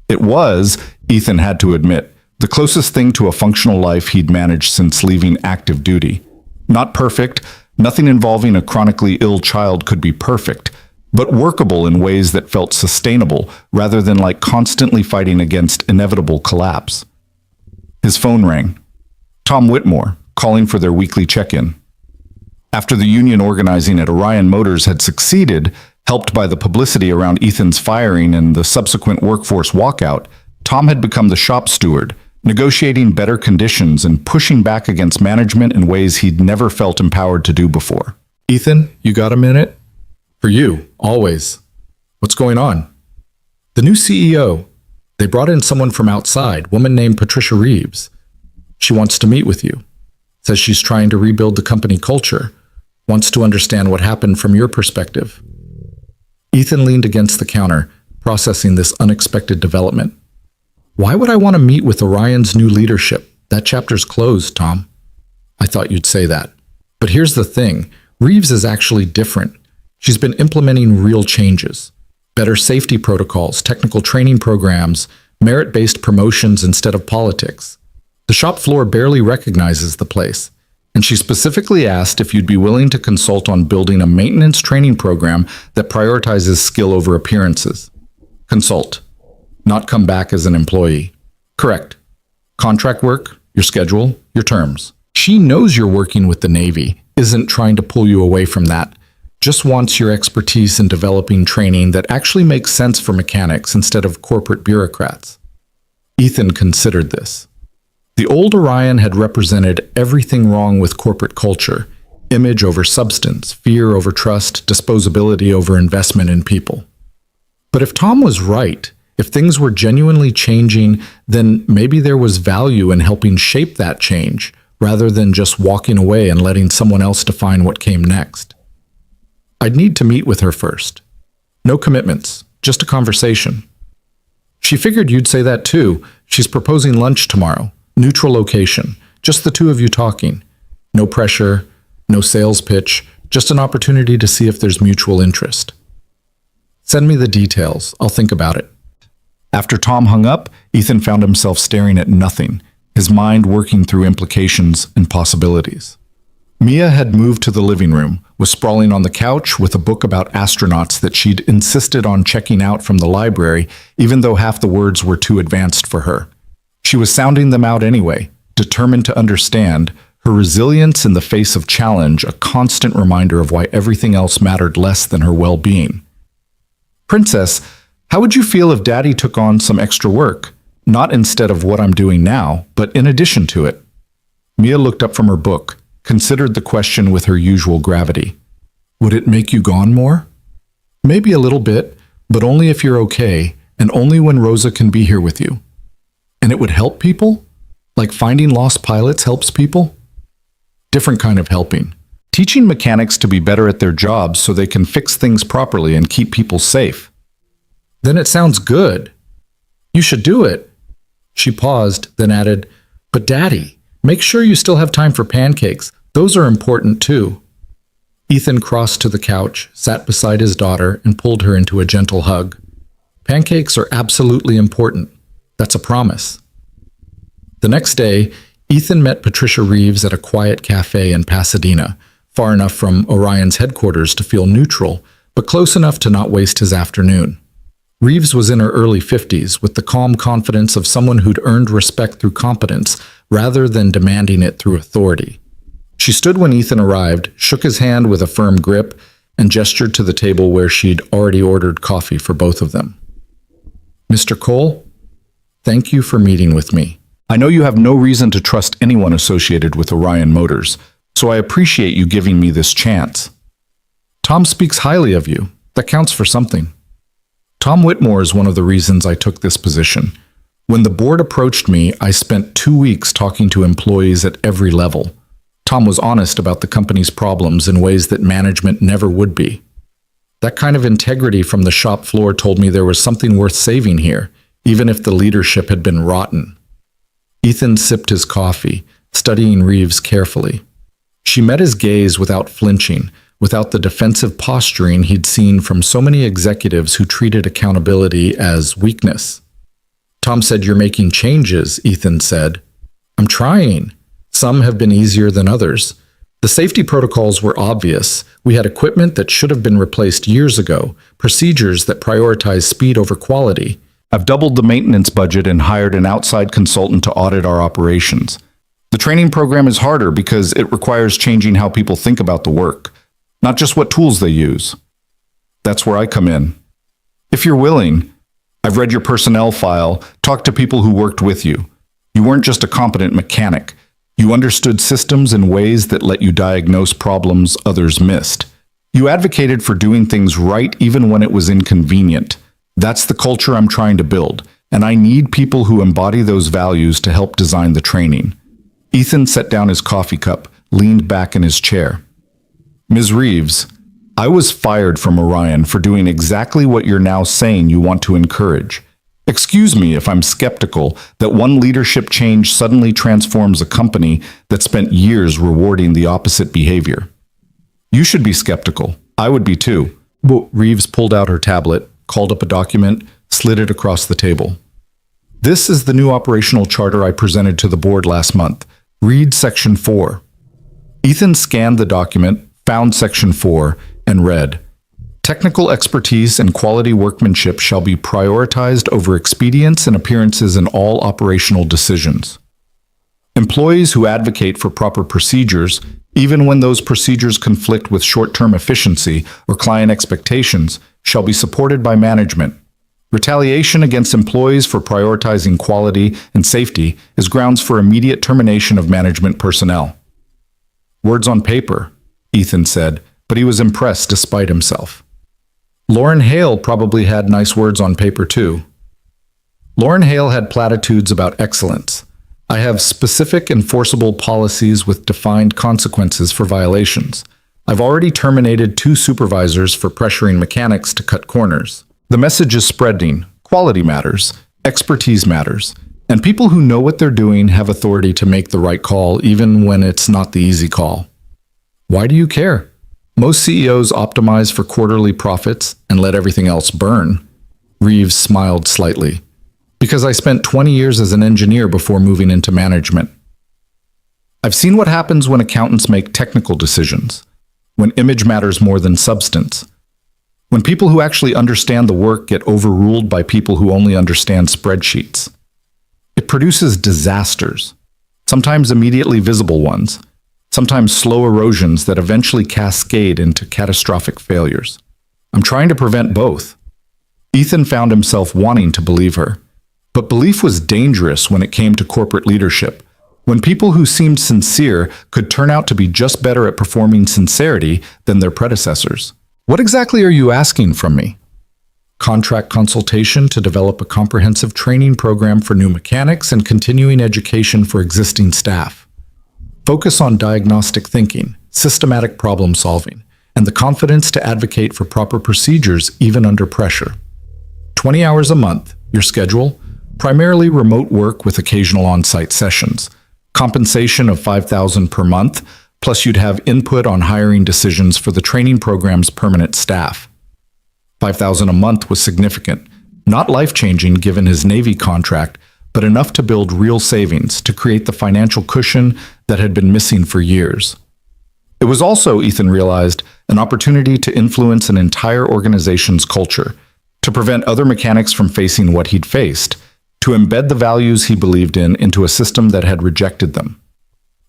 It was, Ethan had to admit, the closest thing to a functional life he'd managed since leaving active duty. Not perfect, nothing involving a chronically ill child could be perfect, but workable in ways that felt sustainable rather than like constantly fighting against inevitable collapse. His phone rang. Tom Whitmore, calling for their weekly check-in. After the union organizing at Orion Motors had succeeded, helped by the publicity around Ethan's firing and the subsequent workforce walkout, Tom had become the shop steward, negotiating better conditions and pushing back against management in ways he'd never felt empowered to do before. "Ethan, you got a minute?" "For you, always." "What's going on?" "The new CEO. They brought in someone from outside, woman named Patricia Reeves. She wants to meet with you. Says she's trying to rebuild the company culture. Wants to understand what happened from your perspective." Ethan leaned against the counter, processing this unexpected development. "Why would I want to meet with Orion's new leadership? That chapter's closed, Tom." "I thought you'd say that. But here's the thing. Reeves is actually different. She's been implementing real changes. Better safety protocols, technical training programs, merit-based promotions instead of politics. The shop floor barely recognizes the place, and she specifically asked if you'd be willing to consult on building a maintenance training program that prioritizes skill over appearances. Consult, not come back as an employee. Correct. Contract work, your schedule, your terms. She knows you're working with the Navy, isn't trying to pull you away from that, just wants your expertise in developing training that actually makes sense for mechanics instead of corporate bureaucrats. Ethan considered this. The old Orion had represented everything wrong with corporate culture: image over substance, fear over trust, disposability over investment in people. But if Tom was right, if things were genuinely changing, then maybe there was value in helping shape that change, rather than just walking away and letting someone else define what came next. I'd need to meet with her first. No commitments, just a conversation. She figured you'd say that too. She's proposing lunch tomorrow. Neutral location, just the two of you talking. No pressure, no sales pitch, just an opportunity to see if there's mutual interest. Send me the details, I'll think about it. After Tom hung up, Ethan found himself staring at nothing, his mind working through implications and possibilities. Mia had moved to the living room, was sprawling on the couch with a book about astronauts that she'd insisted on checking out from the library, even though half the words were too advanced for her. She was sounding them out anyway, determined to understand, her resilience in the face of challenge a constant reminder of why everything else mattered less than her well-being. Princess, how would you feel if Daddy took on some extra work? Not instead of what I'm doing now, but in addition to it. Mia looked up from her book, considered the question with her usual gravity. Would it make you gone more? Maybe a little bit, but only if you're okay, and only when Rosa can be here with you. And it would help people? Like finding lost pilots helps people? Different kind of helping. Teaching mechanics to be better at their jobs so they can fix things properly and keep people safe. Then it sounds good. You should do it. She paused, then added, But Daddy, make sure you still have time for pancakes. Those are important too. Ethan crossed to the couch, sat beside his daughter, and pulled her into a gentle hug. Pancakes are absolutely important. That's a promise. The next day, Ethan met Patricia Reeves at a quiet cafe in Pasadena, far enough from Orion's headquarters to feel neutral, but close enough to not waste his afternoon. Reeves was in her early 50s, with the calm confidence of someone who'd earned respect through competence rather than demanding it through authority. She stood when Ethan arrived, shook his hand with a firm grip, and gestured to the table where she'd already ordered coffee for both of them. Mr. Cole, thank you for meeting with me. I know you have no reason to trust anyone associated with Orion Motors, so I appreciate you giving me this chance. Tom speaks highly of you. That counts for something. Tom Whitmore is one of the reasons I took this position. When the board approached me, I spent 2 weeks talking to employees at every level. Tom was honest about the company's problems in ways that management never would be. That kind of integrity from the shop floor told me there was something worth saving here, even if the leadership had been rotten. Ethan sipped his coffee, studying Reeves carefully. She met his gaze without flinching, without the defensive posturing he'd seen from so many executives who treated accountability as weakness. Tom said, "You're making changes," Ethan said. "I'm trying. Some have been easier than others. The safety protocols were obvious. We had equipment that should have been replaced years ago, procedures that prioritize speed over quality. I've doubled the maintenance budget and hired an outside consultant to audit our operations. The training program is harder because it requires changing how people think about the work, not just what tools they use. That's where I come in. If you're willing, I've read your personnel file, talked to people who worked with you. You weren't just a competent mechanic. You understood systems in ways that let you diagnose problems others missed. You advocated for doing things right even when it was inconvenient. That's the culture I'm trying to build, and I need people who embody those values to help design the training." Ethan set down his coffee cup, leaned back in his chair. "Ms. Reeves, I was fired from Orion for doing exactly what you're now saying you want to encourage. Excuse me if I'm skeptical that one leadership change suddenly transforms a company that spent years rewarding the opposite behavior. You should be skeptical. I would be too." Reeves pulled out her tablet, called up a document, slid it across the table. This is the new operational charter I presented to the board last month. Read Section 4. Ethan scanned the document, found Section 4, and read, "Technical expertise and quality workmanship shall be prioritized over expedience and appearances in all operational decisions. Employees who advocate for proper procedures, even when those procedures conflict with short-term efficiency or client expectations, shall be supported by management. Retaliation against employees for prioritizing quality and safety is grounds for immediate termination of management personnel." Words on paper, Ethan said, but he was impressed despite himself. Lauren Hale probably had nice words on paper too. Lauren Hale had platitudes about excellence. "I have specific enforceable policies with defined consequences for violations. I've already terminated 2 supervisors for pressuring mechanics to cut corners." The message is spreading. Quality matters. Expertise matters. And people who know what they're doing have authority to make the right call even when it's not the easy call. Why do you care? Most CEOs optimize for quarterly profits and let everything else burn. Reeves smiled slightly. Because I spent 20 years as an engineer before moving into management. I've seen what happens when accountants make technical decisions, when image matters more than substance, when people who actually understand the work get overruled by people who only understand spreadsheets. It produces disasters, sometimes immediately visible ones, sometimes slow erosions that eventually cascade into catastrophic failures. I'm trying to prevent both. Ethan found himself wanting to believe her. But belief was dangerous when it came to corporate leadership, when people who seemed sincere could turn out to be just better at performing sincerity than their predecessors. "What exactly are you asking from me?" "Contract consultation to develop a comprehensive training program for new mechanics and continuing education for existing staff. Focus on diagnostic thinking, systematic problem solving, and the confidence to advocate for proper procedures even under pressure. 20 hours a month, your schedule, primarily remote work with occasional on-site sessions. Compensation of $5,000 per month, plus you'd have input on hiring decisions for the training program's permanent staff." $5,000 a month was significant, not life-changing given his Navy contract, but enough to build real savings to create the financial cushion that had been missing for years. It was also, Ethan realized, an opportunity to influence an entire organization's culture, to prevent other mechanics from facing what he'd faced, to embed the values he believed in into a system that had rejected them.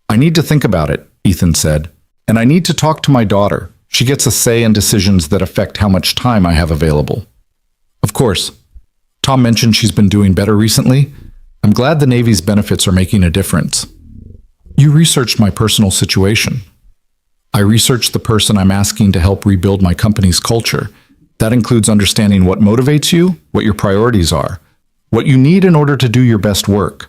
"I need to think about it," Ethan said, "and I need to talk to my daughter. She gets a say in decisions that affect how much time I have available." "Of course. Tom mentioned she's been doing better recently. I'm glad the Navy's benefits are making a difference." "You researched my personal situation." "I researched the person I'm asking to help rebuild my company's culture. That includes understanding what motivates you, what your priorities are, what you need in order to do your best work.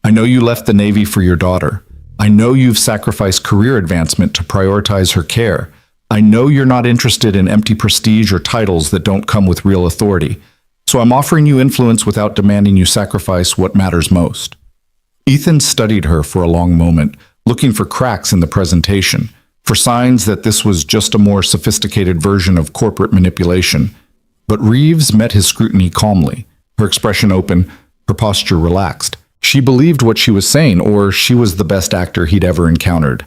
I know you left the Navy for your daughter. I know you've sacrificed career advancement to prioritize her care. I know you're not interested in empty prestige or titles that don't come with real authority. So I'm offering you influence without demanding you sacrifice what matters most." Ethan studied her for a long moment, looking for cracks in the presentation, for signs that this was just a more sophisticated version of corporate manipulation. But Reeves met his scrutiny calmly, her expression open, her posture relaxed. She believed what she was saying, or she was the best actor he'd ever encountered.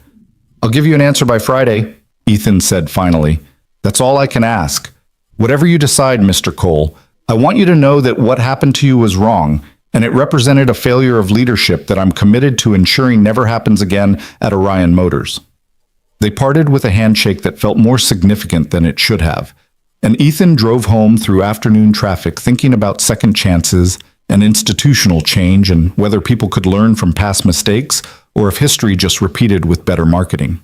"I'll give you an answer by Friday," Ethan said finally. "That's all I can ask. Whatever you decide, Mr. Cole, I want you to know that what happened to you was wrong, and it represented a failure of leadership that I'm committed to ensuring never happens again at Orion Motors." They parted with a handshake that felt more significant than it should have, and Ethan drove home through afternoon traffic thinking about second chances and institutional change and whether people could learn from past mistakes or if history just repeated with better marketing.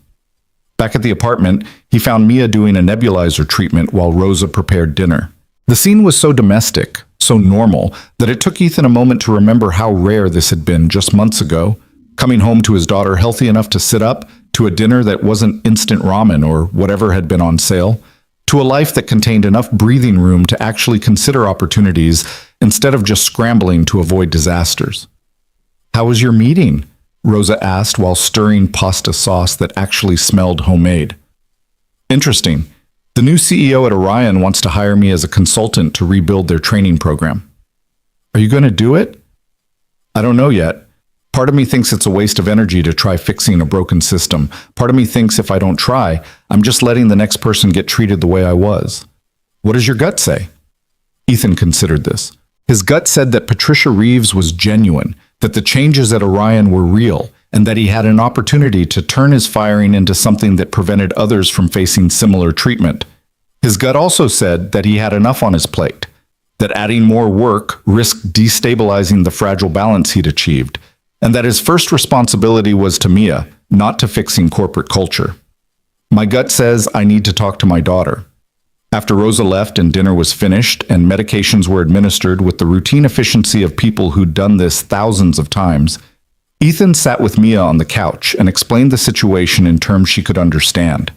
Back at the apartment, he found Mia doing a nebulizer treatment while Rosa prepared dinner. The scene was so domestic, so normal, that it took Ethan a moment to remember how rare this had been just months ago, coming home to his daughter healthy enough to sit up, to a dinner that wasn't instant ramen or whatever had been on sale, to a life that contained enough breathing room to actually consider opportunities instead of just scrambling to avoid disasters. "How was your meeting?" Rosa asked while stirring pasta sauce that actually smelled homemade. "Interesting. The new CEO at Orion wants to hire me as a consultant to rebuild their training program." "Are you going to do it?" I don't know yet. Part of me thinks it's a waste of energy to try fixing a broken system. Part of me thinks if I don't try, I'm just letting the next person get treated the way I was. What does your gut say? Ethan considered this. His gut said that Patricia Reeves was genuine, that the changes at Orion were real, and that he had an opportunity to turn his firing into something that prevented others from facing similar treatment. His gut also said that he had enough on his plate, that adding more work risked destabilizing the fragile balance he'd achieved, and that his first responsibility was to Mia, not to fixing corporate culture. My gut says I need to talk to my daughter. After Rosa left and dinner was finished and medications were administered with the routine efficiency of people who'd done this thousands of times, Ethan sat with Mia on the couch and explained the situation in terms she could understand.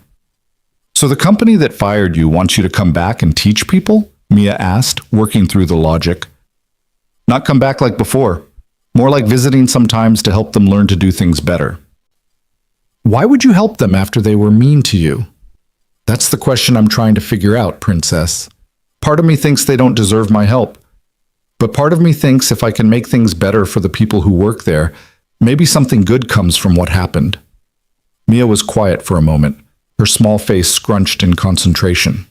So the company that fired you wants you to come back and teach people? Mia asked, working through the logic. Not come back like before. More like visiting sometimes to help them learn to do things better. Why would you help them after they were mean to you? That's the question I'm trying to figure out, Princess. Part of me thinks they don't deserve my help. But part of me thinks if I can make things better for the people who work there, maybe something good comes from what happened. Mia was quiet for a moment, her small face scrunched in concentration.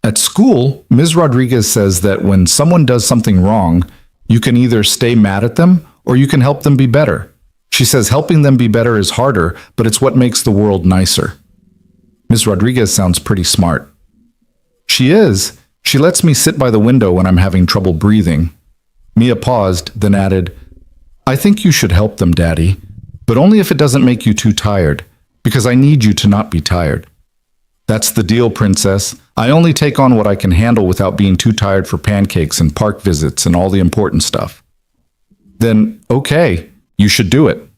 At school, Ms. Rodriguez says that when someone does something wrong, you can either stay mad at them or you can help them be better. She says helping them be better is harder, but it's what makes the world nicer. Ms. Rodriguez sounds pretty smart. She is. She lets me sit by the window when I'm having trouble breathing. Mia paused, then added, I think you should help them, Daddy, but only if it doesn't make you too tired, because I need you to not be tired. That's the deal, Princess. I only take on what I can handle without being too tired for pancakes and park visits and all the important stuff. Then, okay, you should do it.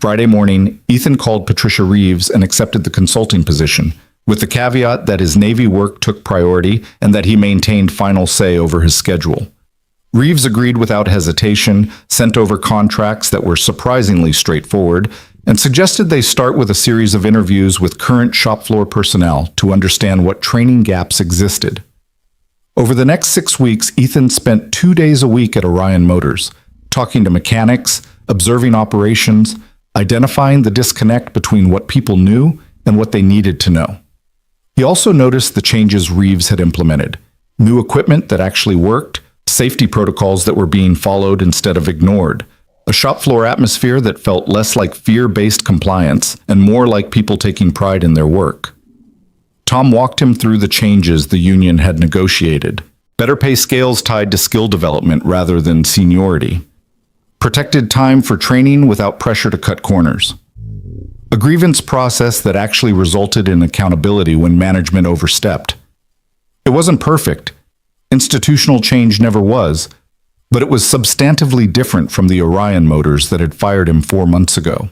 Friday morning, Ethan called Patricia Reeves and accepted the consulting position, with the caveat that his Navy work took priority and that he maintained final say over his schedule. Reeves agreed without hesitation, sent over contracts that were surprisingly straightforward, and suggested they start with a series of interviews with current shop floor personnel to understand what training gaps existed. Over the next 6 weeks, Ethan spent 2 days a week at Orion Motors, talking to mechanics, observing operations, identifying the disconnect between what people knew and what they needed to know. He also noticed the changes Reeves had implemented, new equipment that actually worked, safety protocols that were being followed instead of ignored, a shop floor atmosphere that felt less like fear-based compliance and more like people taking pride in their work. Tom walked him through the changes the union had negotiated. Better pay scales tied to skill development rather than seniority. Protected time for training without pressure to cut corners. A grievance process that actually resulted in accountability when management overstepped. It wasn't perfect. Institutional change never was, but it was substantively different from the Orion Motors that had fired him 4 months ago.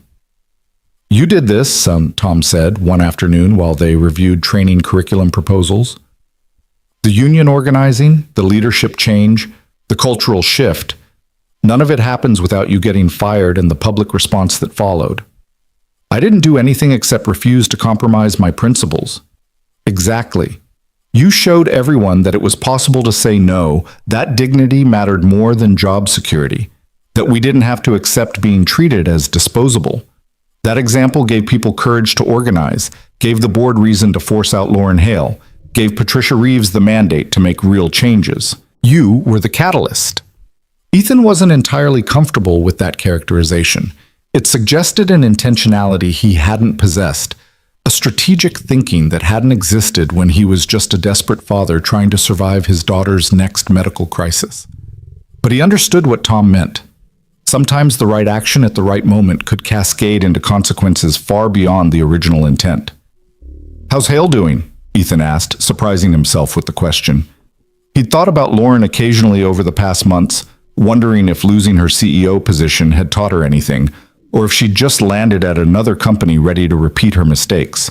You did this, Tom said one afternoon while they reviewed training curriculum proposals. The union organizing, the leadership change, the cultural shift, none of it happens without you getting fired and the public response that followed. I didn't do anything except refuse to compromise my principles. Exactly. You showed everyone that it was possible to say no, that dignity mattered more than job security, that we didn't have to accept being treated as disposable. That example gave people courage to organize, gave the board reason to force out Lauren Hale, gave Patricia Reeves the mandate to make real changes. You were the catalyst. Ethan wasn't entirely comfortable with that characterization. It suggested an intentionality he hadn't possessed, a strategic thinking that hadn't existed when he was just a desperate father trying to survive his daughter's next medical crisis. But he understood what Tom meant. Sometimes the right action at the right moment could cascade into consequences far beyond the original intent. How's Hale doing? Ethan asked, surprising himself with the question. He'd thought about Lauren occasionally over the past months, wondering if losing her CEO position had taught her anything, or if she'd just landed at another company ready to repeat her mistakes.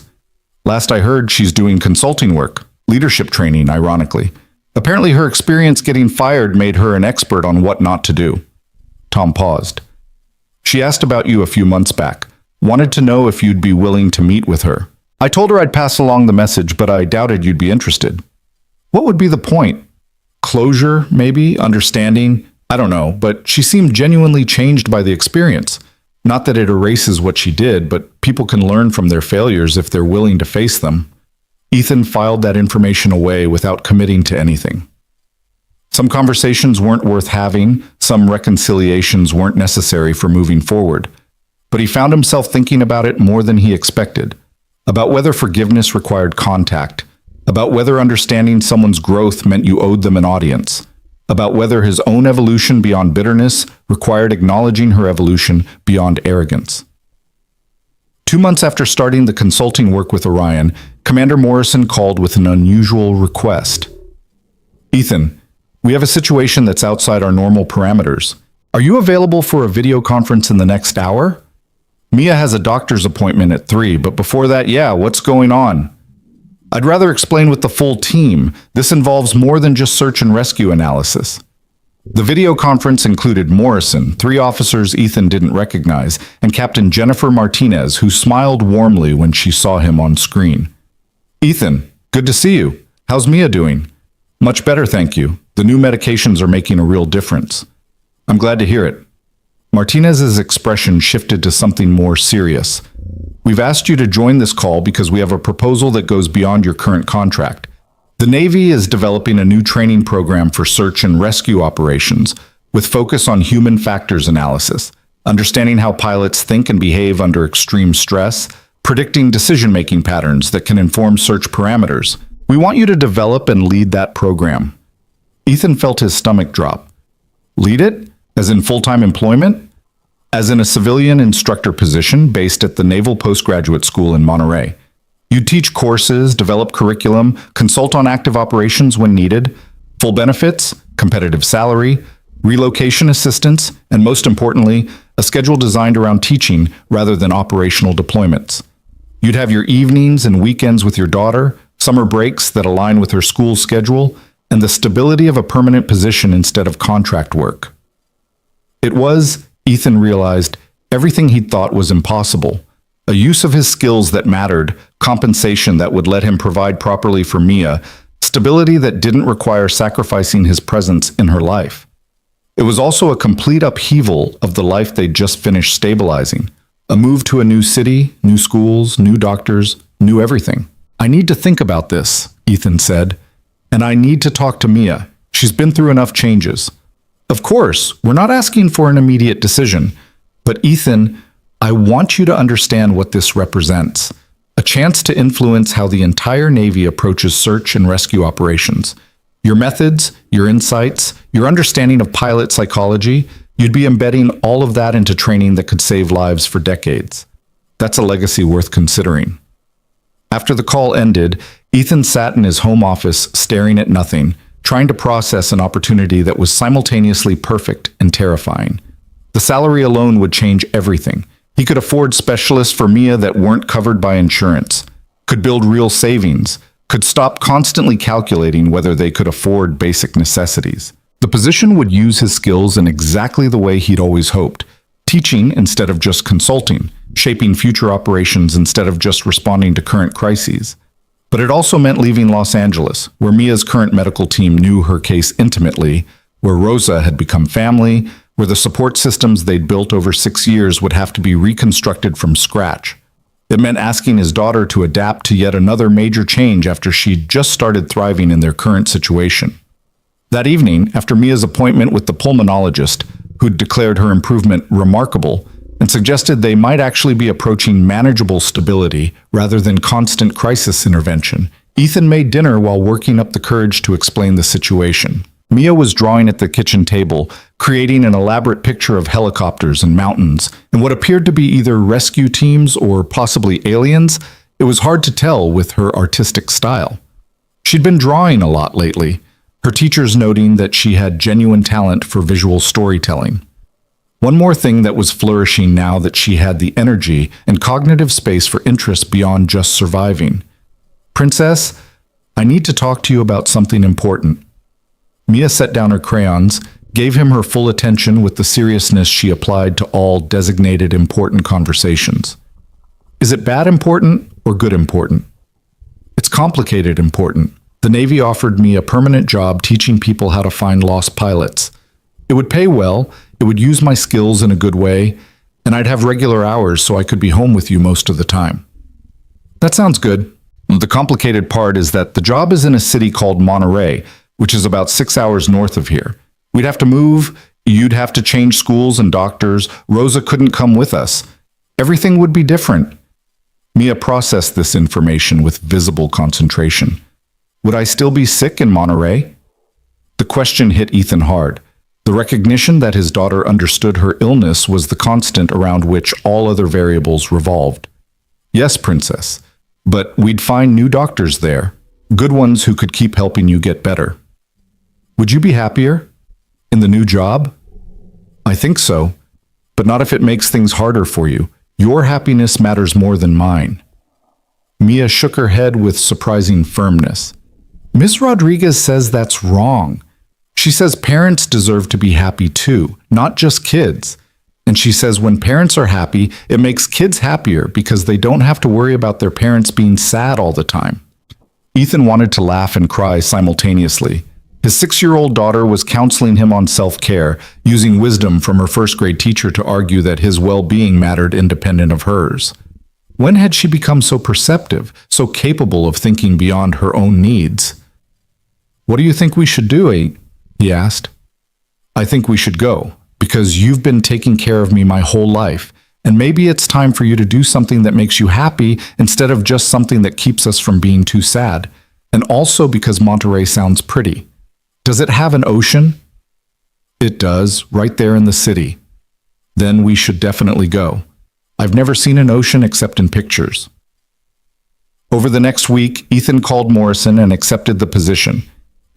Last I heard, she's doing consulting work, leadership training, ironically. Apparently her experience getting fired made her an expert on what not to do. Tom paused. She asked about you a few months back, wanted to know if you'd be willing to meet with her. I told her I'd pass along the message, but I doubted you'd be interested. What would be the point? Closure, maybe? Understanding? I don't know, but she seemed genuinely changed by the experience. Not that it erases what she did, but people can learn from their failures if they're willing to face them. Ethan filed that information away without committing to anything. Some conversations weren't worth having, some reconciliations weren't necessary for moving forward. But he found himself thinking about it more than he expected. About whether forgiveness required contact. About whether understanding someone's growth meant you owed them an audience. About whether his own evolution beyond bitterness required acknowledging her evolution beyond arrogance. 2 months after starting the consulting work with Orion, Commander Morrison called with an unusual request. Ethan, we have a situation that's outside our normal parameters. Are you available for a video conference in the next hour? Mia has a doctor's appointment at 3, but before that, what's going on? I'd rather explain with the full team. This involves more than just search and rescue analysis. The video conference included Morrison, 3 officers Ethan didn't recognize, and Captain Jennifer Martinez, who smiled warmly when she saw him on screen. Ethan, good to see you. How's Mia doing? Much better, thank you. The new medications are making a real difference. I'm glad to hear it. Martinez's expression shifted to something more serious. We've asked you to join this call because we have a proposal that goes beyond your current contract. The Navy is developing a new training program for search and rescue operations with focus on human factors analysis, understanding how pilots think and behave under extreme stress, predicting decision-making patterns that can inform search parameters. We want you to develop and lead that program. Ethan felt his stomach drop. Lead it? As in full-time employment? As in a civilian instructor position based at the Naval Postgraduate School in Monterey. You'd teach courses, develop curriculum, consult on active operations when needed, full benefits, competitive salary, relocation assistance, and most importantly, a schedule designed around teaching rather than operational deployments. You'd have your evenings and weekends with your daughter, summer breaks that align with her school schedule, and the stability of a permanent position instead of contract work. It was, Ethan realized, everything he'd thought was impossible. A use of his skills that mattered, compensation that would let him provide properly for Mia, stability that didn't require sacrificing his presence in her life. It was also a complete upheaval of the life they'd just finished stabilizing. A move to a new city, new schools, new doctors, new everything. I need to think about this, Ethan said, and I need to talk to Mia. She's been through enough changes. Of course, we're not asking for an immediate decision, but Ethan, I want you to understand what this represents. A chance to influence how the entire Navy approaches search and rescue operations. Your methods, your insights, your understanding of pilot psychology, you'd be embedding all of that into training that could save lives for decades. That's a legacy worth considering. After the call ended, Ethan sat in his home office staring at nothing, trying to process an opportunity that was simultaneously perfect and terrifying. The salary alone would change everything. He could afford specialists for Mia that weren't covered by insurance, could build real savings, could stop constantly calculating whether they could afford basic necessities. The position would use his skills in exactly the way he'd always hoped, teaching instead of just consulting, shaping future operations instead of just responding to current crises. But it also meant leaving Los Angeles, where Mia's current medical team knew her case intimately, where Rosa had become family, where the support systems they'd built over 6 years would have to be reconstructed from scratch. It meant asking his daughter to adapt to yet another major change after she'd just started thriving in their current situation. That evening, after Mia's appointment with the pulmonologist, who'd declared her improvement remarkable, and suggested they might actually be approaching manageable stability rather than constant crisis intervention, Ethan made dinner while working up the courage to explain the situation. Mia was drawing at the kitchen table, creating an elaborate picture of helicopters and mountains, and what appeared to be either rescue teams or possibly aliens. It was hard to tell with her artistic style. She'd been drawing a lot lately, her teachers noting that she had genuine talent for visual storytelling. One more thing that was flourishing now that she had the energy and cognitive space for interest beyond just surviving. Princess, I need to talk to you about something important. Mia set down her crayons, gave him her full attention with the seriousness she applied to all designated important conversations. Is it bad important or good important? It's complicated important. The Navy offered me a permanent job teaching people how to find lost pilots. It would pay well, it would use my skills in a good way, and I'd have regular hours so I could be home with you most of the time. That sounds good. The complicated part is that the job is in a city called Monterey, which is about 6 hours north of here. We'd have to move, you'd have to change schools and doctors, Rosa couldn't come with us. Everything would be different. Mia processed this information with visible concentration. Would I still be sick in Monterey? The question hit Ethan hard. The recognition that his daughter understood her illness was the constant around which all other variables revolved. Yes, princess, but we'd find new doctors there, good ones who could keep helping you get better. Would you be happier? In the new job? I think so, but not if it makes things harder for you. Your happiness matters more than mine. Mia shook her head with surprising firmness. Miss Rodriguez says that's wrong. She says parents deserve to be happy too, not just kids. And she says when parents are happy, it makes kids happier because they don't have to worry about their parents being sad all the time. Ethan wanted to laugh and cry simultaneously. His 6-year-old daughter was counseling him on self-care, using wisdom from her first-grade teacher to argue that his well-being mattered independent of hers. When had she become so perceptive, so capable of thinking beyond her own needs? What do you think we should do, he asked. I think we should go, because you've been taking care of me my whole life, and maybe it's time for you to do something that makes you happy instead of just something that keeps us from being too sad, and also because Monterey sounds pretty. Does it have an ocean? It does, right there in the city. Then we should definitely go. I've never seen an ocean except in pictures. Over the next week, Ethan called Morrison and accepted the position.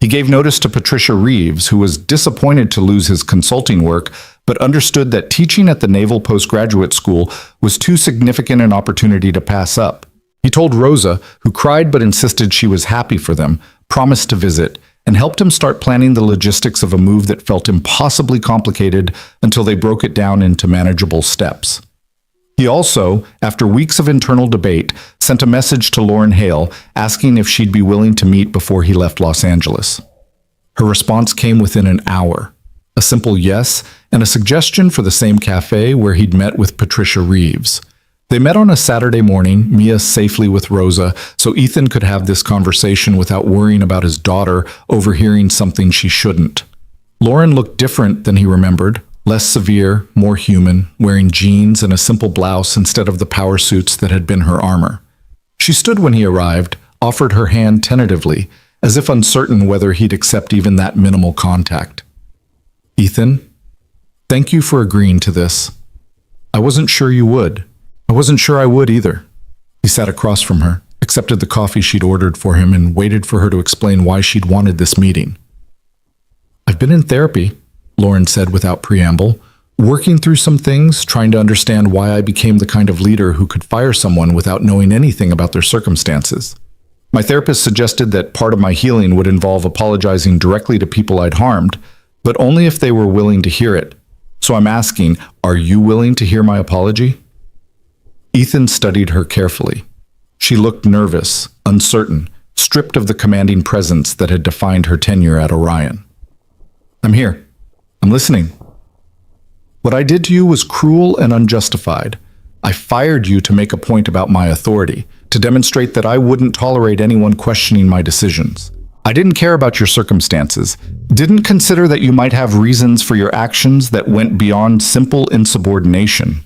He gave notice to Patricia Reeves, who was disappointed to lose his consulting work, but understood that teaching at the Naval Postgraduate School was too significant an opportunity to pass up. He told Rosa, who cried but insisted she was happy for them, promised to visit, and helped him start planning the logistics of a move that felt impossibly complicated until they broke it down into manageable steps. He also, after weeks of internal debate, sent a message to Lauren Hale asking if she'd be willing to meet before he left Los Angeles. Her response came within an hour, a simple yes and a suggestion for the same cafe where he'd met with Patricia Reeves. They met on a Saturday morning, Mia safely with Rosa, so Ethan could have this conversation without worrying about his daughter overhearing something she shouldn't. Lauren looked different than he remembered, less severe, more human, wearing jeans and a simple blouse instead of the power suits that had been her armor. She stood when he arrived, offered her hand tentatively, as if uncertain whether he'd accept even that minimal contact. Ethan, thank you for agreeing to this. I wasn't sure you would. I wasn't sure I would either. He sat across from her, accepted the coffee she'd ordered for him, and waited for her to explain why she'd wanted this meeting. I've been in therapy, Lauren said without preamble, working through some things, trying to understand why I became the kind of leader who could fire someone without knowing anything about their circumstances. My therapist suggested that part of my healing would involve apologizing directly to people I'd harmed, but only if they were willing to hear it. So I'm asking, are you willing to hear my apology? Ethan studied her carefully. She looked nervous, uncertain, stripped of the commanding presence that had defined her tenure at Orion. I'm here. I'm listening. What I did to you was cruel and unjustified. I fired you to make a point about my authority, to demonstrate that I wouldn't tolerate anyone questioning my decisions. I didn't care about your circumstances, didn't consider that you might have reasons for your actions that went beyond simple insubordination.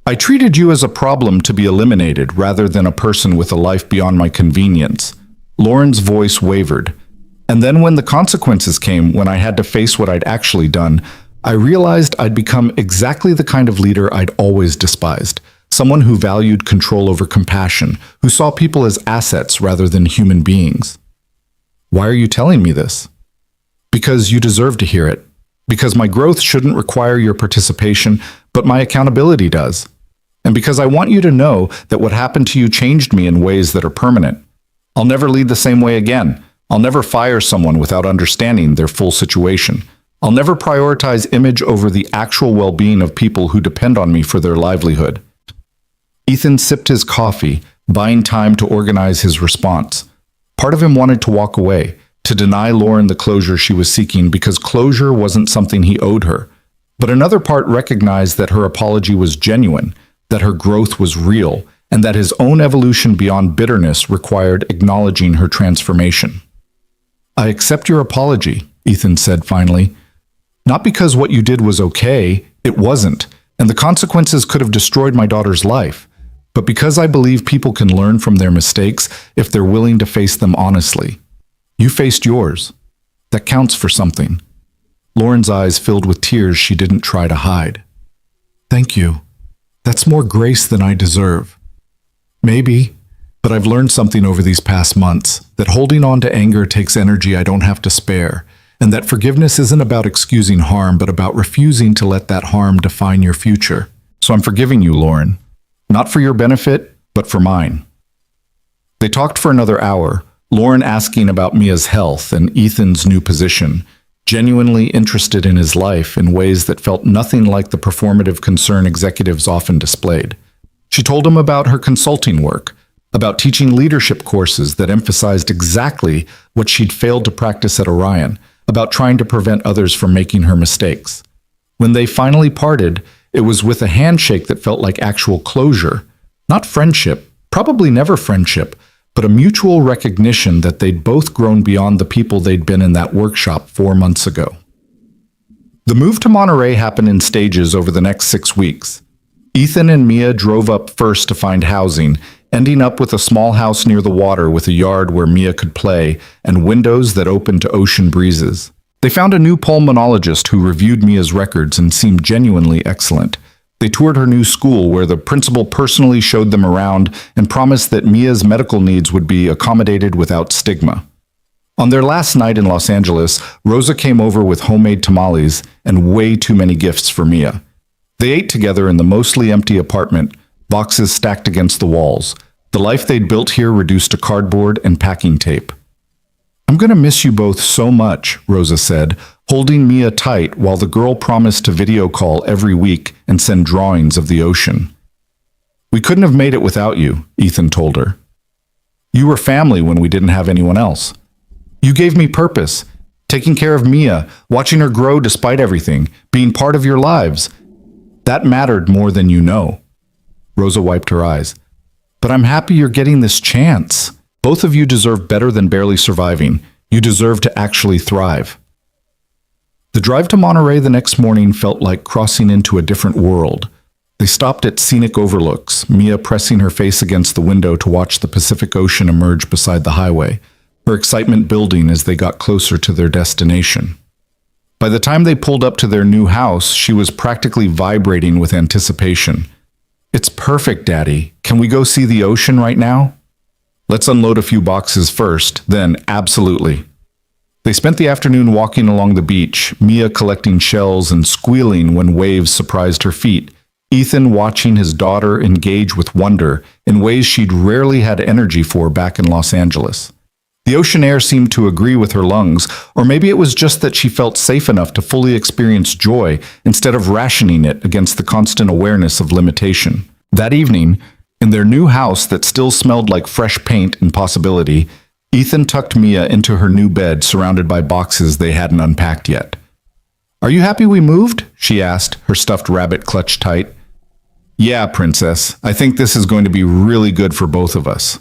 I treated you as a problem to be eliminated rather than a person with a life beyond my convenience. Lauren's voice wavered. And then when the consequences came, when I had to face what I'd actually done, I realized I'd become exactly the kind of leader I'd always despised. Someone who valued control over compassion, who saw people as assets rather than human beings. Why are you telling me this? Because you deserve to hear it. Because my growth shouldn't require your participation, but my accountability does. And because I want you to know that what happened to you changed me in ways that are permanent. I'll never lead the same way again. I'll never fire someone without understanding their full situation. I'll never prioritize image over the actual well-being of people who depend on me for their livelihood. Ethan sipped his coffee, buying time to organize his response. Part of him wanted to walk away, to deny Lauren the closure she was seeking because closure wasn't something he owed her. But another part recognized that her apology was genuine, that her growth was real, and that his own evolution beyond bitterness required acknowledging her transformation. "I accept your apology," Ethan said finally. "Not because what you did was okay, it wasn't, and the consequences could have destroyed my daughter's life, but because I believe people can learn from their mistakes if they're willing to face them honestly. You faced yours. That counts for something." Lauren's eyes filled with tears she didn't try to hide. "Thank you. That's more grace than I deserve." "Maybe, but I've learned something over these past months, that holding on to anger takes energy I don't have to spare, and that forgiveness isn't about excusing harm, but about refusing to let that harm define your future. So I'm forgiving you, Lauren. Not for your benefit, but for mine." They talked for another hour, Lauren asking about Mia's health and Ethan's new position, genuinely interested in his life in ways that felt nothing like the performative concern executives often displayed. She told him about her consulting work, about teaching leadership courses that emphasized exactly what she'd failed to practice at Orion, about trying to prevent others from making her mistakes. When they finally parted, it was with a handshake that felt like actual closure, not friendship, probably never friendship, but a mutual recognition that they'd both grown beyond the people they'd been in that workshop 4 months ago. The move to Monterey happened in stages over the next 6 weeks. Ethan and Mia drove up first to find housing, ending up with a small house near the water with a yard where Mia could play and windows that opened to ocean breezes. They found a new pulmonologist who reviewed Mia's records and seemed genuinely excellent. They toured her new school where the principal personally showed them around and promised that Mia's medical needs would be accommodated without stigma. On their last night in Los Angeles, Rosa came over with homemade tamales and way too many gifts for Mia. They ate together in the mostly empty apartment, boxes stacked against the walls. The life they'd built here reduced to cardboard and packing tape. "I'm going to miss you both so much," Rosa said, holding Mia tight while the girl promised to video call every week and send drawings of the ocean. "We couldn't have made it without you," Ethan told her. "You were family when we didn't have anyone else. You gave me purpose, taking care of Mia, watching her grow despite everything, being part of your lives. That mattered more than you know." Rosa wiped her eyes. "But I'm happy you're getting this chance. Both of you deserve better than barely surviving. You deserve to actually thrive." The drive to Monterey the next morning felt like crossing into a different world. They stopped at scenic overlooks, Mia pressing her face against the window to watch the Pacific Ocean emerge beside the highway, her excitement building as they got closer to their destination. By the time they pulled up to their new house, she was practically vibrating with anticipation. "It's perfect, Daddy. Can we go see the ocean right now?" "Let's unload a few boxes first, then absolutely." They spent the afternoon walking along the beach, Mia collecting shells and squealing when waves surprised her feet, Ethan watching his daughter engage with wonder in ways she'd rarely had energy for back in Los Angeles. The ocean air seemed to agree with her lungs, or maybe it was just that she felt safe enough to fully experience joy instead of rationing it against the constant awareness of limitation. That evening, in their new house that still smelled like fresh paint and possibility, Ethan tucked Mia into her new bed surrounded by boxes they hadn't unpacked yet. "Are you happy we moved?" she asked, her stuffed rabbit clutched tight. "Yeah, Princess. I think this is going to be really good for both of us."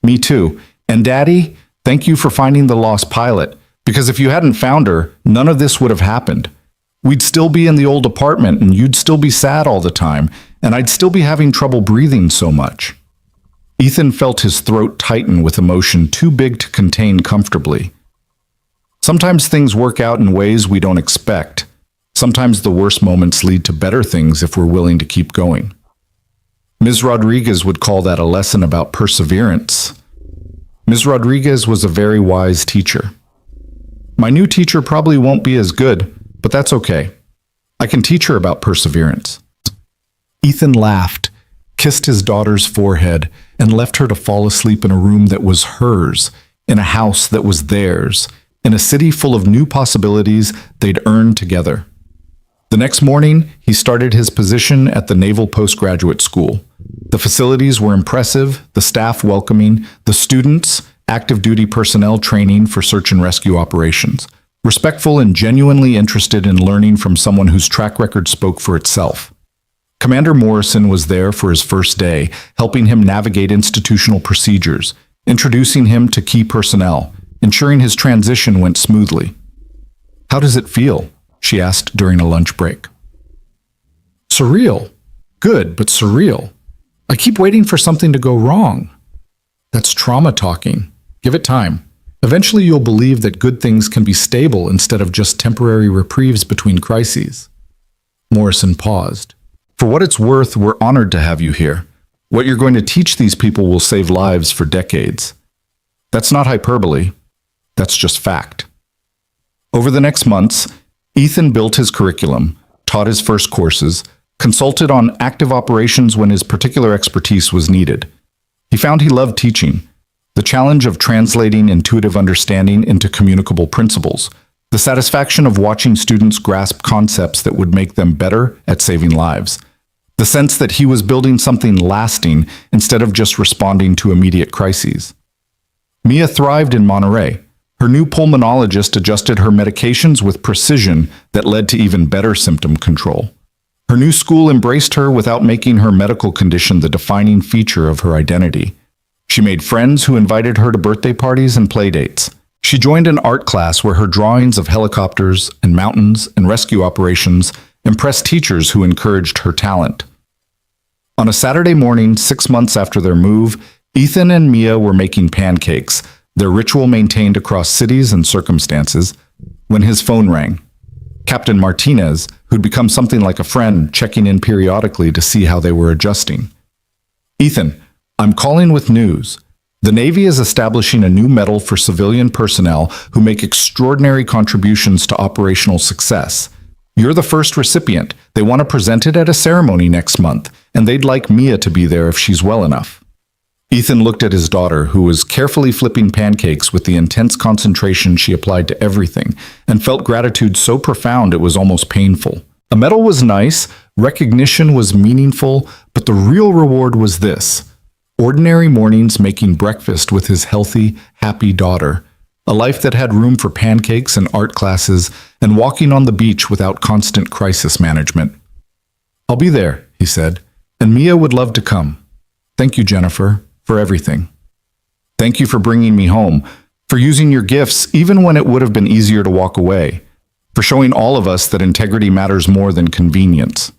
"Me too. And Daddy, thank you for finding the lost pilot, because if you hadn't found her, none of this would have happened. We'd still be in the old apartment and you'd still be sad all the time, and I'd still be having trouble breathing so much." Ethan felt his throat tighten with emotion too big to contain comfortably. Sometimes things work out in ways we don't expect. Sometimes the worst moments lead to better things if we're willing to keep going. Ms. Rodriguez would call that a lesson about perseverance. Ms. Rodriguez was a very wise teacher. My new teacher probably won't be as good, but that's okay. I can teach her about perseverance. Ethan laughed, kissed his daughter's forehead, and left her to fall asleep in a room that was hers, in a house that was theirs, in a city full of new possibilities they'd earned together. The next morning, he started his position at the Naval Postgraduate School. The facilities were impressive, the staff welcoming, the students, active duty personnel training for search and rescue operations. Respectful and genuinely interested in learning from someone whose track record spoke for itself. Commander Morrison was there for his first day, helping him navigate institutional procedures, introducing him to key personnel, ensuring his transition went smoothly. "How does it feel?" she asked during a lunch break. "Surreal. Good, but surreal. I keep waiting for something to go wrong." "That's trauma talking. Give it time. Eventually you'll believe that good things can be stable instead of just temporary reprieves between crises." Morrison paused. "For what it's worth, we're honored to have you here. What you're going to teach these people will save lives for decades." That's not hyperbole. That's just fact. Over the next months, Ethan built his curriculum, taught his first courses, consulted on active operations when his particular expertise was needed. He found he loved teaching, the challenge of translating intuitive understanding into communicable principles, the satisfaction of watching students grasp concepts that would make them better at saving lives, the sense that he was building something lasting instead of just responding to immediate crises. Mia thrived in Monterey. Her new pulmonologist adjusted her medications with precision that led to even better symptom control. Her new school embraced her without making her medical condition the defining feature of her identity. She made friends who invited her to birthday parties and playdates. She joined an art class where her drawings of helicopters and mountains and rescue operations impressed teachers who encouraged her talent. On a Saturday morning, 6 months after their move, Ethan and Mia were making pancakes, their ritual maintained across cities and circumstances, when his phone rang. Captain Martinez, who'd become something like a friend, checking in periodically to see how they were adjusting. "Ethan, I'm calling with news. The Navy is establishing a new medal for civilian personnel who make extraordinary contributions to operational success. You're the first recipient. They want to present it at a ceremony next month, and they'd like Mia to be there if she's well enough." Ethan looked at his daughter, who was carefully flipping pancakes with the intense concentration she applied to everything, and felt gratitude so profound it was almost painful. A medal was nice, recognition was meaningful, but the real reward was this: ordinary mornings making breakfast with his healthy, happy daughter, a life that had room for pancakes and art classes, and walking on the beach without constant crisis management. "I'll be there," he said, "and Mia would love to come. Thank you, Jennifer, for everything. Thank you for bringing me home, for using your gifts even when it would have been easier to walk away, for showing all of us that integrity matters more than convenience."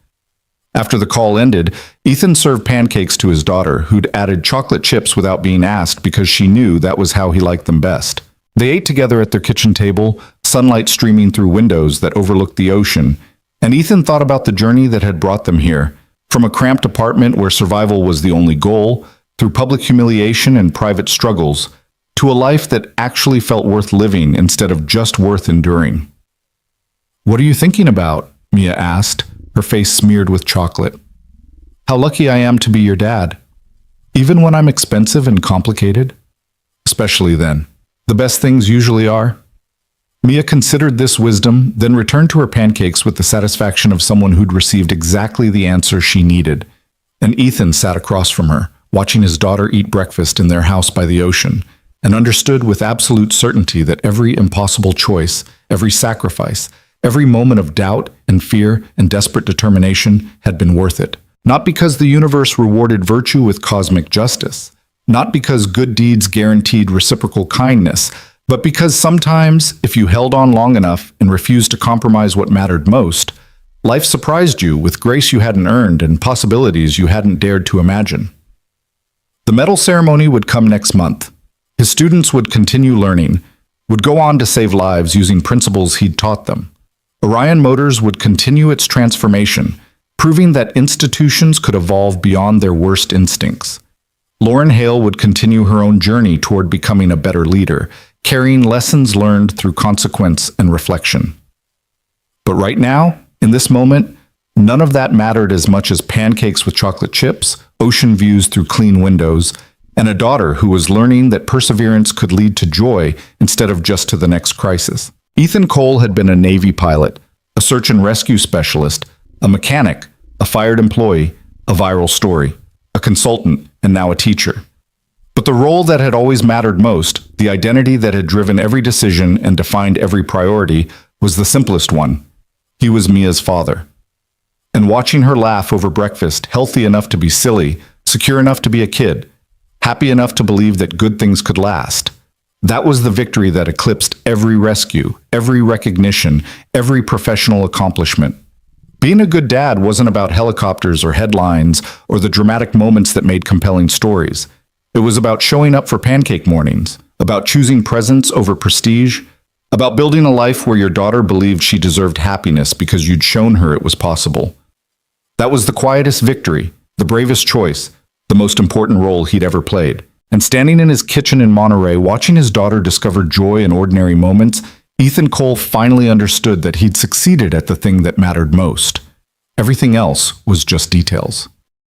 After the call ended, Ethan served pancakes to his daughter, who'd added chocolate chips without being asked because she knew that was how he liked them best. They ate together at their kitchen table, sunlight streaming through windows that overlooked the ocean, and Ethan thought about the journey that had brought them here, from a cramped apartment where survival was the only goal, through public humiliation and private struggles, to a life that actually felt worth living instead of just worth enduring. "What are you thinking about?" Mia asked, her face smeared with chocolate. "How lucky I am to be your dad. Even when I'm expensive and complicated?" "Especially then. The best things usually are." Mia considered this wisdom, then returned to her pancakes with the satisfaction of someone who'd received exactly the answer she needed. And Ethan sat across from her, watching his daughter eat breakfast in their house by the ocean, and understood with absolute certainty that every impossible choice, every sacrifice, every moment of doubt and fear and desperate determination had been worth it. Not because the universe rewarded virtue with cosmic justice, not because good deeds guaranteed reciprocal kindness, but because sometimes, if you held on long enough and refused to compromise what mattered most, life surprised you with grace you hadn't earned and possibilities you hadn't dared to imagine. The medal ceremony would come next month. His students would continue learning, would go on to save lives using principles he'd taught them. Orion Motors would continue its transformation, proving that institutions could evolve beyond their worst instincts. Lauren Hale would continue her own journey toward becoming a better leader, carrying lessons learned through consequence and reflection. But right now, in this moment, none of that mattered as much as pancakes with chocolate chips, ocean views through clean windows, and a daughter who was learning that perseverance could lead to joy instead of just to the next crisis. Ethan Cole had been a Navy pilot, a search and rescue specialist, a mechanic, a fired employee, a viral story, a consultant, and now a teacher. But the role that had always mattered most, the identity that had driven every decision and defined every priority, was the simplest one. He was Mia's father. And watching her laugh over breakfast, healthy enough to be silly, secure enough to be a kid, happy enough to believe that good things could last, that was the victory that eclipsed every rescue, every recognition, every professional accomplishment. Being a good dad wasn't about helicopters or headlines or the dramatic moments that made compelling stories. It was about showing up for pancake mornings, about choosing presents over prestige, about building a life where your daughter believed she deserved happiness because you'd shown her it was possible. That was the quietest victory, the bravest choice, the most important role he'd ever played. And standing in his kitchen in Monterey, watching his daughter discover joy in ordinary moments, Ethan Cole finally understood that he'd succeeded at the thing that mattered most. Everything else was just details.